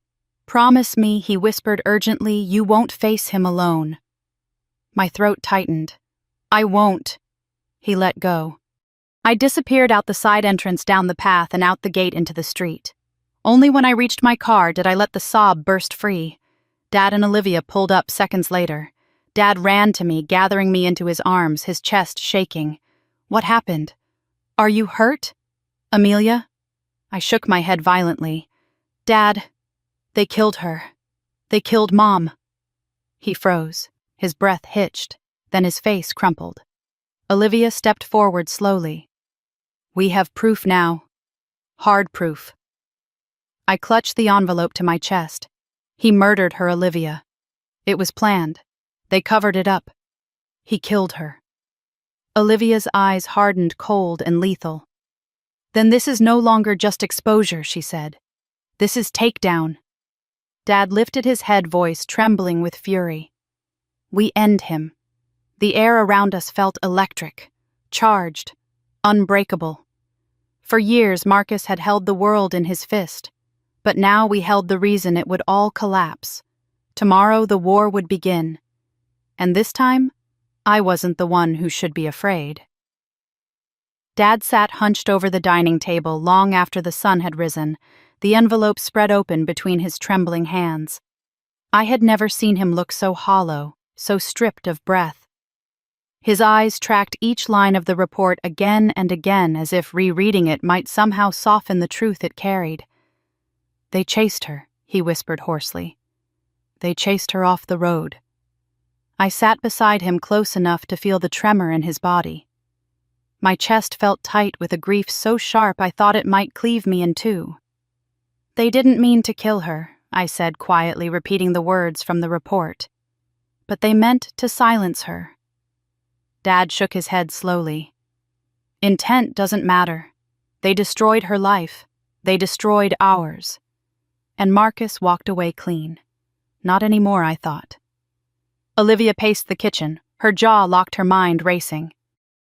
"Promise me," he whispered urgently, "you won't face him alone." My throat tightened. "I won't." He let go. I disappeared out the side entrance, down the path, and out the gate into the street. Only when I reached my car did I let the sob burst free. Dad and Olivia pulled up seconds later. Dad ran to me, gathering me into his arms, his chest shaking. "What happened? Are you hurt? Amelia?" I shook my head violently. "Dad, they killed her. They killed Mom." He froze. His breath hitched, then his face crumpled. Olivia stepped forward slowly. "We have proof now. Hard proof." I clutched the envelope to my chest. He murdered her, Olivia. It was planned. They covered it up. He killed her. Olivia's eyes hardened, cold and lethal. "Then this is no longer just exposure," she said. "This is takedown." Dad lifted his head, voice trembling with fury. "We end him." The air around us felt electric, charged, unbreakable. For years, Marcus had held the world in his fist, but now we held the reason it would all collapse. Tomorrow the war would begin. And this time, I wasn't the one who should be afraid. Dad sat hunched over the dining table long after the sun had risen, the envelope spread open between his trembling hands. I had never seen him look so hollow, so stripped of breath. His eyes tracked each line of the report again and again, as if rereading it might somehow soften the truth it carried. "They chased her," he whispered hoarsely. "They chased her off the road." I sat beside him close enough to feel the tremor in his body. My chest felt tight with a grief so sharp I thought it might cleave me in two. "They didn't mean to kill her," I said quietly, repeating the words from the report. "But they meant to silence her." Dad shook his head slowly. "Intent doesn't matter. They destroyed her life. They destroyed ours." And Marcus walked away clean. Not anymore, I thought. Olivia paced the kitchen, her jaw locked, her mind racing.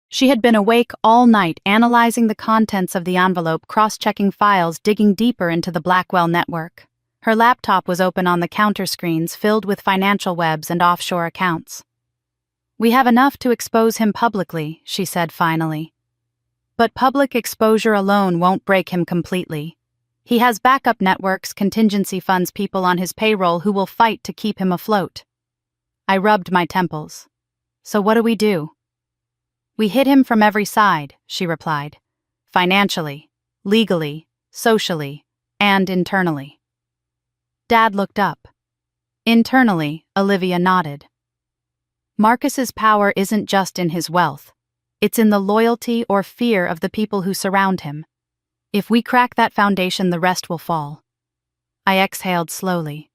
She had been awake all night, analyzing the contents of the envelope, cross-checking files, digging deeper into the Blackwell network. Her laptop was open on the counter screens, filled with financial webs and offshore accounts. "We have enough to expose him publicly," she said finally. "But public exposure alone won't break him completely. He has backup networks, contingency funds, people on his payroll who will fight to keep him afloat." I rubbed my temples. "So what do we do?" "We hit him from every side," she replied. "Financially, legally, socially, and internally." Dad looked up. "Internally," Olivia nodded. "Marcus's power isn't just in his wealth. It's in the loyalty or fear of the people who surround him. If we crack that foundation, the rest will fall." I exhaled slowly.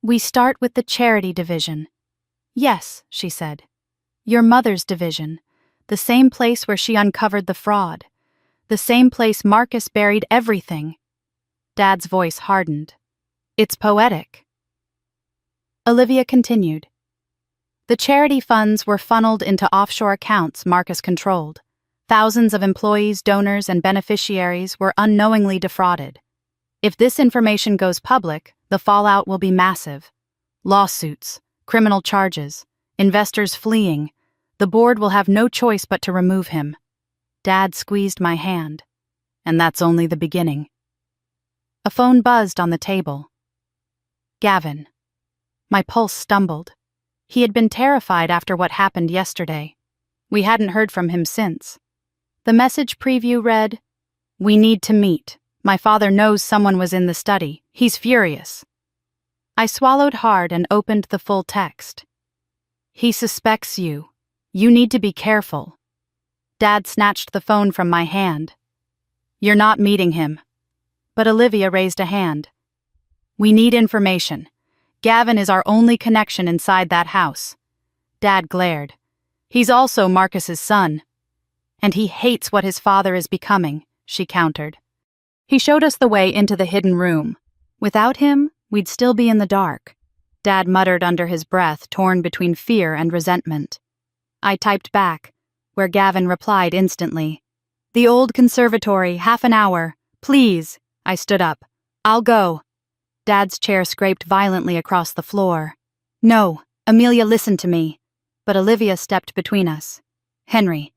"We start with the charity division." "Yes," she said. "Your mother's division. The same place where she uncovered the fraud. The same place Marcus buried everything." Dad's voice hardened. "It's poetic." Olivia continued. "The charity funds were funneled into offshore accounts Marcus controlled. Thousands of employees, donors, and beneficiaries were unknowingly defrauded. If this information goes public, the fallout will be massive. Lawsuits, criminal charges, investors fleeing. The board will have no choice but to remove him." Dad squeezed my hand. "And that's only the beginning." A phone buzzed on the table. Gavin. My pulse stumbled. He had been terrified after what happened yesterday. We hadn't heard from him since. The message preview read, We need to meet. My father knows someone was in the study. He's furious. I swallowed hard and opened the full text. He suspects you. You need to be careful. Dad snatched the phone from my hand. You're not meeting him. But Olivia raised a hand. We need information. Gavin is our only connection inside that house. Dad glared. He's also Marcus's son. And he hates what his father is becoming, she countered. He showed us the way into the hidden room. Without him, we'd still be in the dark. Dad muttered under his breath, torn between fear and resentment. I typed back, where Gavin replied instantly. The old conservatory, half an hour. Please. I stood up. I'll go. Dad's chair scraped violently across the floor. No, Amelia, listen to me. But Olivia stepped between us. Henry,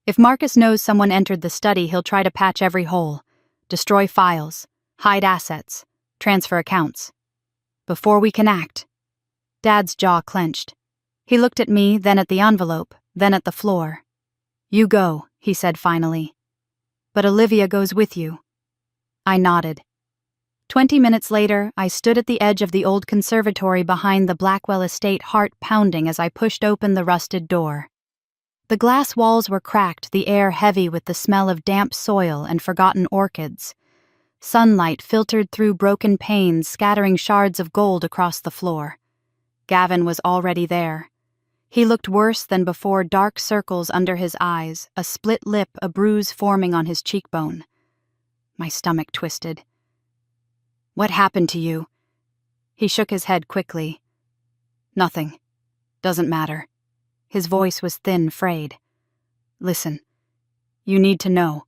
if Marcus knows someone entered the study, he'll try to patch every hole. Destroy files, hide assets, transfer accounts. Before we can act. Dad's jaw clenched. He looked at me, then at the envelope, then at the floor. You go, he said finally. But Olivia goes with you. I nodded. 20 minutes later, I stood at the edge of the old conservatory behind the Blackwell estate, heart pounding as I pushed open the rusted door. The glass walls were cracked, the air heavy with the smell of damp soil and forgotten orchids. Sunlight filtered through broken panes, scattering shards of gold across the floor. Gavin was already there. He looked worse than before, dark circles under his eyes, a split lip, a bruise forming on his cheekbone. My stomach twisted. What happened to you? He shook his head quickly. Nothing. Doesn't matter. His voice was thin, frayed. Listen. You need to know.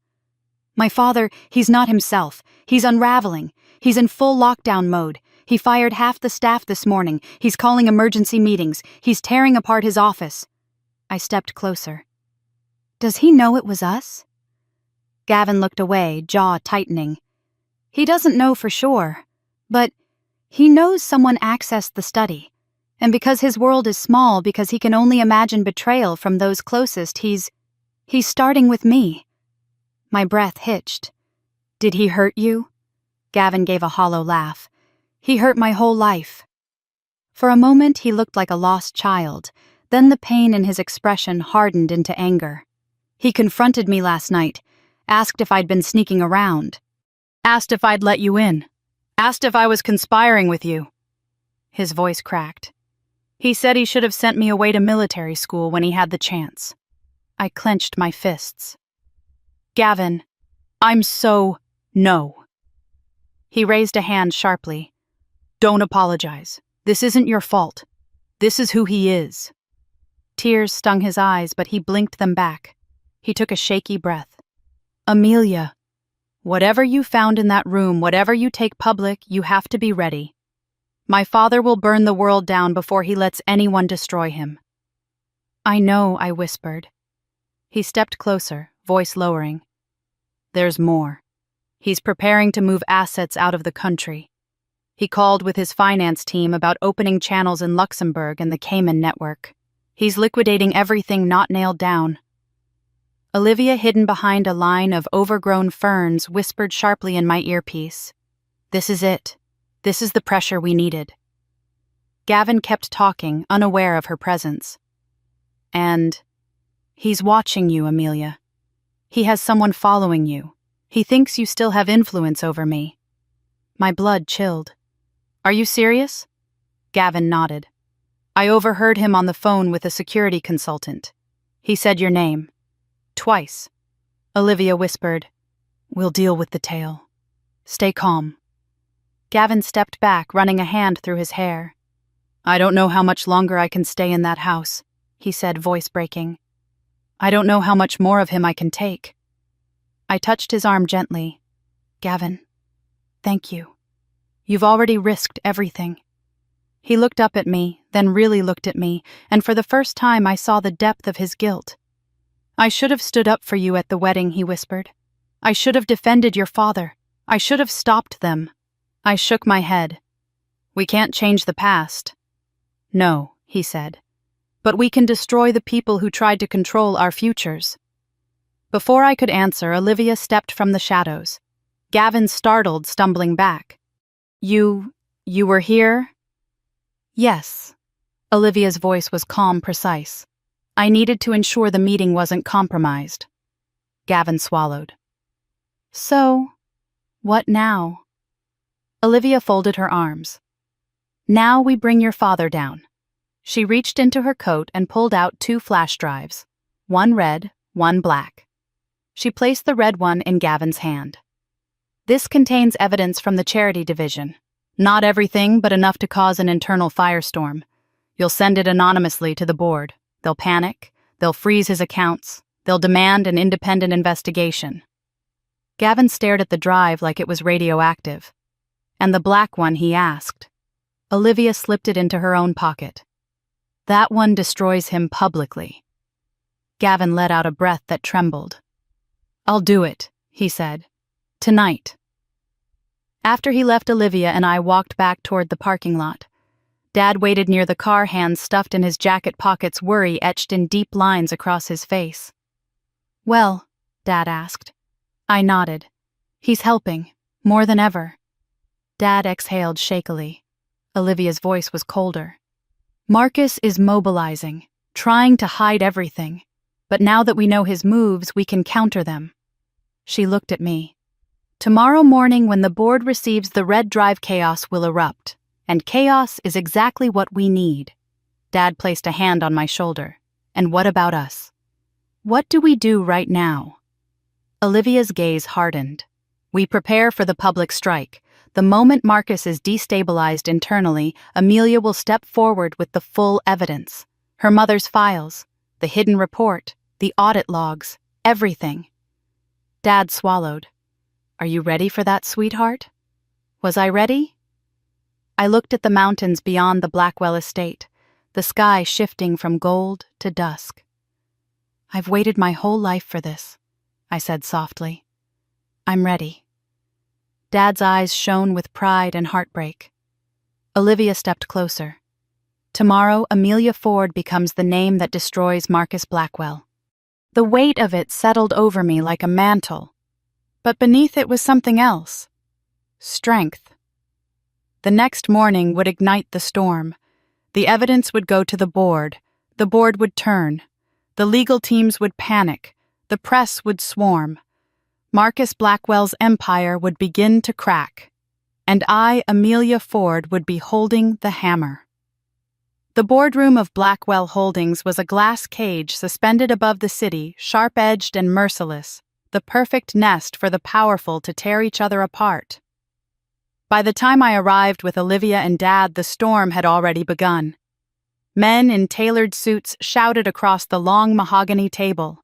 My father, he's not himself. He's unraveling. He's in full lockdown mode. He fired half the staff this morning. He's calling emergency meetings. He's tearing apart his office. I stepped closer. Does he know it was us? Gavin looked away, jaw tightening. He doesn't know for sure, but he knows someone accessed the study. And because his world is small, because he can only imagine betrayal from those closest, he's starting with me. My breath hitched. Did he hurt you? Gavin gave a hollow laugh. He hurt my whole life. For a moment, he looked like a lost child. Then the pain in his expression hardened into anger. He confronted me last night, asked if I'd been sneaking around, asked if I'd let you in, asked if I was conspiring with you. His voice cracked. He said he should have sent me away to military school when he had the chance. I clenched my fists. Gavin, no. He raised a hand sharply. Don't apologize. This isn't your fault. This is who he is. Tears stung his eyes, but he blinked them back. He took a shaky breath. Amelia, whatever you found in that room, whatever you take public, you have to be ready. My father will burn the world down before he lets anyone destroy him. I know, I whispered. He stepped closer, voice lowering. There's more. He's preparing to move assets out of the country. He called with his finance team about opening channels in Luxembourg and the Cayman network. He's liquidating everything not nailed down. Olivia, hidden behind a line of overgrown ferns, whispered sharply in my earpiece. This is it. This is the pressure we needed. Gavin kept talking, unaware of her presence. And he's watching you, Amelia. He has someone following you. He thinks you still have influence over me. My blood chilled. Are you serious? Gavin nodded. I overheard him on the phone with a security consultant. He said your name. Twice. Olivia whispered, We'll deal with the tail. Stay calm. Gavin stepped back, running a hand through his hair. I don't know how much longer I can stay in that house, he said, voice breaking. I don't know how much more of him I can take. I touched his arm gently. Gavin, thank you. You've already risked everything. He looked up at me, then really looked at me, and for the first time I saw the depth of his guilt. I should have stood up for you at the wedding, he whispered. I should have defended your father. I should have stopped them. I shook my head. We can't change the past. No, he said. But we can destroy the people who tried to control our futures. Before I could answer, Olivia stepped from the shadows. Gavin startled, stumbling back. You were here?" "Yes." Olivia's voice was calm, precise. "I needed to ensure the meeting wasn't compromised." Gavin swallowed. "So, what now?" Olivia folded her arms. "Now we bring your father down." She reached into her coat and pulled out 2 flash drives, one red, one black. She placed the red one in Gavin's hand. "This contains evidence from the charity division. Not everything, but enough to cause an internal firestorm. You'll send it anonymously to the board. They'll panic. They'll freeze his accounts. They'll demand an independent investigation." Gavin stared at the drive like it was radioactive. "And the black one?" he asked. Olivia slipped it into her own pocket. "That one destroys him publicly." Gavin let out a breath that trembled. "I'll do it," he said. "Tonight." After he left, Olivia and I walked back toward the parking lot. Dad waited near the car, hands stuffed in his jacket pockets, worry etched in deep lines across his face. "Well?" Dad asked. I nodded. "He's helping, more than ever." Dad exhaled shakily. Olivia's voice was colder. "Marcus is mobilizing, trying to hide everything. But now that we know his moves, we can counter them." She looked at me. "Tomorrow morning, when the board receives the red drive, chaos will erupt. And chaos is exactly what we need." Dad placed a hand on my shoulder. "And what about us? What do we do right now?" Olivia's gaze hardened. "We prepare for the public strike. The moment Marcus is destabilized internally, Amelia will step forward with the full evidence. Her mother's files, the hidden report, the audit logs, everything." Dad swallowed. "Are you ready for that, sweetheart?" Was I ready? I looked at the mountains beyond the Blackwell estate, the sky shifting from gold to dusk. "I've waited my whole life for this," I said softly. "I'm ready." Dad's eyes shone with pride and heartbreak. Olivia stepped closer. "Tomorrow, Amelia Ford becomes the name that destroys Marcus Blackwell." The weight of it settled over me like a mantle. But beneath it was something else. Strength. The next morning would ignite the storm. The evidence would go to the board. The board would turn. The legal teams would panic. The press would swarm. Marcus Blackwell's empire would begin to crack. And I, Amelia Ford, would be holding the hammer. The boardroom of Blackwell Holdings was a glass cage suspended above the city, sharp-edged and merciless, the perfect nest for the powerful to tear each other apart. By the time I arrived with Olivia and Dad, the storm had already begun. Men in tailored suits shouted across the long mahogany table.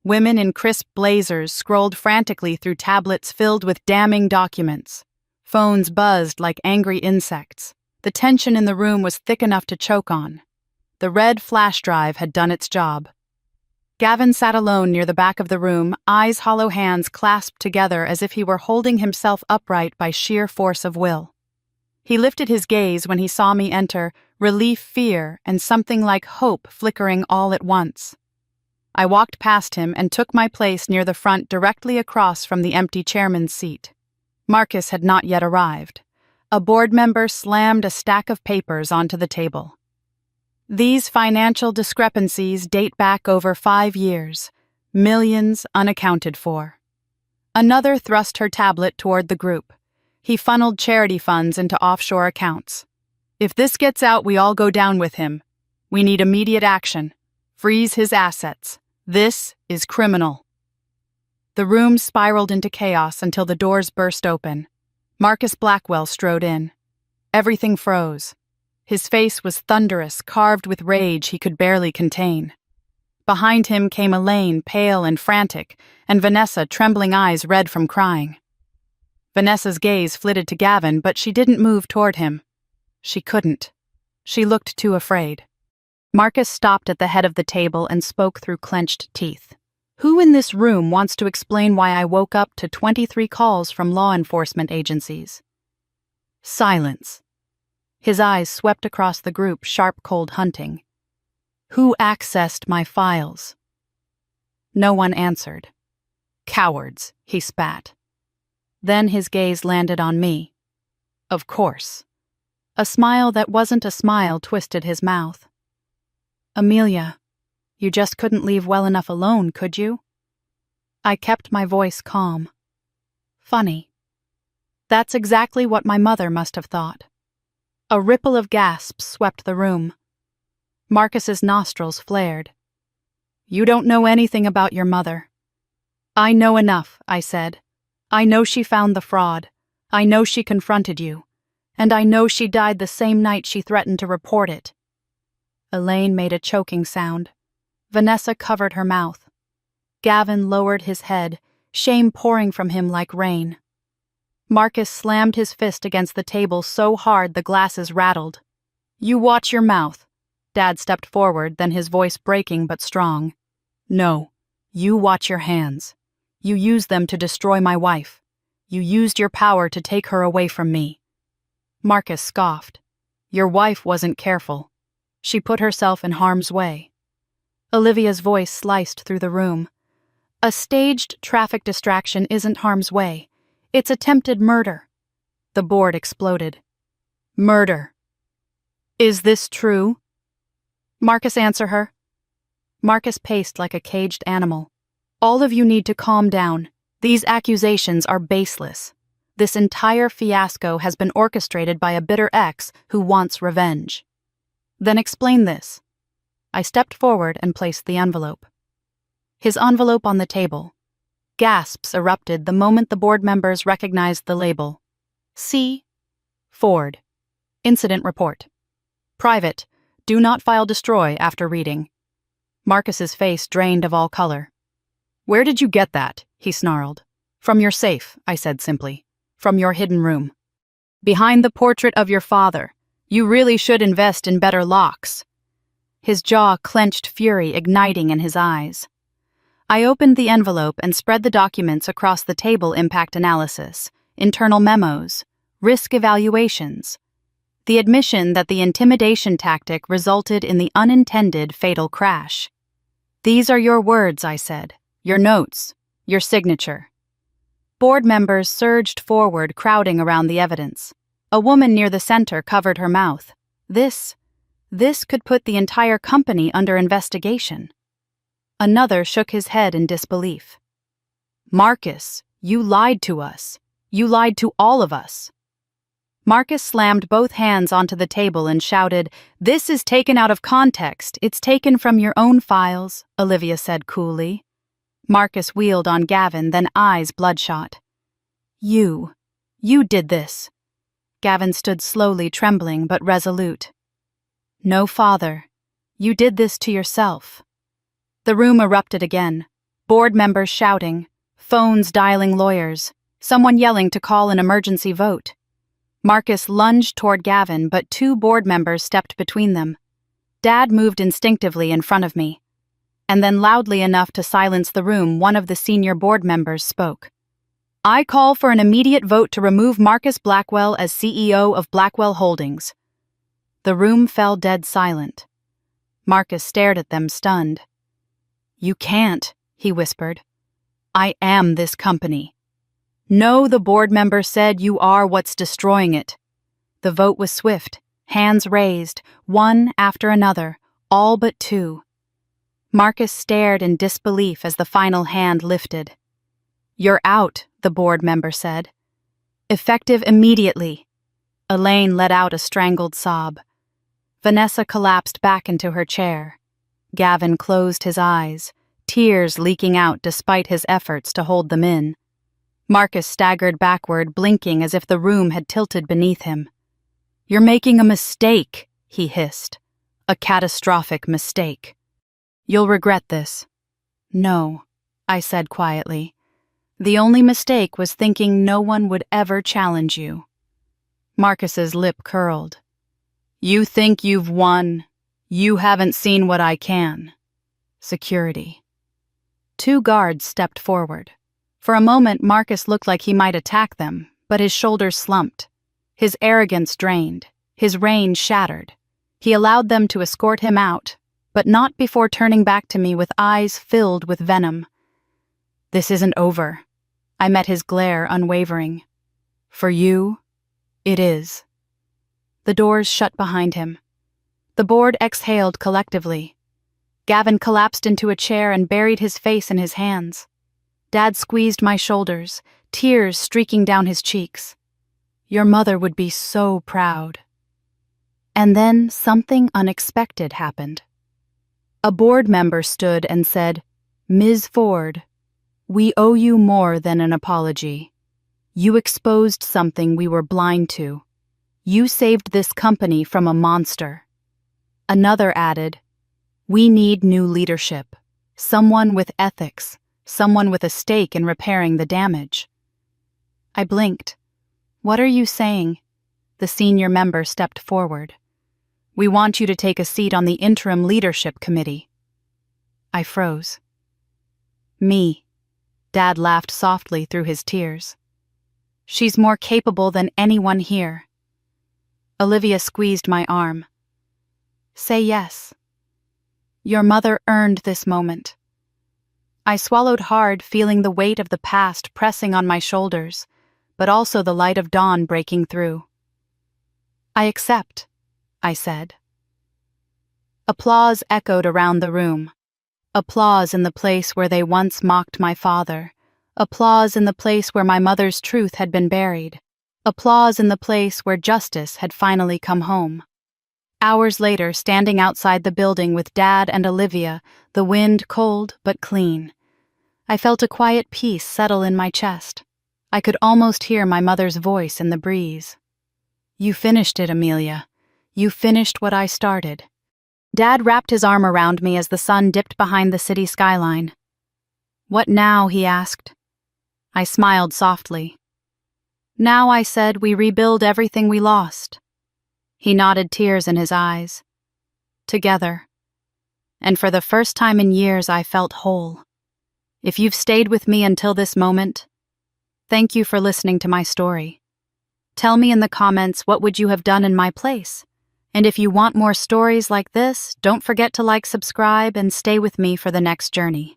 Women in crisp blazers scrolled frantically through tablets filled with damning documents. Phones buzzed like angry insects. The tension in the room was thick enough to choke on. The red flash drive had done its job. Gavin sat alone near the back of the room, eyes hollow, hands clasped together as if he were holding himself upright by sheer force of will. He lifted his gaze when he saw me enter, relief, fear, and something like hope flickering all at once. I walked past him and took my place near the front, directly across from the empty chairman's seat. Marcus had not yet arrived. A board member slammed a stack of papers onto the table. "These financial discrepancies date back over 5 years, millions unaccounted for." Another thrust her tablet toward the group. He funneled charity funds into offshore accounts. "If this gets out, we all go down with him. We need immediate action. Freeze his assets. This is criminal." The room spiraled into chaos until the doors burst open. Marcus Blackwell strode in. Everything froze. His face was thunderous, carved with rage he could barely contain. Behind him came Elaine, pale and frantic, and Vanessa, trembling eyes red from crying. Vanessa's gaze flitted to Gavin, but she didn't move toward him. She couldn't. She looked too afraid. Marcus stopped at the head of the table and spoke through clenched teeth. "Who in this room wants to explain why I woke up to 23 calls from law enforcement agencies?" Silence. His eyes swept across the group, sharp, cold, hunting. "Who accessed my files?" No one answered. Cowards, he spat. Then his gaze landed on me. Of course. A smile that wasn't a smile twisted his mouth. Amelia, you just couldn't leave well enough alone, could you? I kept my voice calm. Funny. That's exactly what my mother must have thought. A ripple of gasps swept the room. Marcus's nostrils flared. You don't know anything about your mother. I know enough, I said. I know she found the fraud. I know she confronted you. And I know she died the same night she threatened to report it. Elaine made a choking sound. Vanessa covered her mouth. Gavin lowered his head, shame pouring from him like rain. Marcus slammed his fist against the table so hard the glasses rattled. You watch your mouth. Dad stepped forward, then his voice breaking but strong. No, you watch your hands. You used them to destroy my wife. You used your power to take her away from me. Marcus scoffed. Your wife wasn't careful. She put herself in harm's way. Olivia's voice sliced through the room. A staged traffic distraction isn't harm's way. It's attempted murder. The board exploded. Murder. Is this true? Marcus, answer her. Marcus paced like a caged animal. All of you need to calm down. These accusations are baseless. This entire fiasco has been orchestrated by a bitter ex who wants revenge. Then explain this. I stepped forward and placed the envelope. His envelope on the table. Gasps erupted the moment the board members recognized the label. C. Ford. Incident report. Private. Do not file destroy after reading. Marcus's face drained of all color. Where did you get that? He snarled. From your safe, I said simply. From your hidden room. Behind the portrait of your father. You really should invest in better locks. His jaw clenched, fury igniting in his eyes. I opened the envelope and spread the documents across the table. Impact analysis, internal memos, risk evaluations. The admission that the intimidation tactic resulted in the unintended fatal crash. These are your words, I said. Your notes. Your signature. Board members surged forward, crowding around the evidence. A woman near the center covered her mouth. This could put the entire company under investigation. Another shook his head in disbelief. Marcus, you lied to us. You lied to all of us. Marcus slammed both hands onto the table and shouted, This is taken out of context. It's taken from your own files, Olivia said coolly. Marcus wheeled on Gavin, then eyes bloodshot. You did this. Gavin stood slowly, trembling but resolute. No, father. You did this to yourself. The room erupted again. Board members shouting, phones dialing lawyers, someone yelling to call an emergency vote. Marcus lunged toward Gavin, but two board members stepped between them. Dad moved instinctively in front of me. And then loudly enough to silence the room, one of the senior board members spoke. I call for an immediate vote to remove Marcus Blackwell as CEO of Blackwell Holdings. The room fell dead silent. Marcus stared at them, stunned. You can't, he whispered. I am this company. No, the board member said, you are what's destroying it. The vote was swift, hands raised, one after another, all but two. Marcus stared in disbelief as the final hand lifted. You're out, the board member said. Effective immediately. Elaine let out a strangled sob. Vanessa collapsed back into her chair. Gavin closed his eyes, tears leaking out despite his efforts to hold them in. Marcus staggered backward, blinking as if the room had tilted beneath him. You're making a mistake, he hissed. A catastrophic mistake. You'll regret this. No, I said quietly. The only mistake was thinking no one would ever challenge you. Marcus's lip curled. You think you've won. You haven't seen what I can. Security. Two guards stepped forward. For a moment, Marcus looked like he might attack them, but his shoulders slumped. His arrogance drained, his reign shattered. He allowed them to escort him out, but not before turning back to me with eyes filled with venom. This isn't over. I met his glare, unwavering. For you, it is. The doors shut behind him. The board exhaled collectively. Gavin collapsed into a chair and buried his face in his hands. Dad squeezed my shoulders, tears streaking down his cheeks. Your mother would be so proud. And then something unexpected happened. A board member stood and said, Ms. Ford, we owe you more than an apology. You exposed something we were blind to. You saved this company from a monster. Another added, we need new leadership, someone with ethics, someone with a stake in repairing the damage. I blinked. What are you saying? The senior member stepped forward. We want you to take a seat on the interim leadership committee. I froze. Me. Dad laughed softly through his tears. She's more capable than anyone here. Olivia squeezed my arm. Say yes. Your mother earned this moment. I swallowed hard, feeling the weight of the past pressing on my shoulders, but also the light of dawn breaking through. I accept, I said. Applause echoed around the room. Applause in the place where they once mocked my father. Applause in the place where my mother's truth had been buried. Applause in the place where justice had finally come home. Hours later, standing outside the building with Dad and Olivia, the wind cold but clean, I felt a quiet peace settle in my chest. I could almost hear my mother's voice in the breeze. You finished it, Amelia. You finished what I started. Dad wrapped his arm around me as the sun dipped behind the city skyline. What now? He asked. I smiled softly. Now, I said, we rebuild everything we lost. He nodded, tears in his eyes. Together. And for the first time in years, I felt whole. If you've stayed with me until this moment, thank you for listening to my story. Tell me in the comments what would you have done in my place. And if you want more stories like this, don't forget to like, subscribe, and stay with me for the next journey.